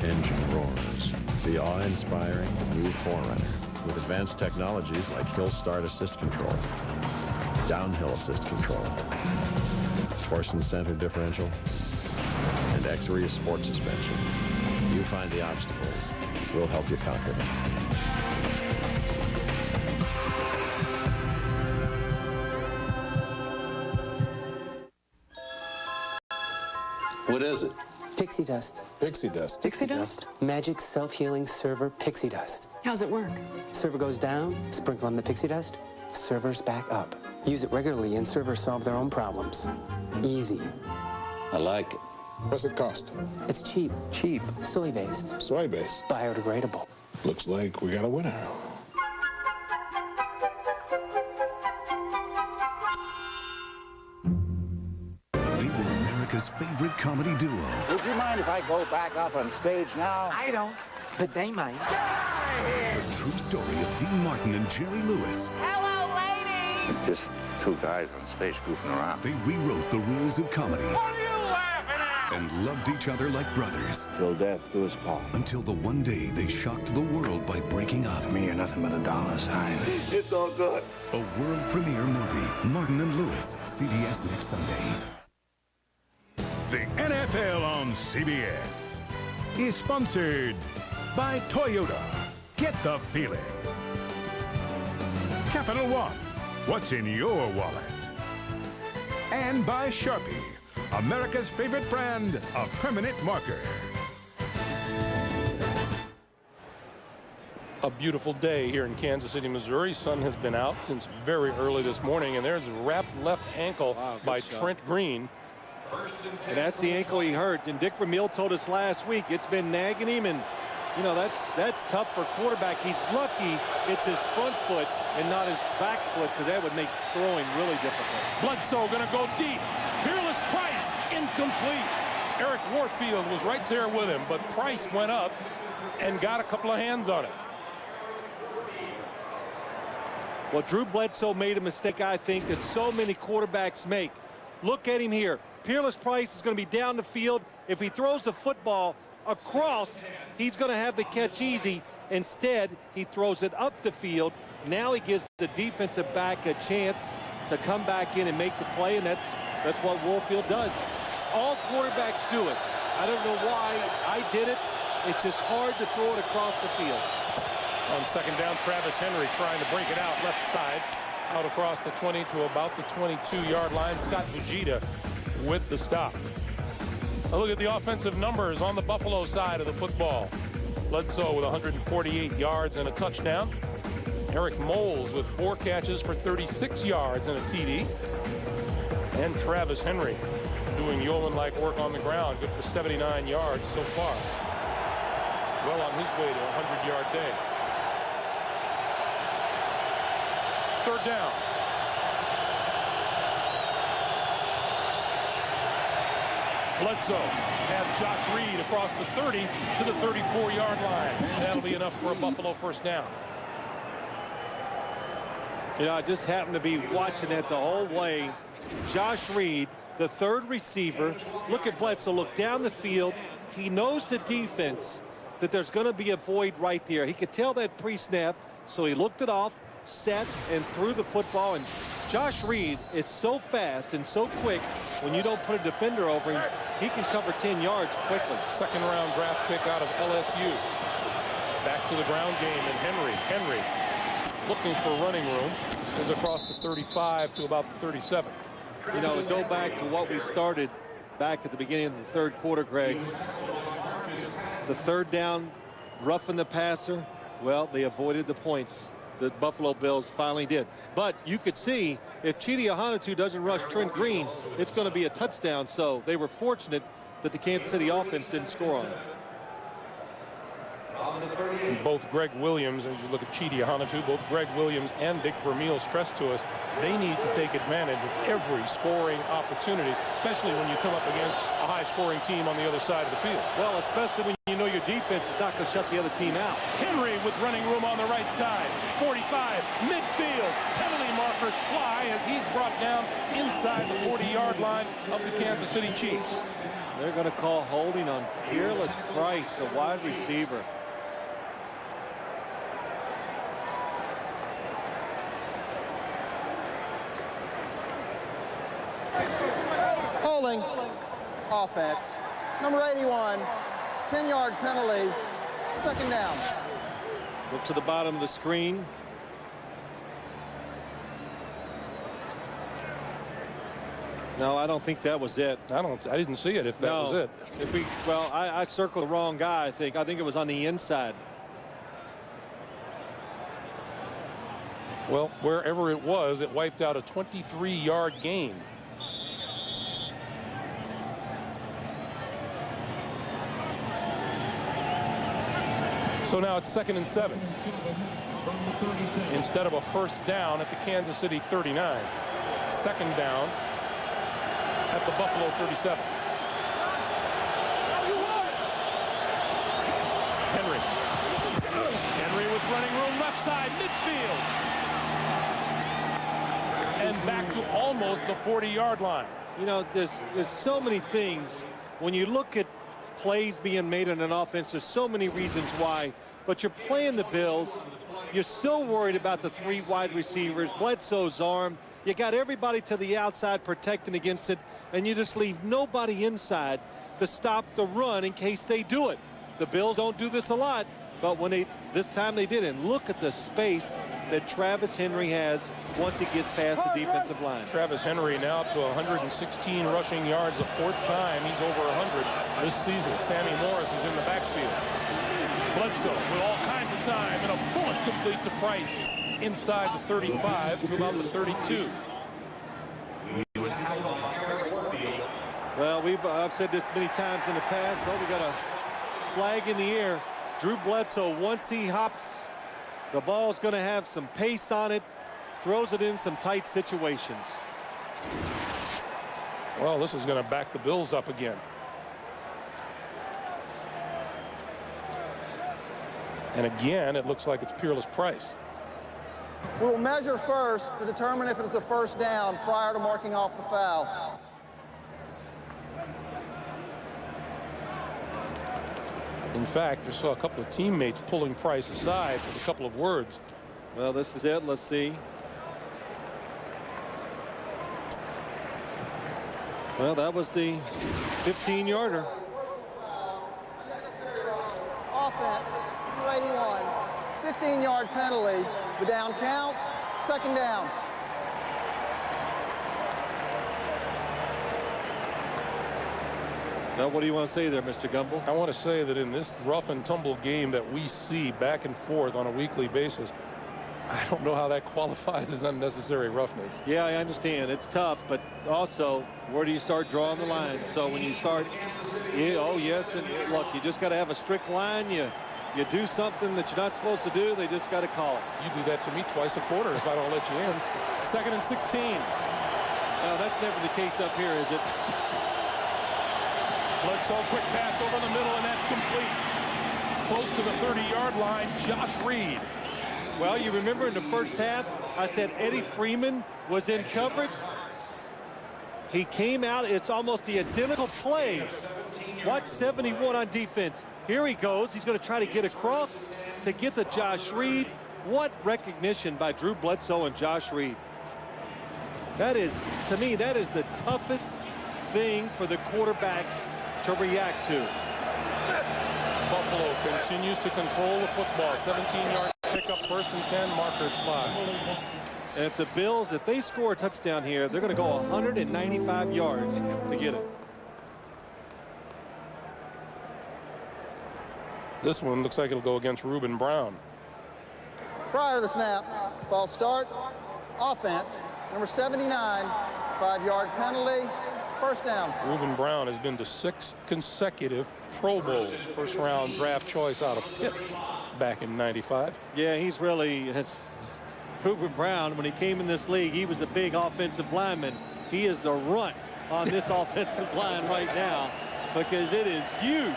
engine roars. The awe-inspiring new 4Runner with advanced technologies like Hill Start Assist Control, Downhill Assist Control, Torsion Center Differential, and X-Area Sport Suspension. You find the obstacles, we'll help you conquer them. What is it? Pixie dust. Pixie dust. Pixie dust? Magic self-healing server pixie dust. How's it work? Server goes down, sprinkle on the pixie dust, servers back up. Use it regularly and servers solve their own problems. Easy. I like it. What's it cost? It's cheap. Cheap. Soy-based. Soy-based. Biodegradable. Looks like we got a winner. They were America's favorite comedy duo. Would you mind if I go back up on stage now? I don't, but they might. The true story of Dean Martin and Jerry Lewis. Hello, ladies! It's just two guys on stage goofing around. They rewrote the rules of comedy. What are you laughing at? And loved each other like brothers. Till death do us part. Until the one day they shocked the world by breaking up. To me, you're nothing but a dollar sign. It's all good. A world premiere movie, Martin and Lewis, CBS next Sunday. The NFL on CBS is sponsored by Toyota. Get the feeling. Capital One, what's in your wallet? And by Sharpie, America's favorite brand of permanent marker. A beautiful day here in Kansas City, Missouri. Sun has been out since very early this morning, and there's a wrapped left ankle by Trent Green. And that's the ankle he hurt. And Dick Vermeil told us last week it's been nagging him, and you know that's tough for a quarterback. He's lucky it's his front foot and not his back foot, because that would make throwing really difficult. Bledsoe gonna go deep. Peerless Price, incomplete. Eric Warfield was right there with him, but Price went up and got a couple of hands on it. Well, Drew Bledsoe made a mistake, I think, that so many quarterbacks make. Look at him here. Peerless Price is going to be down the field. If he throws the football across, he's going to have the catch easy. Instead, he throws it up the field. Now he gives the defensive back a chance to come back in and make the play, and that's what Warfield does. All quarterbacks do it. I don't know why I did it. It's just hard to throw it across the field. On second down, Travis Henry trying to break it out left side, out across the 20 to about the 22-yard line. Scott Fujita with the stop. A look at the offensive numbers on the Buffalo side of the football. Bledsoe with 148 yards and a touchdown. Eric Moles with 4 catches for 36 yards and a TD. And Travis Henry doing yeoman-like work on the ground, good for 79 yards so far. Well on his way to a 100-yard day. Third down. Bledsoe has Josh Reed across the 30 to the 34-yard line. That'll be enough for a Buffalo first down. You know, I just happened to be watching that the whole way. Josh Reed, the third receiver. Look at Bledsoe. Look down the field. He knows the defense, that there's going to be a void right there. He could tell that pre-snap, so he looked it off, set, and threw the football. And Josh Reed is so fast and so quick, when you don't put a defender over him, he can cover 10 yards quickly. Second-round draft pick out of LSU. Back to the ground game, and Henry looking for running room, is across the 35 to about the 37. You know, to go back to what we started back at the beginning of the third quarter, Greg, the third down, roughing the passer, well, they avoided the points. The Buffalo Bills finally did. But you could see if Chidi Ahanotu doesn't rush Trent Green, it's going to be a touchdown. So they were fortunate that the Kansas City offense didn't score on it. And both Greg Williams, as you look at Chidi Ahanotu, both Greg Williams and Dick Vermeil stressed to us they need to take advantage of every scoring opportunity, especially when you come up against a high-scoring team on the other side of the field. Well, especially when you know your defense is not going to shut the other team out. Henry with running room on the right side. 45, midfield. Penalty markers fly as he's brought down inside the 40-yard line of the Kansas City Chiefs. They're going to call holding on Peerless Price, a wide receiver. Holding, offense. Number 81, 10-yard penalty, second down. Look to the bottom of the screen. No, I don't think that was it. I didn't see it if that was it. Well, I circled the wrong guy, I think. I think it was on the inside. Well, wherever it was, it wiped out a 23-yard gain. So now it's 2nd and 7. Instead of a first down at the Kansas City 39. Second down at the Buffalo 37. Henry with running room left side, midfield. And back to almost the 40-yard line. You know, there's so many things. When you look at plays being made in an offense, there's so many reasons why. But you're playing the Bills. You're so worried about the 3 wide receivers, Bledsoe's arm. You got everybody to the outside protecting against it, and you just leave nobody inside to stop the run in case they do it. The Bills don't do this a lot, but when this time they did. And look at the space that Travis Henry has once he gets past the defensive line. Travis Henry now up to 116 rushing yards, the 4th time he's over 100 this season. Sammy Morris is in the backfield. Bledsoe with all kinds of time, and a bullet complete to Price inside the 35 to about the 32. Well, I've said this many times in the past. Oh, we got a flag in the air. Drew Bledsoe, once he hops, the ball's going to have some pace on it, throws it in some tight situations. Well, this is going to back the Bills up again. And again, it looks like it's Peerless Price. We will measure first to determine if it is a first down prior to marking off the foul. In fact, just saw a couple of teammates pulling Price aside with a couple of words. Well, this is it. Let's see. Well, that was the 15-yarder. Offense, number 81, 15-yard penalty. The down counts, second down. Now, what do you want to say there, Mr. Gumbel? I want to say that in this rough and tumble game that we see back and forth on a weekly basis, I don't know how that qualifies as unnecessary roughness. Yeah, I understand. It's tough, but also, where do you start drawing the line? So when you start, oh, yes, and look, you just got to have a strict line. You do something that you're not supposed to do, they just got to call it. You do that to me twice a quarter if I don't let you in. 2nd and 16. That's never the case up here, is it? Bledsoe, quick pass over the middle, and that's complete. Close to the 30-yard line, Josh Reed. Well, you remember in the first half, I said Eddie Freeman was in coverage. He came out. It's almost the identical play. Watch 71 on defense. Here he goes. He's going to try to get across to get to Josh Reed. What recognition by Drew Bledsoe and Josh Reed. That is, to me, that is the toughest thing for the quarterbacks to react to. Buffalo continues to control the football. 17-yard pickup, 1st and 10, markers fly. And if the Bills, if they score a touchdown here, they're going to go 195 yards to get it. This one looks like it'll go against Ruben Brown. Prior to the snap, false start, offense, number 79, 5-yard penalty, first down. Ruben Brown has been to 6 consecutive Pro Bowls. First-round draft choice out of Pitt back in '95. Yeah, he's really, Ruben Brown, when he came in this league, he was a big offensive lineman. He is the runt on this offensive line right now because it is huge.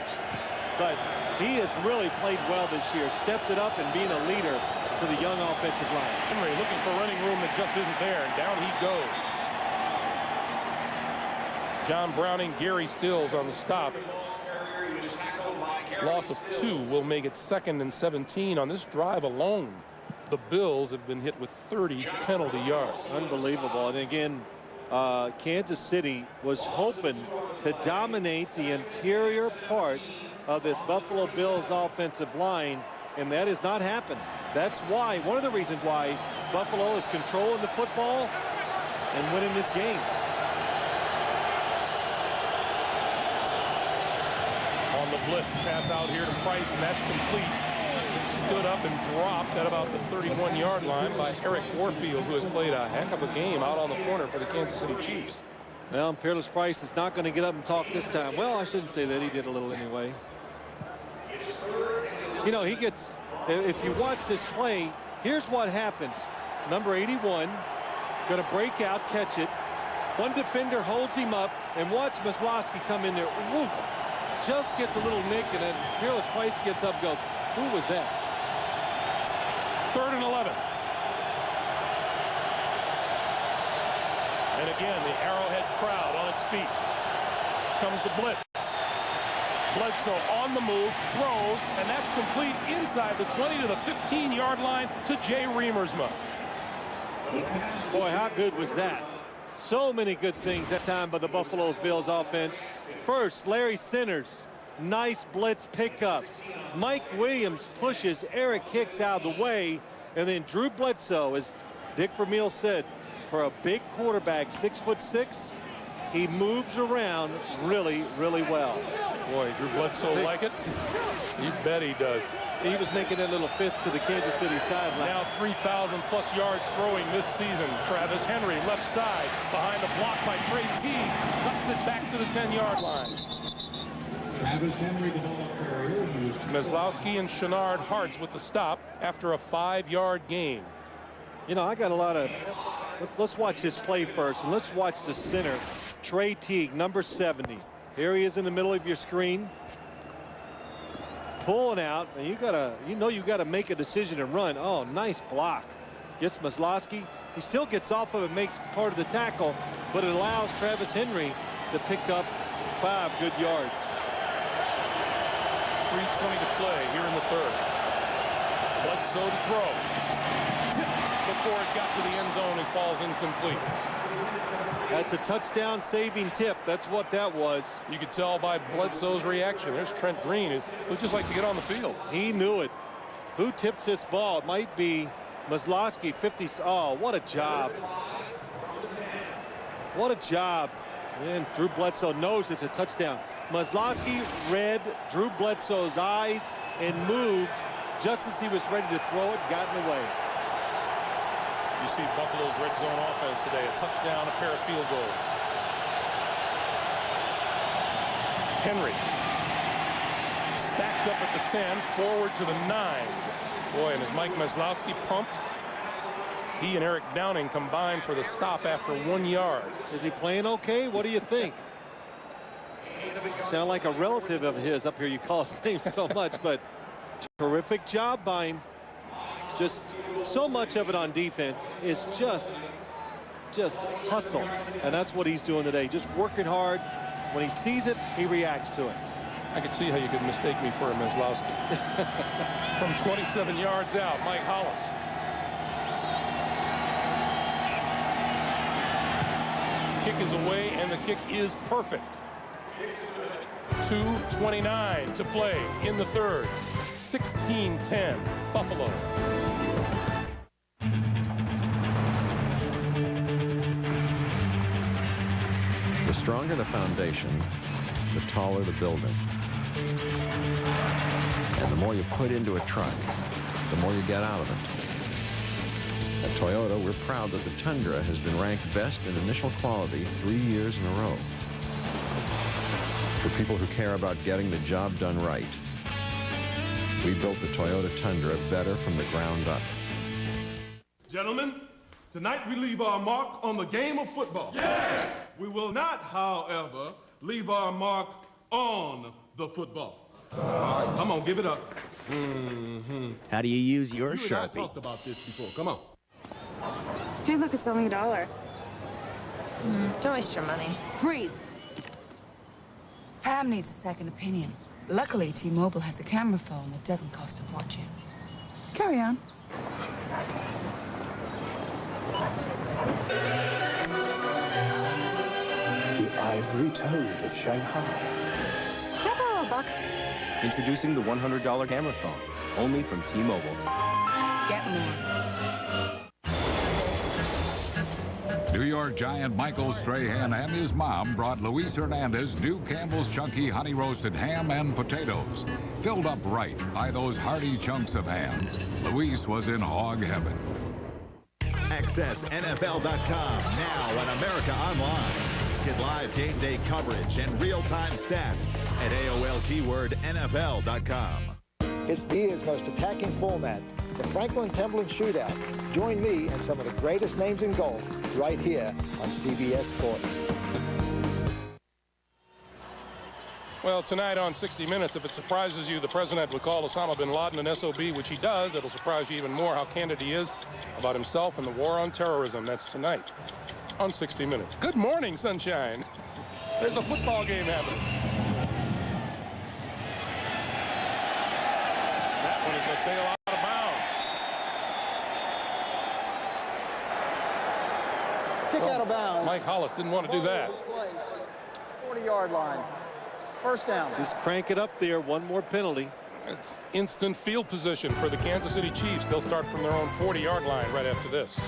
But he has really played well this year, stepped it up and being a leader to the young offensive line. Henry looking for running room that just isn't there, and down he goes. John Browning, Gary Stills on the stop. Loss of 2 will make it 2nd and 17 on this drive alone. The Bills have been hit with 30 penalty yards. Unbelievable. And again, Kansas City was hoping to dominate the interior part of this Buffalo Bills offensive line, and that has not happened. That's why, one of the reasons why Buffalo is controlling the football and winning this game. On the blitz, pass out here to Price, and that's complete. Stood up and dropped at about the 31-yard line by Eric Warfield, who has played a heck of a game out on the corner for the Kansas City Chiefs. Well, Peerless Price is not going to get up and talk this time. Well, I shouldn't say that. He did a little anyway. You know, he gets, if you watch this play, here's what happens. Number 81, going to break out, catch it. One defender holds him up, and watch Maslowski come in there. Woo, just gets a little nick, and then Peerless Price gets up and goes, who was that? 3rd and 11. And again, the Arrowhead crowd on its feet. Comes the blitz. Bledsoe on the move, throws, and that's complete inside the 20 to the 15-yard line to Jay Remersma. Boy, how good was that? So many good things that time by the Buffalo Bills offense. First, Larry Centers, nice blitz pickup. Mike Williams pushes Eric Hicks out of the way, and then Drew Bledsoe, as Dick Vermeil said, for a big quarterback, 6'6", he moves around really, really well. Boy, Drew Bledsoe like it? You bet he does. He was making that little fist to the Kansas City sideline. Now 3,000+ yards throwing this season. Travis Henry, left side, behind a block by Trey Teague, cuts it back to the 10-yard line. Travis Henry, the ball carrier. Maslowski and Shenard Hartz with the stop after a 5-yard gain. You know, I got a lot of, let's watch this play first, and let's watch the center, Trey Teague, number 70. Here he is in the middle of your screen. Pulling out, and you gotta make a decision and run. Oh, nice block. Gets Maslowski. He still gets off of it, makes part of the tackle, but it allows Travis Henry to pick up 5 good yards. 3:20 to play here in the 3rd. Bledsoe to throw. Tipped before it got to the end zone and falls incomplete. That's a touchdown saving tip. That's what that was. You could tell by Bledsoe's reaction. There's Trent Green. He would just like to get on the field. He knew it. Who tips this ball? It might be Maslowski, 50. Oh, what a job. What a job. And Drew Bledsoe knows it's a touchdown. Maslowski read Drew Bledsoe's eyes and moved just as he was ready to throw it, got in the way. You see Buffalo's red zone offense today. A touchdown, a pair of field goals. Henry stacked up at the 10, forward to the 9. Boy, and as Mike Maslowski pumped, he and Eric Downing combined for the stop after 1 yard. Is he playing okay? What do you think? Sound like a relative of his up here. You call his name so much, but terrific job by him. Just so much of it on defense is just hustle, and that's what he's doing today. Just working hard. When he sees it, he reacts to it. I could see how you could mistake me for a Maslowski. From 27 yards out, Mike Hollis. Kick is away, and the kick is perfect. 2:29 to play in the 3rd. 16-10, Buffalo. The stronger the foundation, the taller the building. And the more you put into a truck, the more you get out of it. At Toyota, we're proud that the Tundra has been ranked best in initial quality 3 years in a row. For people who care about getting the job done right, we built the Toyota Tundra better from the ground up. Gentlemen, Tonight we leave our mark on the game of football. Yeah! We will not, however, leave our mark on the football. All right, come on, give it up. How do you use your You and I Sharpie? talked about this before. Come on. Hey, look, it's only $1. Don't waste your money. Freeze! Pam needs a second opinion. Luckily, T-Mobile has a camera phone that doesn't cost a fortune. Carry on. The ivory toad of Shanghai. Can I borrow a buck? Introducing the $100 camera phone, only from T-Mobile. Get more. New York Giant Michael Strahan and his mom brought Luis Hernandez new Campbell's Chunky Honey Roasted Ham and Potatoes. Filled up right by those hearty chunks of ham. Luis was in hog heaven. Access NFL.com now on America Online. Get live game day coverage and real-time stats at AOL keyword NFL.com. It's the year's most attacking format, the Franklin Templeton Shootout. Join me and some of the greatest names in golf right here on CBS Sports. Well, tonight on 60 Minutes, if it surprises you the president would call Osama bin Laden an SOB, which he does, it'll surprise you even more how candid he is about himself and the war on terrorism. That's tonight on 60 Minutes. Good morning, sunshine. There's a football game happening. That one is going to sail out of bounds. Kick out of bounds. Mike Hollis didn't want to do that. 40-yard line. First down. Just crank it up there. One more penalty. It's instant field position for the Kansas City Chiefs. They'll start from their own 40-yard line right after this.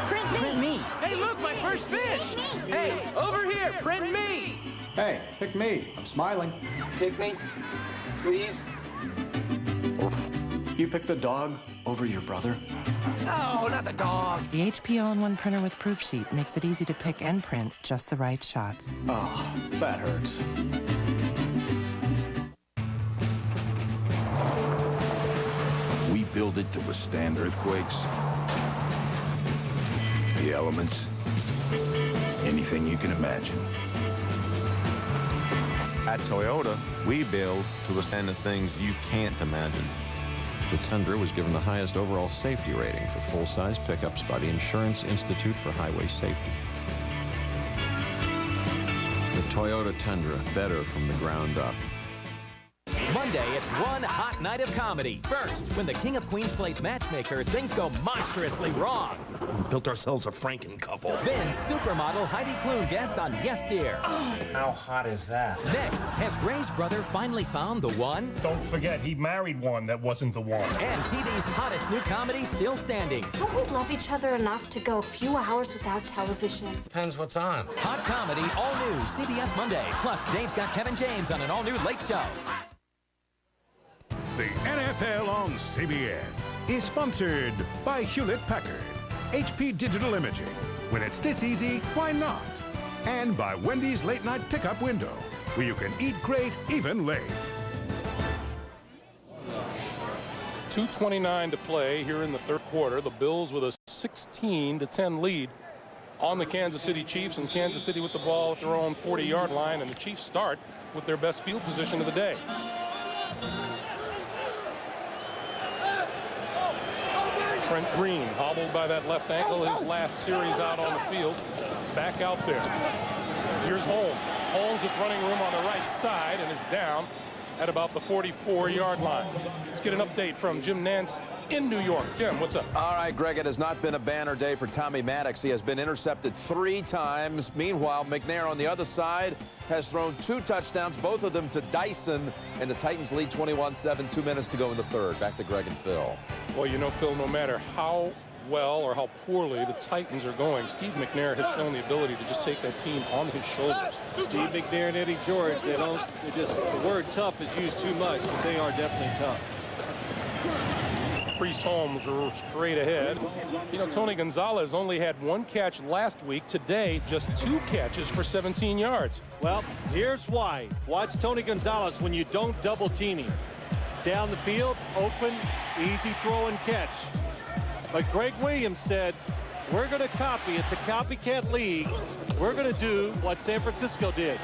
Print me. Hey, look, my first fish. Hey, over here, print me. Hey, pick me. I'm smiling. Pick me, please. You pick the dog over your brother? No, not the dog. The HP All-in-One printer with proof sheet makes it easy to pick and print just the right shots. Oh, that hurts. We build it to withstand earthquakes, the elements, anything you can imagine. At Toyota, we build to withstand the things you can't imagine. The Tundra was given the highest overall safety rating for full-size pickups by the Insurance Institute for Highway Safety. The Toyota Tundra, better from the ground up. Monday, it's one hot night of comedy. First, when the King of Queens plays matchmaker, things go monstrously wrong. We built ourselves a Franken couple. Then, supermodel Heidi Klum guests on Yes Dear. How hot is that? Next, has Ray's brother finally found the one? Don't forget, he married one that wasn't the one. And TV's hottest new comedy still standing. Don't we love each other enough to go a few hours without television? Depends what's on. Hot comedy, all new, CBS Monday. Plus, Dave's got Kevin James on an all-new Late Show. The NFL on CBS is sponsored by Hewlett-Packard, HP Digital Imaging. When it's this easy, why not? And by Wendy's Late Night Pickup Window, where you can eat great even late. 2:29 to play here in the third quarter. The Bills with a 16-10 lead on the Kansas City Chiefs, and Kansas City with the ball at their own 40-yard line, and the Chiefs start with their best field position of the day. Trent Green hobbled by that left ankle, his last series out on the field. Back out there. Here's Holmes. Holmes with running room on the right side and is down at about the 44-yard line. Let's get an update from Jim Nantz in New York. Jim, what's up? All right, Greg, it has not been a banner day for Tommy Maddox. He has been intercepted 3 times. Meanwhile, McNair on the other side has thrown 2 touchdowns, both of them to Dyson, and the Titans lead 21-7, 2 minutes to go in the third. Back to Greg and Phil. Well, you know, Phil, no matter how well or how poorly the Titans are going, Steve McNair has shown the ability to just take that team on his shoulders. Steve McNair and Eddie George, the word tough is used too much, but they are definitely tough. Priest Holmes are straight ahead. You know, Tony Gonzalez only had 1 catch last week. Today, just 2 catches for 17 yards. Well, here's why. Watch Tony Gonzalez when you don't double team him. Down the field, open, easy throw and catch. But Greg Williams said, we're going to copy. It's a copycat league. We're going to do what San Francisco did.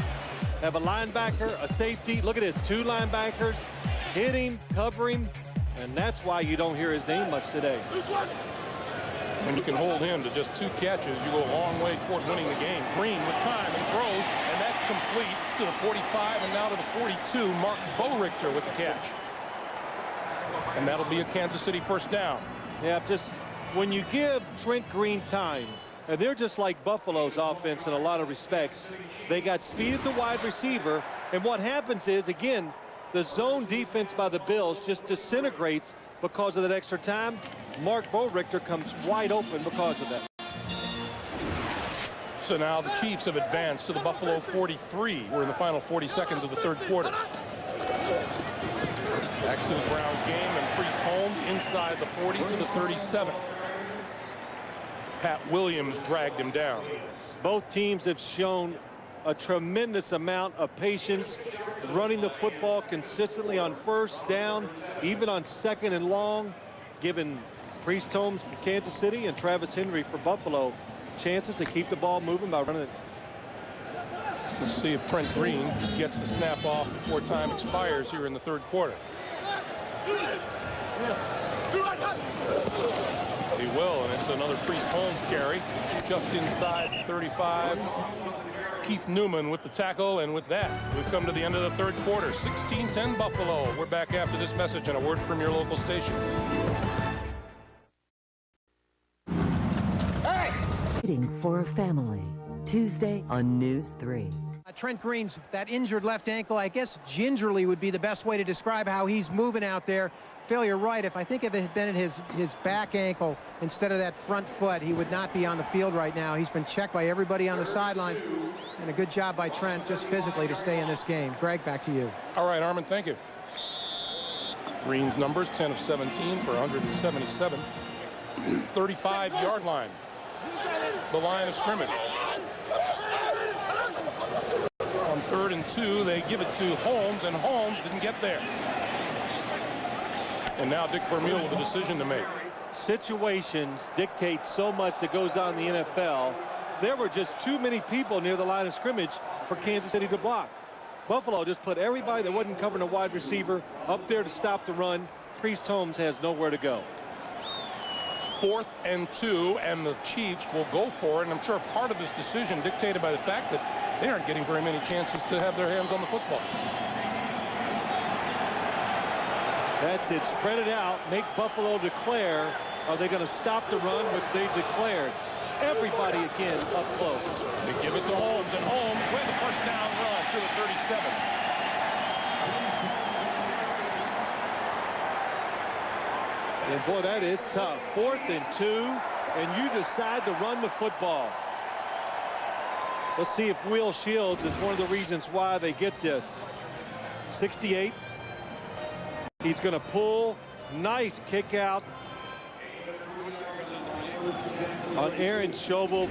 Have a linebacker, a safety. Look at this, 2 linebackers. Hit him, cover him, and that's why you don't hear his name much today. When you can hold him to just 2 catches, you go a long way toward winning the game. Green with time and throws, and that's complete to the 45 and now to the 42. Mark Boerichter with the catch. And that'll be a Kansas City first down. Yeah, just when you give Trent Green time, and they're just like Buffalo's offense in a lot of respects. They got speed at the wide receiver, and what happens is, again, the zone defense by the Bills just disintegrates because of that extra time. Mark Boerichter comes wide open because of that. So now the Chiefs have advanced to the Buffalo 43. We're in the final 40 seconds of the 3rd quarter. Back to the ground game, and Priest Holmes inside the 40 to the 37. Pat Williams dragged him down. Both teams have shown a tremendous amount of patience running the football consistently on 1st down, even on 2nd and long, giving Priest Holmes for Kansas City and Travis Henry for Buffalo chances to keep the ball moving by running it. Let's see if Trent Green gets the snap off before time expires here in the 3rd quarter. He will, and it's another Priest Holmes carry just inside 35. Keith Newman with the tackle, and with that, we've come to the end of the 3rd quarter. 16-10 Buffalo. We're back after this message and a word from your local station. Waiting for a family. Tuesday on News 3. Trent Green's that injured left ankle, I guess gingerly would be the best way to describe how he's moving out there. Phil, you're right. If it had been in his back ankle instead of that front foot, he would not be on the field right now. He's been checked by everybody on the sidelines, and a good job by Trent just physically to stay in this game. Greg, back to you. All right, Armin, thank you. Green's numbers, 10 of 17 for 177. 35-yard line. The line of scrimmage. On 3rd and 2, they give it to Holmes, and Holmes didn't get there. And now Dick Vermeil with a decision to make. Situations dictate so much that goes on in the NFL. There were just too many people near the line of scrimmage for Kansas City to block. Buffalo just put everybody that wasn't covering a wide receiver up there to stop the run. Priest Holmes has nowhere to go. 4th and 2, and the Chiefs will go for it. And I'm sure part of this decision dictated by the fact that they aren't getting very many chances to have their hands on the football. That's it. Spread it out. Make Buffalo declare. Are they going to stop the run, which they've declared? Everybody again up close. They give it to Holmes, and Holmes with the first down run to the 37. And boy, that is tough. 4th and 2, and you decide to run the football. Let's see if Will Shields is one of the reasons why they get this. 68. He's going to pull. Nice kick out on Aaron Schobel,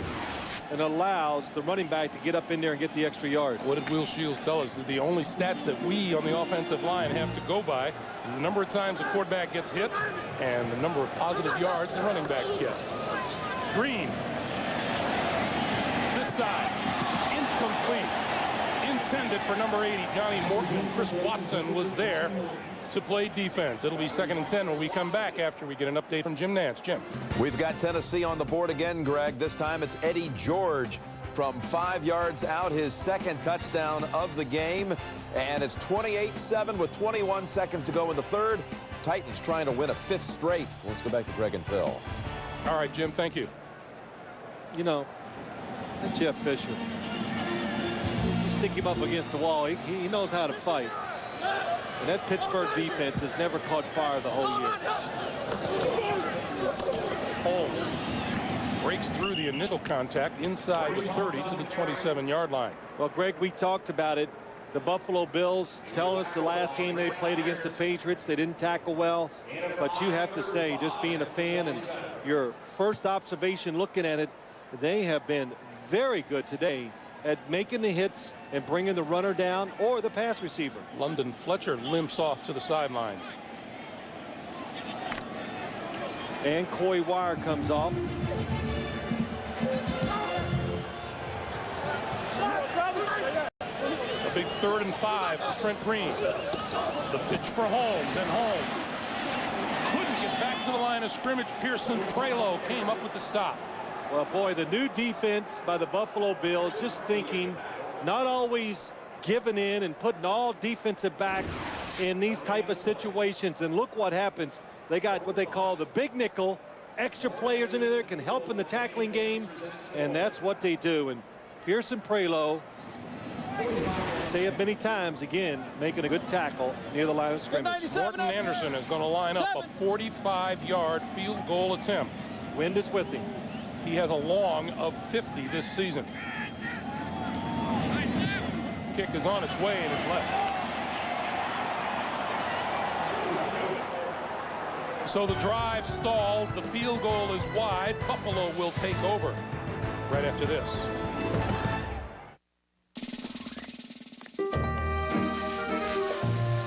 and allows the running back to get up in there and get the extra yards. What did Will Shields tell us? Is the only stats that we on the offensive line have to go by is the number of times the quarterback gets hit and the number of positive yards the running backs get. Green. This side. Incomplete. Intended for number 80, Johnny Morton. Chris Watson was there to play defense. It'll be 2nd and 10 when we come back after we get an update from Jim Nantz. Jim. We've got Tennessee on the board again, Greg. This time it's Eddie George from 5 yards out, his 2nd touchdown of the game. And it's 28-7 with 21 seconds to go in the 3rd. Titans trying to win a 5th straight. Let's go back to Greg and Phil. All right, Jim, thank you. You know, Jeff Fisher, you stick him up against the wall, he knows how to fight. And that Pittsburgh defense has never caught fire the whole year. Holmes breaks through the initial contact inside the 30 to the 27-yard line. Well, Greg, we talked about it. The Buffalo Bills tell us the last game they played against the Patriots, they didn't tackle well. But you have to say, just being a fan and your first observation looking at it, they have been very good today at making the hits and bringing the runner down or the pass receiver. London Fletcher limps off to the sideline. And Coy Wire comes off. A big 3rd and 5 for Trent Green. The pitch for Holmes, and Holmes couldn't get back to the line of scrimmage. Pearson Prelo came up with the stop. Well, boy, the new defense by the Buffalo Bills, just thinking, not always giving in and putting all defensive backs in these type of situations. And look what happens. They got what they call the big nickel, extra players in there can help in the tackling game, and that's what they do. And Pearson Prelo, say it many times, again, making a good tackle near the line of scrimmage. Morton Anderson is going to line up a 45-yard field goal attempt. Wind is with him. He has a long of 50 this season. Kick is on its way, and it's left. So the drive stalls. The field goal is wide. Buffalo will take over right after this.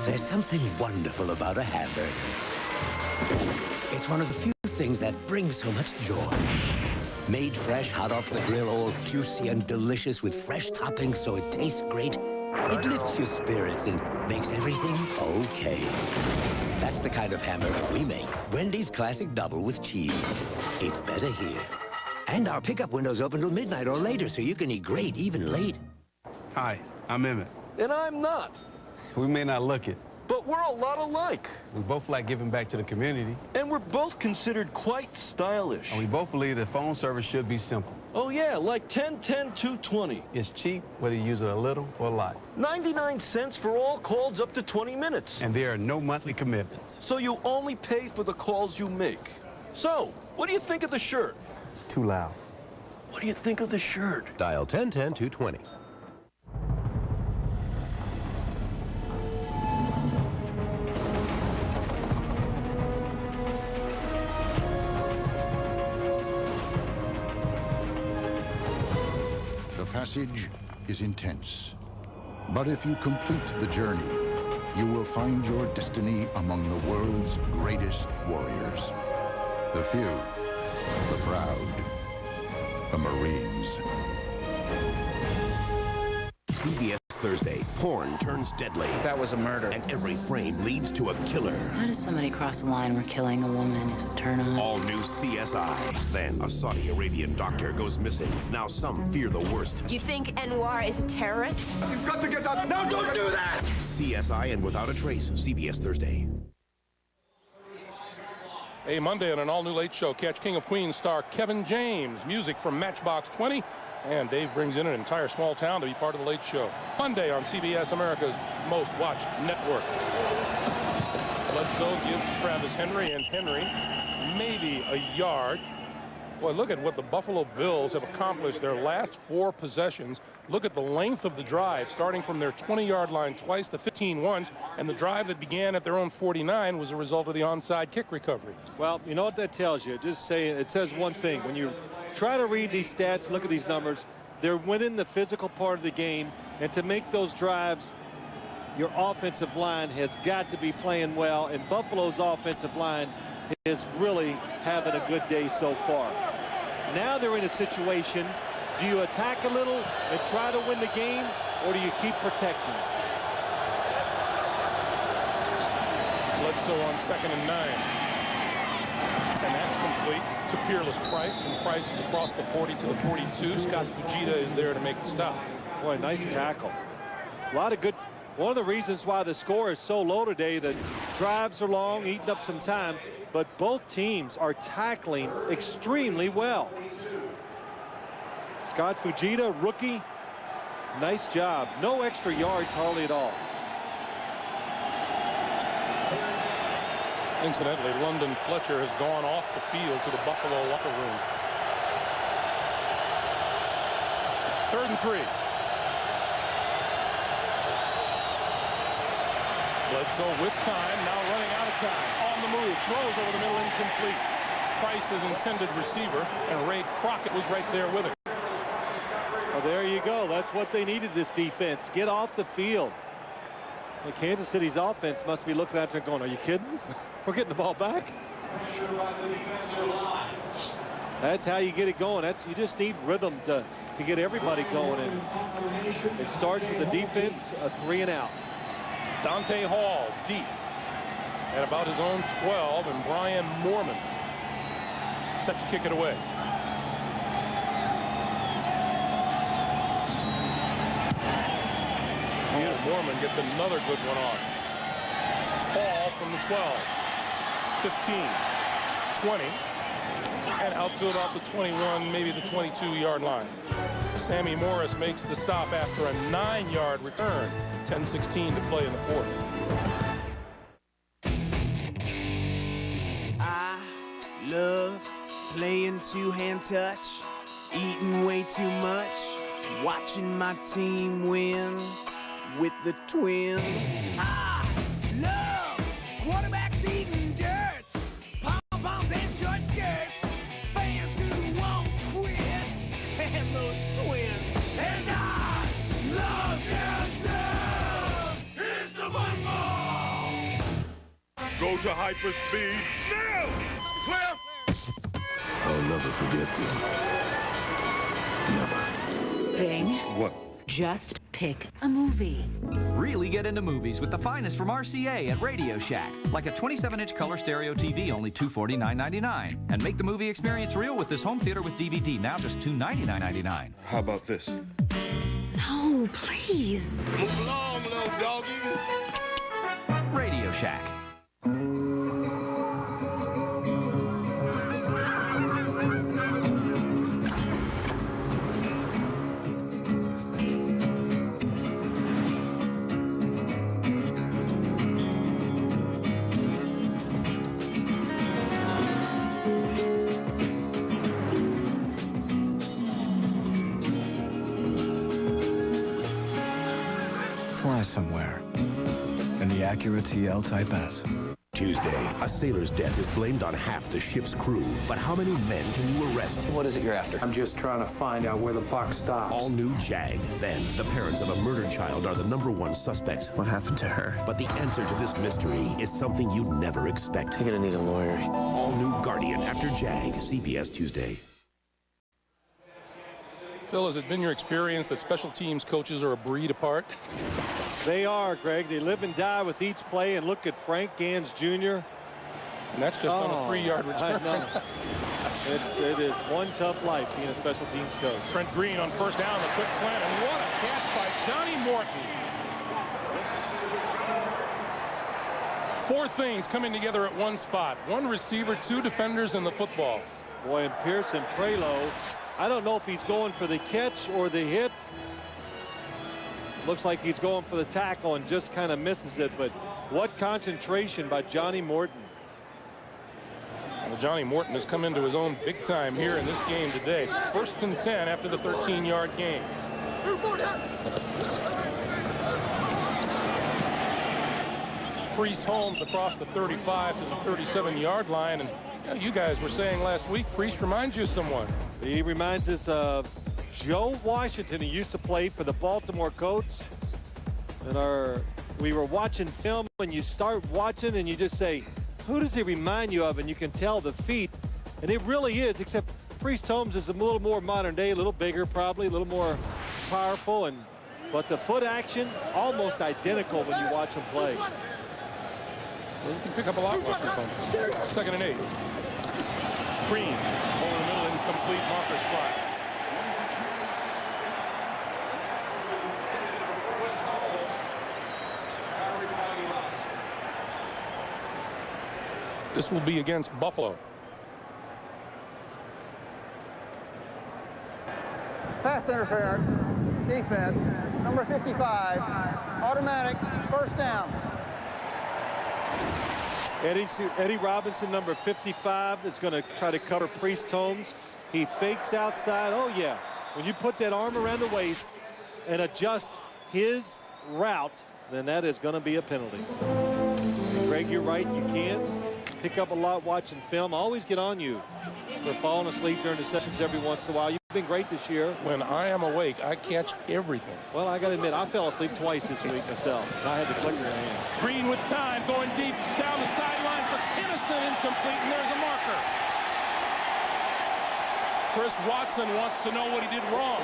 There's something wonderful about a hamburger. It's one of the few things that brings so much joy. Made fresh, hot off the grill, all juicy and delicious with fresh toppings so it tastes great. It lifts your spirits and makes everything okay. That's the kind of hamburger we make. Wendy's Classic Double with cheese. It's better here. And our pickup window's open till midnight or later, so you can eat great even late. Hi, I'm Emmett. And I'm not. We may not look it, but we're a lot alike. We both like giving back to the community. And we're both considered quite stylish. And we both believe that phone service should be simple. Oh, yeah, like 10-10-220. It's cheap, whether you use it a little or a lot. 99 cents for all calls up to 20 minutes. And there are no monthly commitments. So you only pay for the calls you make. So, what do you think of the shirt? Too loud. What do you think of the shirt? Dial 10-10-220. The passage is intense, but if you complete the journey, you will find your destiny among the world's greatest warriors. The few, the proud, the Marines. CBS Thursday, porn turns deadly. That was a murder. And every frame leads to a killer. How does somebody cross the line where killing a woman is a turn on? All new CSI. Then a Saudi Arabian doctor goes missing. Now some fear the worst. You think Anwar is a terrorist? You've got to get that. No, don't do that! CSI and Without a Trace, CBS Thursday. A Monday on an all-new Late Show. Catch King of Queens star Kevin James. Music from Matchbox 20. And Dave brings in an entire small town to be part of the Late Show. Monday on CBS, America's most watched network. Bledsoe gives to Travis Henry, and Henry maybe a yard. Boy, look at what the Buffalo Bills have accomplished their last 4 possessions. Look at the length of the drive, starting from their 20-yard line twice, the 15 once, and the drive that began at their own 49 was a result of the onside kick recovery. Well, you know what that tells you? Just say it says one thing. When you try to read these stats, look at these numbers, they're winning the physical part of the game, and to make those drives, your offensive line has got to be playing well, and Buffalo's offensive line is really having a good day so far. Now they're in a situation, do you attack a little and try to win the game, or do you keep protecting? Bledsoe on 2nd and 9. And that's complete to Peerless Price, and Price is across the 40 to the 42. Scott Fujita is there to make the stop. Boy, nice tackle. A lot of good. One of the reasons why the score is so low today, the drives are long, eating up some time, but both teams are tackling extremely well. Scott Fujita, rookie, nice job. No extra yards hardly at all. Incidentally, London Fletcher has gone off the field to the Buffalo locker room. 3rd and 3. Bledsoe with time, now running out of time. On the move, throws over the middle, incomplete. Price is intended receiver, and Ray Crockett was right there with it. Well, there you go. That's what they needed, this defense. Get off the field. Well, Kansas City's offense must be looking at it going, are you kidding? We're getting the ball back. That's how you get it going. You just need rhythm to get everybody going. And it starts with the defense, a 3-and-out. Dante Hall deep at about his own 12, and Brian Moorman set to kick it away. Moorman gets another good one off. Hall from the 12, 15, 20, and out to about the 21, maybe the 22-yard line. Sammy Morris makes the stop after a 9-yard return. 10:16 to play in the fourth. I love playing two-hand touch, eating way too much, watching my team win with the Twins. I love quarterbacks eating dirt, pom-poms and short skirts, fans who won't quit, and those Twins. And I love them too. Here's the football. Go to hyperspeed now! Clear! I'll never forget you. Never. Thing. What? Just pick a movie. Really get into movies with the finest from RCA at Radio Shack. Like a 27-inch color stereo TV, only $249.99. And make the movie experience real with this home theater with DVD, now just $299.99. How about this? No, please. Move along, little doggies. Radio Shack. Fly somewhere in the Acura TL Type S. Tuesday, a sailor's death is blamed on half the ship's crew. But how many men can you arrest? What is it you're after? I'm just trying to find out where the buck stops. All new Jag. Then, the parents of a murdered child are the #1 suspects. What happened to her? But the answer to this mystery is something you'd never expect. You're gonna need a lawyer. All new Guardian after Jag, CBS Tuesday. Phil, has it been your experience that special teams coaches are a breed apart? They are, Greg. They live and die with each play. And look at Frank Gans Jr. And that's just on a 3-yard return. I know. It is one tough life being a special teams coach. Trent Green on first down, the quick slant, and what a catch by Johnny Morton. 4 things coming together at one spot. 1 receiver, 2 defenders, and the football. Boy, and Pearson Prelo, I don't know if he's going for the catch or the hit. Looks like he's going for the tackle and just kind of misses it. But what concentration by Johnny Morton. Well, Johnny Morton has come into his own big time here in this game today. 1st and 10 after the 13-yard gain. Priest Holmes across the 35 to the 37-yard line. And you guys were saying last week, Priest reminds you of someone. He reminds us of Joe Washington. He used to play for the Baltimore Colts. And we were watching film, and you start watching and you just say, who does he remind you of? And you can tell the feet. And it really is, except Priest Holmes is a little more modern day, a little bigger probably, a little more powerful. But the foot action, almost identical when you watch him play. Well, you can pick up a lot watching film. 2nd and 8. Green over the middle, incomplete, Marcus fly. This will be against Buffalo. Pass interference, defense, number 55, automatic, 1st down. Eddie Robinson, number 55, is going to try to cover Priest Holmes. He fakes outside. Oh, yeah. When you put that arm around the waist and adjust his route, then that is going to be a penalty. Greg, you're right. You can pick up a lot watching film. I always get on you for falling asleep during the sessions every once in a while. You've been great this year. When I am awake, I catch everything. Well, I got to admit, I fell asleep twice this week myself. I had the clicker in hand. Green with time, going deep down the sideline for Kinnison, incomplete, and there's a marker. Chris Watson wants to know what he did wrong.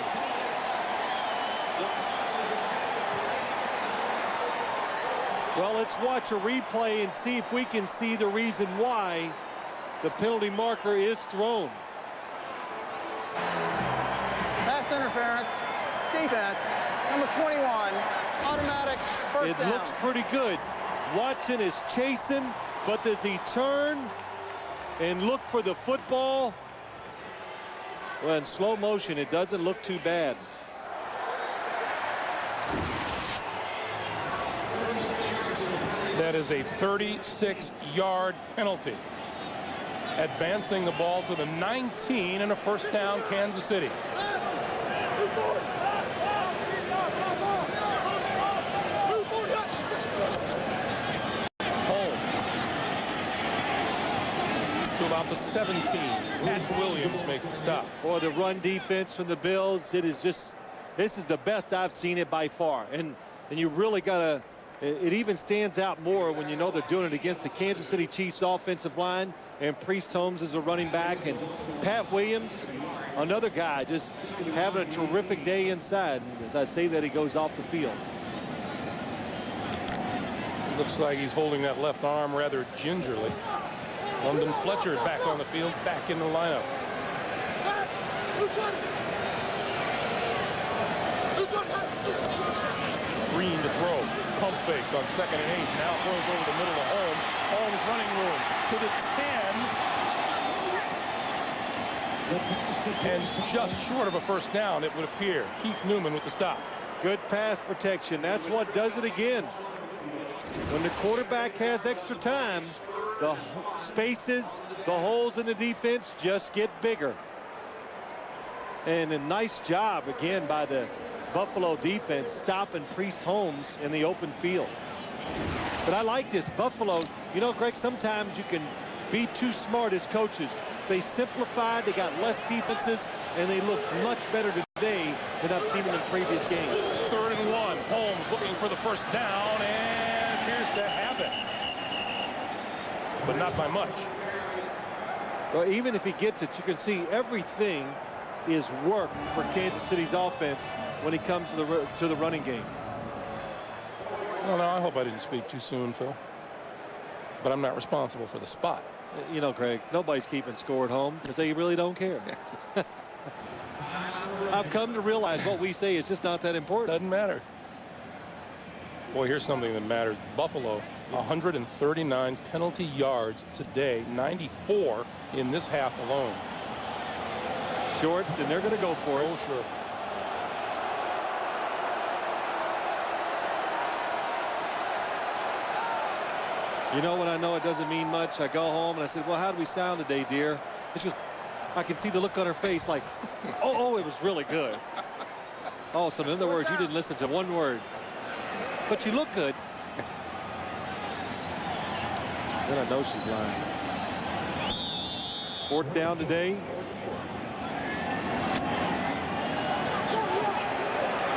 Well, let's watch a replay and see if we can see the reason why the penalty marker is thrown. Pass interference, defense, number 21, automatic first down. It looks pretty good. Watson is chasing, but does he turn and look for the football? Well, in slow motion, it doesn't look too bad. That is a 36-yard penalty. Advancing the ball to the 19 and a first down, Kansas City. Holmes to about the 17. Pat Williams makes the stop. Boy, the run defense from the Bills, it is just, this is the best I've seen it by far. And you really got to, it even stands out more when you know they're doing it against the Kansas City Chiefs offensive line, and Priest Holmes is a running back, and Pat Williams, another guy, just having a terrific day inside. As I say that, he goes off the field. Looks like he's holding that left arm rather gingerly. London Fletcher back on the field, back in the lineup. Green to throw. Pump fakes on 2nd and 8. Now throws over the middle to Holmes. Holmes running room to the 10. And just short of a first down, it would appear. Keith Newman with the stop. Good pass protection. That's what does it again. When the quarterback has extra time, the spaces, the holes in the defense just get bigger. And a nice job again by the Buffalo defense stopping Priest Holmes in the open field. But I like this. Buffalo, you know, Greg, sometimes you can be too smart as coaches. They simplified, they got less defenses, and they look much better today than I've seen them in previous games. 3rd and 1. Holmes looking for the first down and appears to have it. But not by much. Well, even if he gets it, you can see everything is work for Kansas City's offense when he comes to the running game. Well, no, I hope I didn't speak too soon, Phil. But I'm not responsible for the spot. You know, Greg, nobody's keeping score at home because they really don't care. I've come to realize what we say is just not that important. Doesn't matter. Boy, here's something that matters. Buffalo, 139 penalty yards today, 94 in this half alone. Short, and they're going to go for it. Oh, sure. You know, when I know it doesn't mean much, I go home and I said, well, how do we sound today, dear? It's just, I can see the look on her face like, oh, it was really good. Oh, so in other words, you didn't listen to one word. But you look good. Then I know she's lying. 4th down today.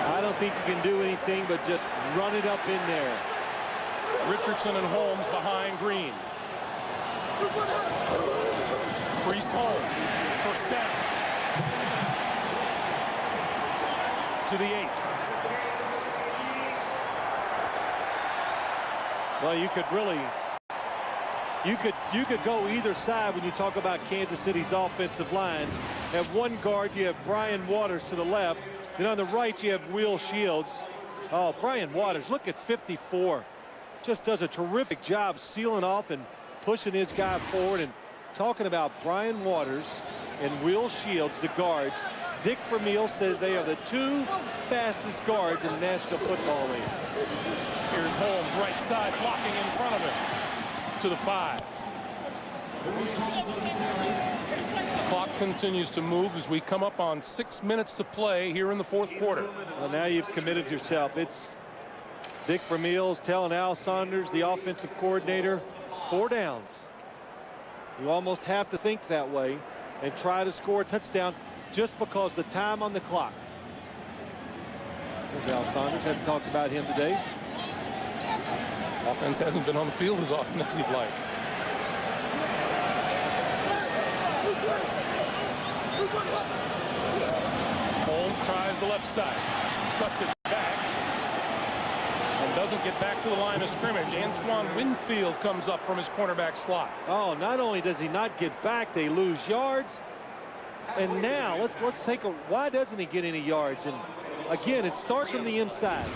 I don't think you can do anything but just run it up in there. Richardson and Holmes behind Green. Priest Holmes, first down. To the 8. Well, you could really, you could go either side when you talk about Kansas City's offensive line. At one guard, you have Brian Waters to the left. Then on the right, you have Will Shields. Oh, Brian Waters, look at 54. Just does a terrific job sealing off and pushing his guy forward. And talking about Brian Waters and Will Shields, the guards, Dick Vermeil said they are the 2 fastest guards in the National Football League. Here's Holmes, right side, blocking in front of him. To the 5. Clock continues to move as we come up on 6 minutes to play here in the 4th quarter. Well, now you've committed yourself. Dick Vermeil's telling Al Saunders, the offensive coordinator, 4 downs. You almost have to think that way and try to score a touchdown just because the time on the clock. There's Al Saunders. Haven't talked about him today. Offense hasn't been on the field as often as he'd like. Holmes tries the left side, cuts it back, and doesn't get back to the line of scrimmage. Antoine Winfield comes up from his cornerback slot. Oh, not only does he not get back, they lose yards. And now let's take a, why doesn't he get any yards? And again, it starts from the inside.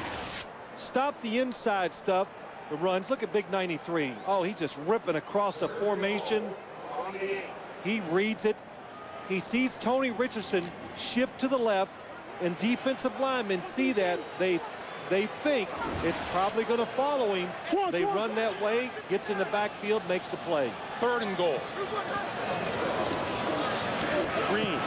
Stop the inside stuff, the runs. Look at Big 93. Oh, he's just ripping across the formation. He reads it. He sees Tony Richardson shift to the left, and defensive linemen see that. They think it's probably going to follow him. They run that way, gets in the backfield, makes the play. 3rd and goal. Green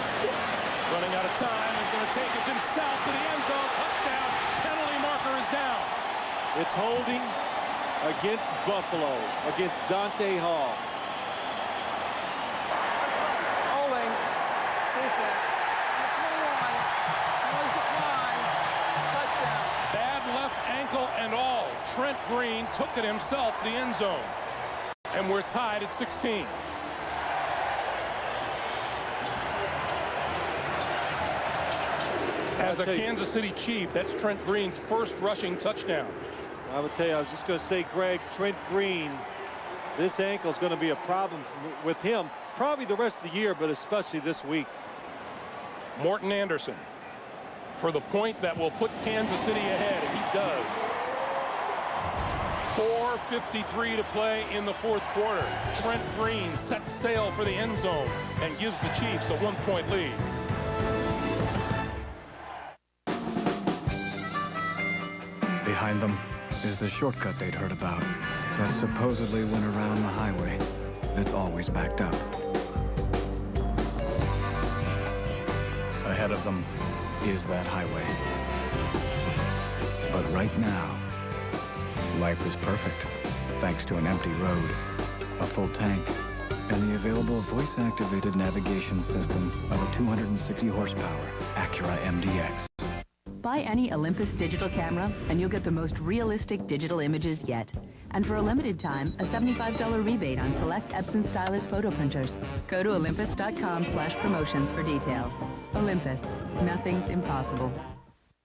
running out of time is going to take it himself to the end zone. Touchdown. Penalty marker is down. It's holding against Buffalo, against Dante Hall. Holding. Defense. 21. Touchdown. Bad left ankle and all. Trent Green took it himself to the end zone. And we're tied at 16. As a Kansas City Chief, that's Trent Green's first rushing touchdown. I would tell you, I was just going to say, Greg, Trent Green, this ankle is going to be a problem with him probably the rest of the year, but especially this week. Morton Anderson for the point that will put Kansas City ahead, and he does. 4:53 to play in the 4th quarter. Trent Green sets sail for the end zone and gives the Chiefs a 1-point lead. Behind them is the shortcut they'd heard about that supposedly went around the highway that's always backed up. Ahead of them is that highway. But right now, life is perfect thanks to an empty road, a full tank, and the available voice-activated navigation system of a 260 horsepower Acura MDX. Buy any Olympus digital camera and you'll get the most realistic digital images yet. And for a limited time, a $75 rebate on select Epson stylus photo printers. Go to olympus.com/promotions for details. Olympus, nothing's impossible.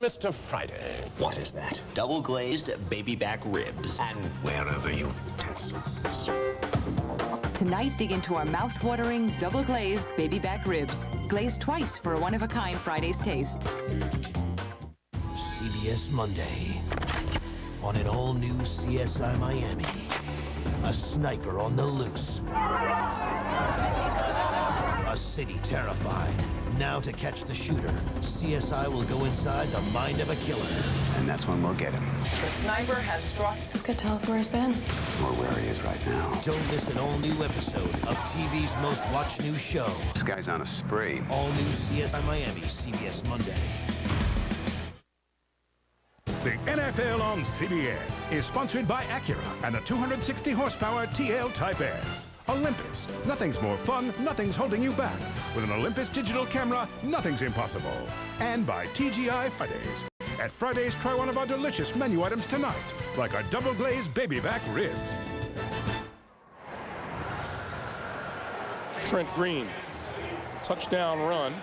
Mr. Friday. What is that? Double glazed baby back ribs. And where are the utensils? Tonight, dig into our mouth-watering, double-glazed baby back ribs. Glazed twice for a one-of-a-kind Friday's taste. CBS Monday. On an all-new CSI Miami. A sniper on the loose. A city terrified. Now to catch the shooter, CSI will go inside the mind of a killer. And that's when we'll get him. The sniper has struck. This could tell us where he's been. Or where he is right now. Don't miss an all-new episode of TV's most watched new show. This guy's on a spree. All-new CSI Miami, CBS Monday. The NFL on CBS is sponsored by Acura and a 260 horsepower TL Type S. Olympus. Nothing's more fun, nothing's holding you back. With an Olympus digital camera, nothing's impossible. And by TGI Fridays. At Fridays, try one of our delicious menu items tonight, like our double glazed baby back ribs. Trent Green, touchdown run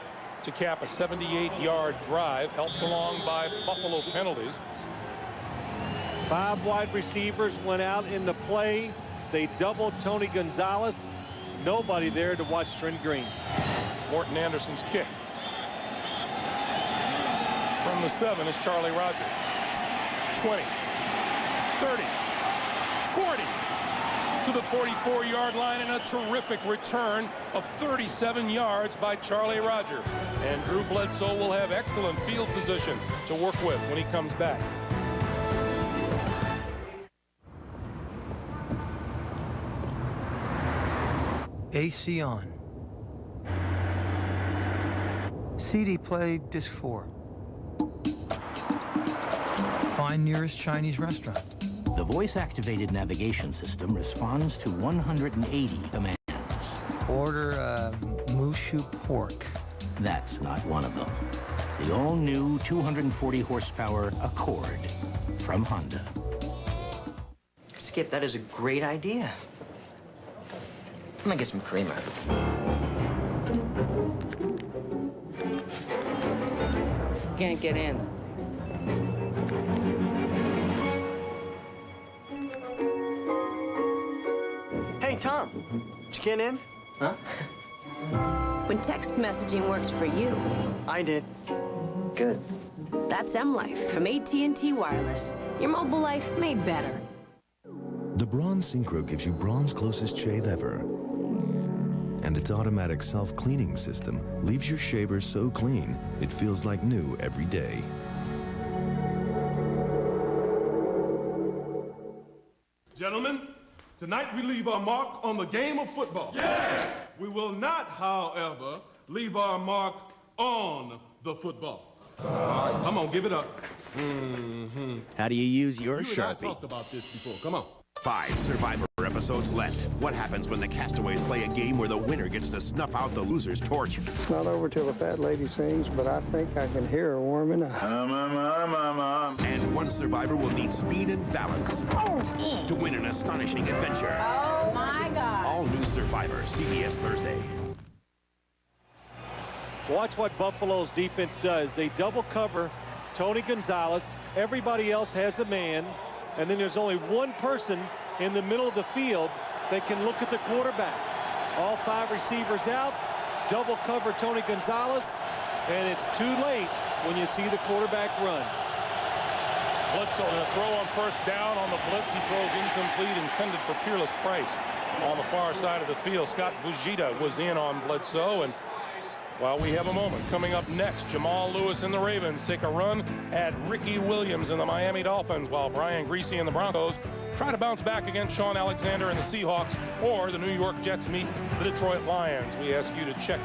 to cap a 78-yard drive, helped along by Buffalo penalties. 5 wide receivers went out in the play. They doubled Tony Gonzalez. Nobody there to watch Trent Green. Morton Anderson's kick. From the 7 is Charlie Rogers. 20, 30, 40 to the 44-yard line, and a terrific return of 37 yards by Charlie Rogers. And Drew Bledsoe will have excellent field position to work with when he comes back. AC on. CD play disc 4. Find nearest Chinese restaurant. The voice-activated navigation system responds to 180 commands. Order Mushu pork. That's not one of them. The all-new 240 horsepower Accord from Honda. Skip, that is a great idea. I'm gonna get some creamer. Can't get in. Hey, Tom. Did you get in? Huh? When text messaging works for you. I did. Good. That's M-Life from AT&T Wireless. Your mobile life made better. The Braun Synchro gives you Braun's closest shave ever. And its automatic self-cleaning system leaves your shaver so clean, it feels like new every day. Gentlemen, tonight we leave our mark on the game of football. Yeah! We will not, however, leave our mark on the football. Come on, give it up. How do you use your You and I Sharpie? talked about this before. Come on. 5 Survivor episodes left. What happens when the castaways play a game where the winner gets to snuff out the loser's torch? It's not over till the fat lady sings, but I think I can hear her warming up. And one survivor will need speed and balance to win an astonishing adventure. Oh my God. All new Survivor, CBS Thursday. Watch what Buffalo's defense does. They double cover Tony Gonzalez. Everybody else has a man. And then there's only one person in the middle of the field that can look at the quarterback. All 5 receivers out. Double cover Tony Gonzalez. And it's too late when you see the quarterback run. Bledsoe going to throw on first down on the blitz. He throws incomplete, intended for Peerless Price on the far side of the field. Scott Fujita was in on Bledsoe. And while we have a moment, coming up next, Jamal Lewis and the Ravens take a run at Ricky Williams and the Miami Dolphins, while Brian Griese and the Broncos try to bounce back against Sean Alexander and the Seahawks, or the New York Jets meet the Detroit Lions. We ask you to check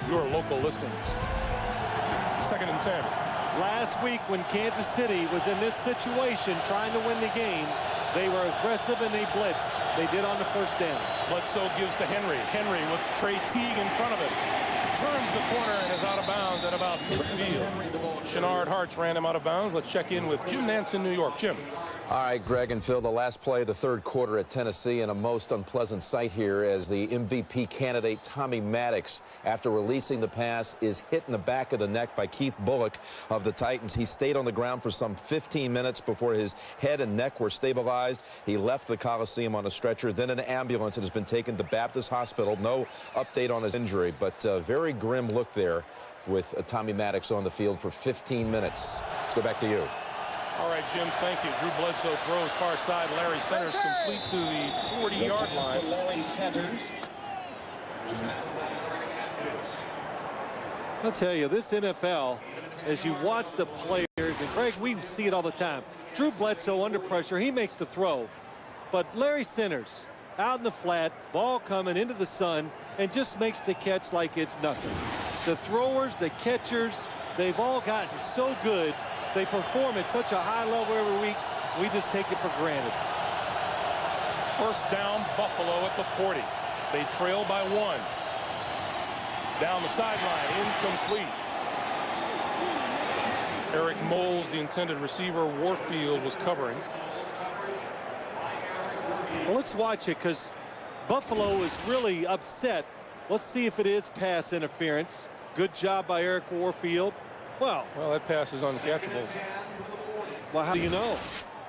your local listings. 2nd and 10. Last week when Kansas City was in this situation trying to win the game, they were aggressive and they blitzed. They did on the first down. Bledsoe gives to Henry. Henry with Trey Teague in front of him. Turns the corner and is out of bounds at about midfield. Shenard Hartz ran him out of bounds. Let's check in with Jim Nantz in New York. Jim. All right, Greg and Phil, the last play of the 3rd quarter at Tennessee, and a most unpleasant sight here as the MVP candidate Tommy Maddox, after releasing the pass, is hit in the back of the neck by Keith Bullock of the Titans. He stayed on the ground for some 15 minutes before his head and neck were stabilized. He left the Coliseum on a stretcher, then an ambulance, and has been taken to Baptist Hospital. No update on his injury, but very grim look there with Tommy Maddox on the field for 15 minutes. Let's go back to you. All right, Jim, thank you. Drew Bledsoe throws far side. Larry Centers complete to the 40-yard line. Larry Centers. I'll tell you, this NFL, as you watch the players, and Greg, we see it all the time. Drew Bledsoe under pressure, he makes the throw. But Larry Centers, out in the flat, ball coming into the sun, and just makes the catch like it's nothing. The throwers, the catchers, they've all gotten so good. They perform at such a high level every week, we just take it for granted. First down, Buffalo at the 40. They trail by 1. Down the sideline, incomplete. Eric Moles, the intended receiver. Warfield was covering. Well, let's watch it because Buffalo is really upset. Let's see if it is pass interference. Good job by Eric Warfield. Well, that pass is uncatchable. Well, how do you know?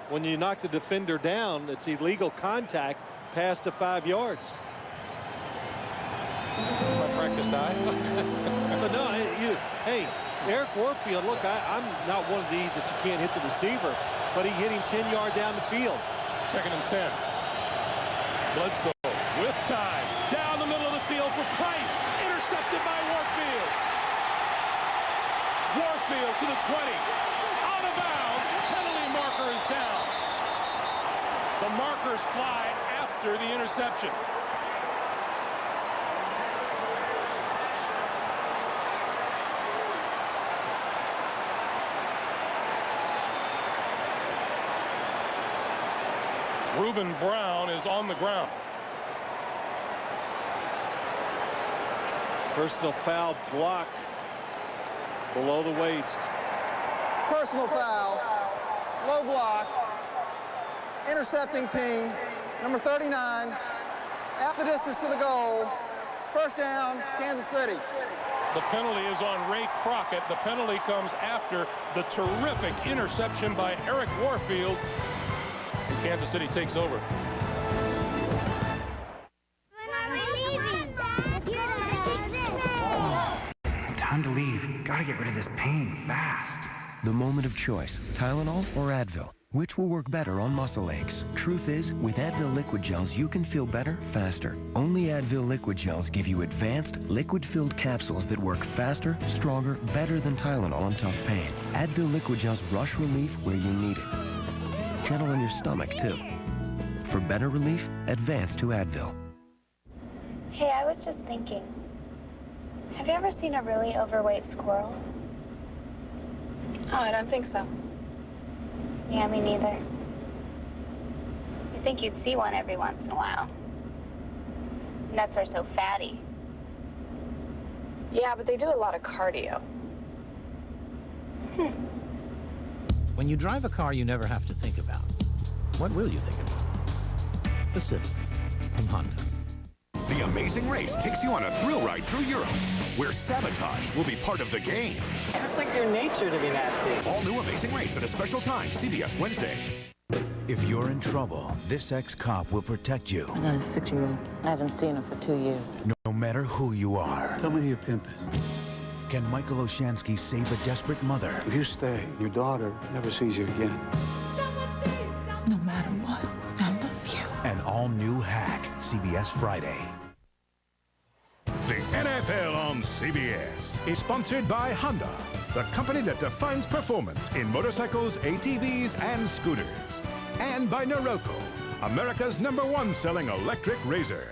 When you knock the defender down, it's illegal contact past the 5 yards. My practiced eye. But no, hey, Eric Warfield, look, I'm not one of these that you can't hit the receiver, but he hit him 10 yards down the field. 2nd and 10. Bledsoe with time. Down the middle of the field for Price. Intercepted by Warfield. Warfield to the 20. Out of bounds. Penalty marker is down. The markers fly after the interception. Ruben Brown is on the ground. Personal foul block below the waist. Personal foul, low block, intercepting team, number 39, at the distance to the goal, first down, Kansas City. The penalty is on Ray Crockett. The penalty comes after the terrific interception by Eric Warfield. And Kansas City takes over. Time to leave. Gotta get rid of this pain fast. The moment of choice, Tylenol or Advil. Which will work better on muscle aches? Truth is, with Advil liquid gels, you can feel better, faster. Only Advil liquid gels give you advanced, liquid-filled capsules that work faster, stronger, better than Tylenol on tough pain. Advil liquid gels rush relief where you need it. Gentle on your stomach, too. For better relief, advance to Advil. Hey, I was just thinking. Have you ever seen a really overweight squirrel? Oh, I don't think so. Yeah, me neither. You'd think you'd see one every once in a while. Nuts are so fatty. Yeah, but they do a lot of cardio. When you drive a car you never have to think about, what will you think about? The Civic from Honda. The Amazing Race takes you on a thrill ride through Europe, where sabotage will be part of the game. It's like your nature to be nasty. All new Amazing Race at a special time, CBS Wednesday. If you're in trouble, this ex-cop will protect you. I got a 6-year-old. I haven't seen her for 2 years. No matter who you are. Tell me who your pimp is. Can Michael Oshansky save a desperate mother? If you stay, your daughter never sees you again. No matter what, I love you. An all-new Hack, CBS Friday. The NFL on CBS is sponsored by Honda, the company that defines performance in motorcycles, ATVs, and scooters. And by Noroko, America's #1 selling electric razor.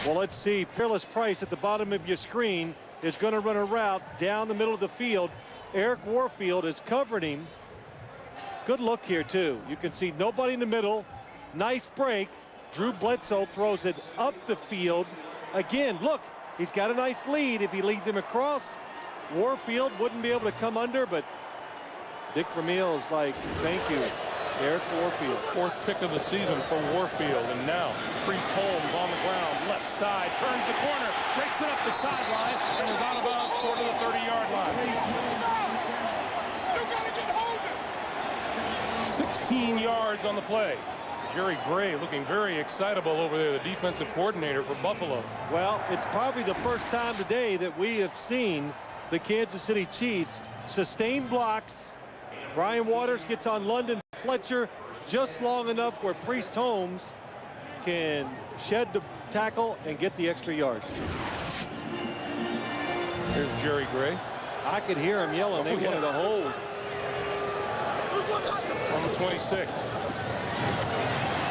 Well, let's see. Peerless Price at the bottom of your screen is going to run a route down the middle of the field. Eric Warfield is covering him. Good look here, too. You can see nobody in the middle. Nice break. Drew Bledsoe throws it up the field. Again, look, he's got a nice lead. If he leads him across, Warfield wouldn't be able to come under, but Dick Vermeil is like, thank you, Eric Warfield. 4th pick of the season for Warfield. And now Priest Holmes on the ground, left side, turns the corner, breaks it up the sideline, and is out of bounds short of the 30-yard line. 16 yards on the play. Jerry Gray looking very excitable over there, the defensive coordinator for Buffalo. Well, it's probably the first time today that we have seen the Kansas City Chiefs sustain blocks. Brian Waters gets on London Fletcher just long enough where Priest Holmes can shed the tackle and get the extra yards. Here's Jerry Gray. I could hear him yelling. They wanted to hold. From the 26.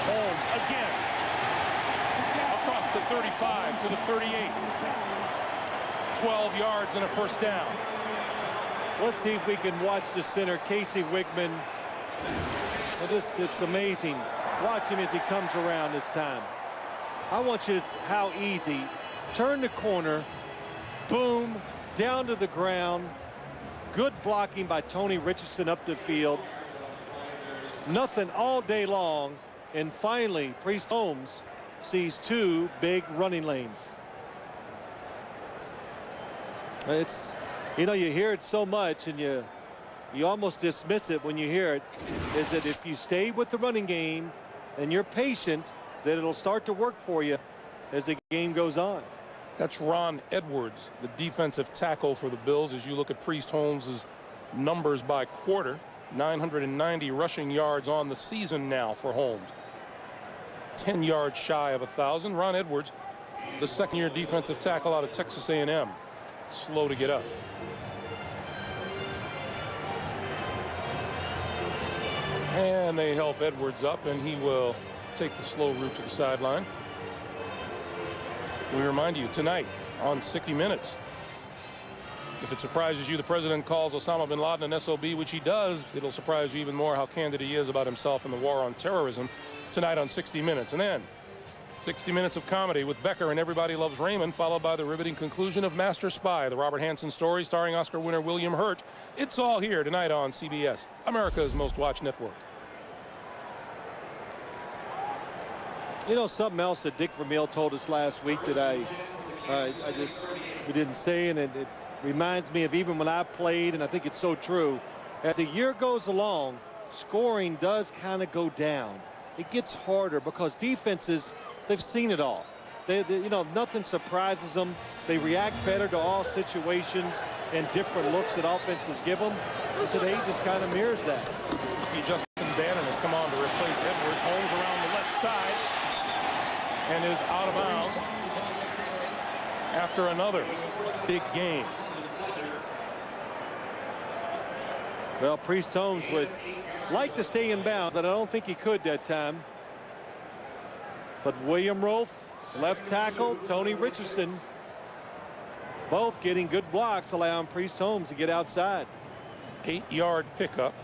Holmes again. Across the 35 to the 38. 12 yards and a first down. Let's see if we can watch the center, Casey Wigman. Well, it's amazing. Watch him as he comes around this time. I want you to see how easy. Turn the corner. Boom. Down to the ground. Good blocking by Tony Richardson up the field. Nothing all day long. And finally, Priest Holmes sees 2 big running lanes. It's, you know, you hear it so much and you almost dismiss it when you hear it, is that if you stay with the running game and you're patient, that it'll start to work for you as the game goes on. That's Ron Edwards, the defensive tackle for the Bills. As you look at Priest Holmes's numbers by quarter, 990 rushing yards on the season now for Holmes. 10 yards shy of 1,000. Ron Edwards, the second-year defensive tackle out of Texas A&M. Slow to get up. And they help Edwards up, and he will take the slow route to the sideline. We remind you tonight on 60 Minutes, If it surprises you the president calls Osama bin Laden an SOB, which he does, it'll surprise you even more how candid he is about himself and the war on terrorism tonight on 60 Minutes. And then 60 minutes of comedy with Becker and Everybody Loves Raymond, followed by the riveting conclusion of Master Spy, the Robert Hansen story starring Oscar winner William Hurt. It's all here tonight on CBS, America's most watched network. You know, something else that Dick Vermeil told us last week that we didn't say, and it reminds me of even when I played, and I think it's so true. As the year goes along, scoring does kind of go down. It gets harder because defenses, they've seen it all. You know, nothing surprises them. They react better to all situations and different looks that offenses give them. And today just kind of mirrors that. Justin Bannon has come on to replace Edwards. Holmes around the left side and is out of bounds after another big game. Well, Priest Holmes would like to stay in bounds, but I don't think he could that time. But William Rolfe, left tackle, Tony Richardson, both getting good blocks, allowing Priest Holmes to get outside. 8-yard pickup,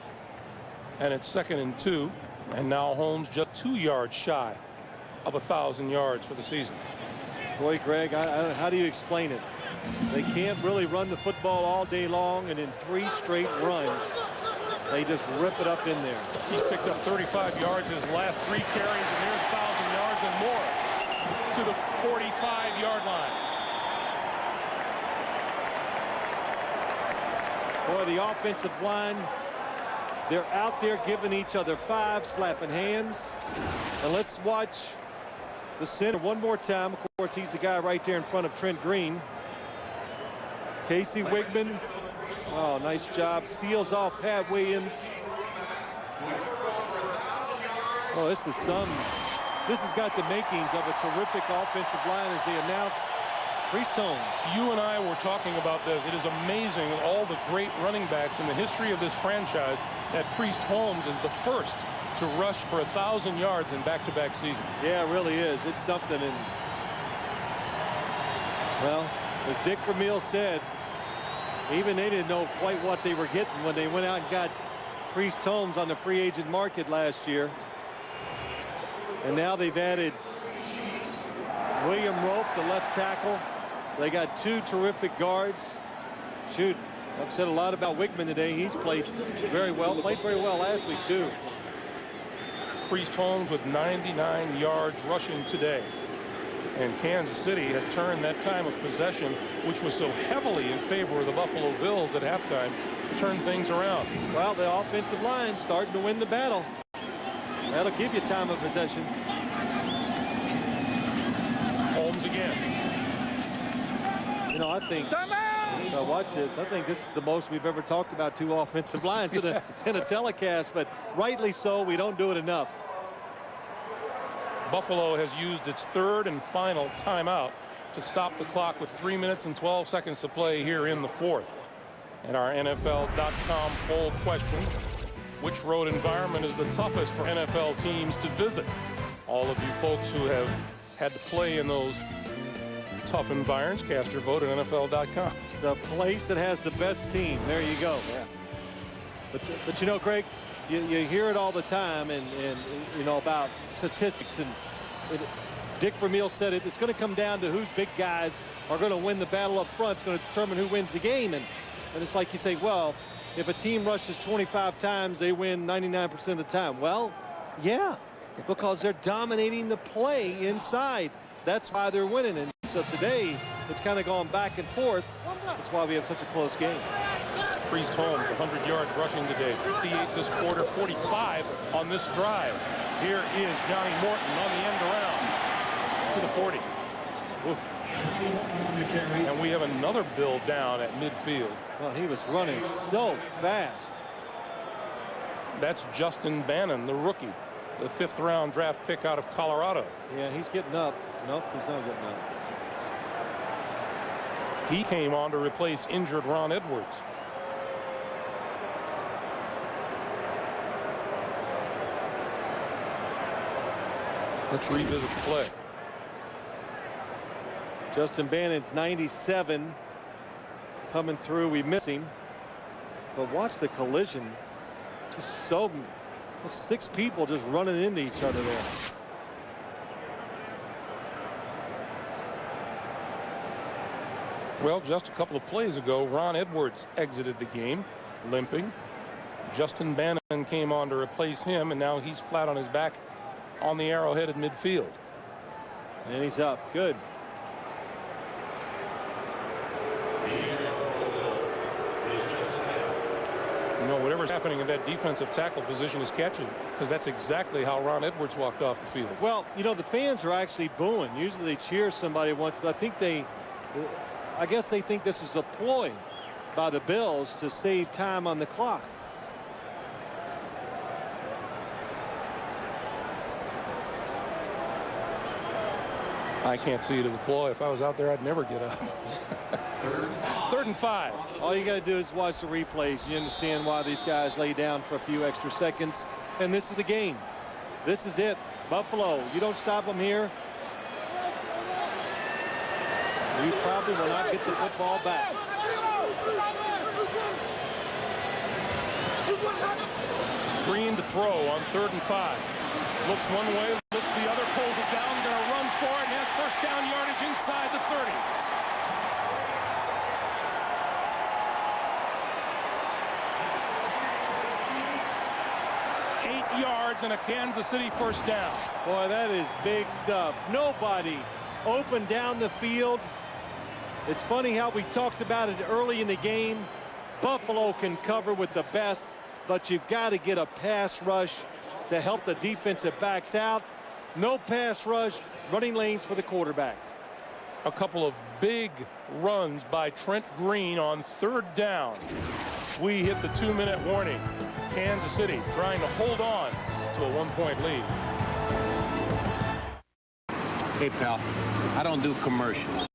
and it's 2nd and 2, and now Holmes just 2 yards shy of 1,000 yards for the season. Boy, Greg, how do you explain it? They can't really run the football all day long, and in 3 straight runs, they just rip it up in there. He's picked up 35 yards in his last 3 carries, and there's 1,000 yards and more to the 45-yard line. Boy, the offensive line, they're out there giving each other 5, slapping hands. And let's watch the center one more time. Of course, he's the guy right there in front of Trent Green. Casey Wigman. Oh, nice job. Seals off Pat Williams. Oh, this has got the makings of a terrific offensive line as they announce Priest Holmes. You and I were talking about this. It is amazing all the great running backs in the history of this franchise that Priest Holmes is the first to rush for 1,000 yards in back-to-back seasons. Yeah, it really is. It's something. And well, as Dick Vermeil said, even they didn't know quite what they were getting when they went out and got Priest Holmes on the free agent market last year. And now they've added William Rolfe, the left tackle. They got 2 terrific guards. Shoot, I've said a lot about Wigman today. He's played very well last week too. Priest Holmes with 99 yards rushing today. And Kansas City has turned that time of possession, which was so heavily in favor of the Buffalo Bills at halftime, to turn things around. Well, the offensive line starting to win the battle. That'll give you time of possession. Holmes again. You know, I think, watch this. I think this is the most we've ever talked about 2 offensive lines in a telecast, but rightly so. We don't do it enough. Buffalo has used its 3rd and final timeout to stop the clock with 3 minutes and 12 seconds to play here in the 4th. And our NFL.com poll question: which road environment is the toughest for NFL teams to visit? All of you folks who have had to play in those tough environs, cast your vote at NFL.com. The place that has the best team. There you go. Yeah. But you know, Greg, you hear it all the time, and you know about statistics, and Dick Vermeil said it. It's going to come down to whose big guys are going to win the battle up front. It's going to determine who wins the game, and it's like you say, well, if a team rushes 25 times, they win 99% of the time. Well, yeah, because they're dominating the play inside. That's why they're winning. And so today, it's kind of gone back and forth. That's why we have such a close game. Priest Holmes, 100 yards rushing today, 58 this quarter, 45 on this drive. Here is Johnny Morton on the end around to the 40. Oof. And we have another Bill down at midfield. Well, he was running so fast. That's Justin Bannon, the rookie, the 5th round draft pick out of Colorado. Yeah, he's getting up. Nope, he's not getting up. He came on to replace injured Ron Edwards. Let's revisit the play. Justin Bannon's 97. coming through. We miss him. But watch the collision. Just so 6 people just running into each other there. Well, just a couple of plays ago, Ron Edwards exited the game, limping. Justin Bannon came on to replace him, and now he's flat on his back on the Arrowhead at midfield. And he's up. Good. You know, whatever's happening in that defensive tackle position is catching, because that's exactly how Ron Edwards walked off the field. Well, you know, the fans are actually booing. Usually they cheer somebody once, but I guess they think this is a ploy by the Bills to save time on the clock. I can't see it as a ploy. If I was out there, I'd never get up. 3rd and 5. All you got to do is watch the replays. You understand why these guys lay down for a few extra seconds. And this is the game. This is it. Buffalo, you don't stop them here, you probably will not get the football back. Green to throw on 3rd and 5. Looks one way, looks the other, pulls it down, going to run for it, and has first down yardage inside the 30. Yards and a Kansas City first down. Boy, that is big stuff. Nobody open down the field. It's funny how we talked about it early in the game. Buffalo can cover with the best, but you've got to get a pass rush to help the defensive backs out. No pass rush, running lanes for the quarterback. A couple of big runs by Trent Green on 3rd down. We hit the 2-minute warning. Kansas City trying to hold on to a 1-point lead. Hey, pal, I don't do commercials.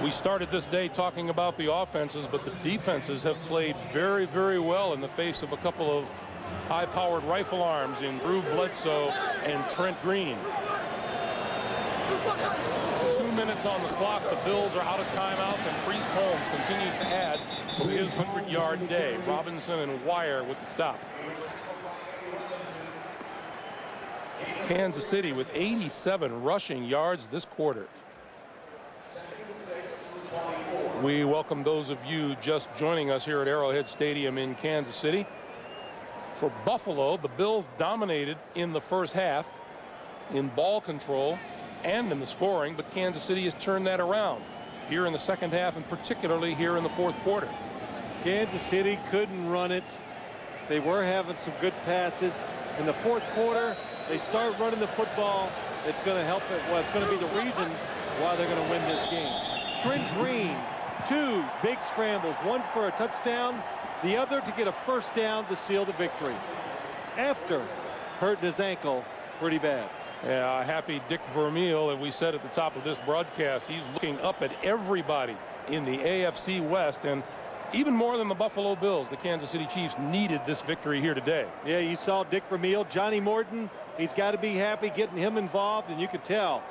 We started this day talking about the offenses, but the defenses have played very, very well in the face of a couple of high-powered rifle arms in Drew Bledsoe and Trent Green. 2 minutes on the clock. The Bills are out of timeouts, and Priest Holmes continues to add to his 100-yard day. Robinson and Wire with the stop. Kansas City with 87 rushing yards this quarter. We welcome those of you just joining us here at Arrowhead Stadium in Kansas City. For Buffalo, the Bills dominated in the first half in ball control and in the scoring, but Kansas City has turned that around here in the second half, and particularly here in the 4th quarter. Kansas City couldn't run it. They were having some good passes. In the 4th quarter, they start running the football. It's going to help it. Well, it's going to be the reason why they're going to win this game. Trent Green, 2 big scrambles, one for a touchdown, the other to get a first down to seal the victory after hurting his ankle pretty bad. Yeah, happy Dick Vermeil, as we said at the top of this broadcast. He's looking up at everybody in the AFC West, and even more than the Buffalo Bills, the Kansas City Chiefs needed this victory here today. Yeah, you saw Dick Vermeil, Johnny Morton. He's got to be happy getting him involved, and you could tell.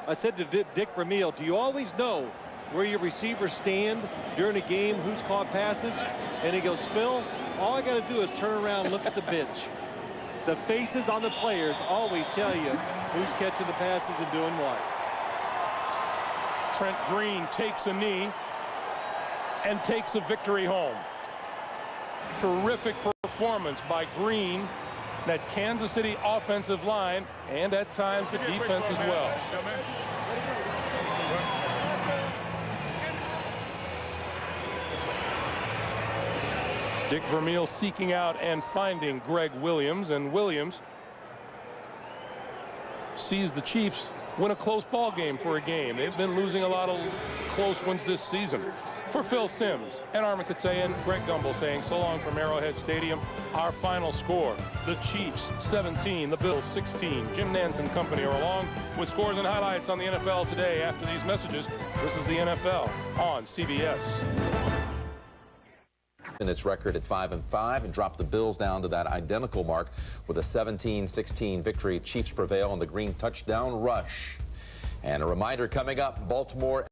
I said to Dick Vermeil, do you always know where your receivers stand during a game, who's caught passes? And he goes, Phil, all I got to do is turn around and look at the bench. The faces on the players always tell you who's catching the passes and doing what. Trent Green takes a knee and takes a victory home. Terrific performance by Green, that Kansas City offensive line, and at times the defense as well. Dick Vermeil seeking out and finding Greg Williams, and Williams sees the Chiefs win a close ball game for a game. They've been losing a lot of close ones this season. For Phil Simms and Armen Keteyian, Greg Gumbel saying so long from Arrowhead Stadium. Our final score, the Chiefs 17, the Bills 16. Jim Nantz and company are along with scores and highlights on the NFL today. After these messages, this is the NFL on CBS. In its record at 5-5 and dropped the Bills down to that identical mark with a 17-16 victory. Chiefs prevail on the green touchdown rush. And a reminder coming up, Baltimore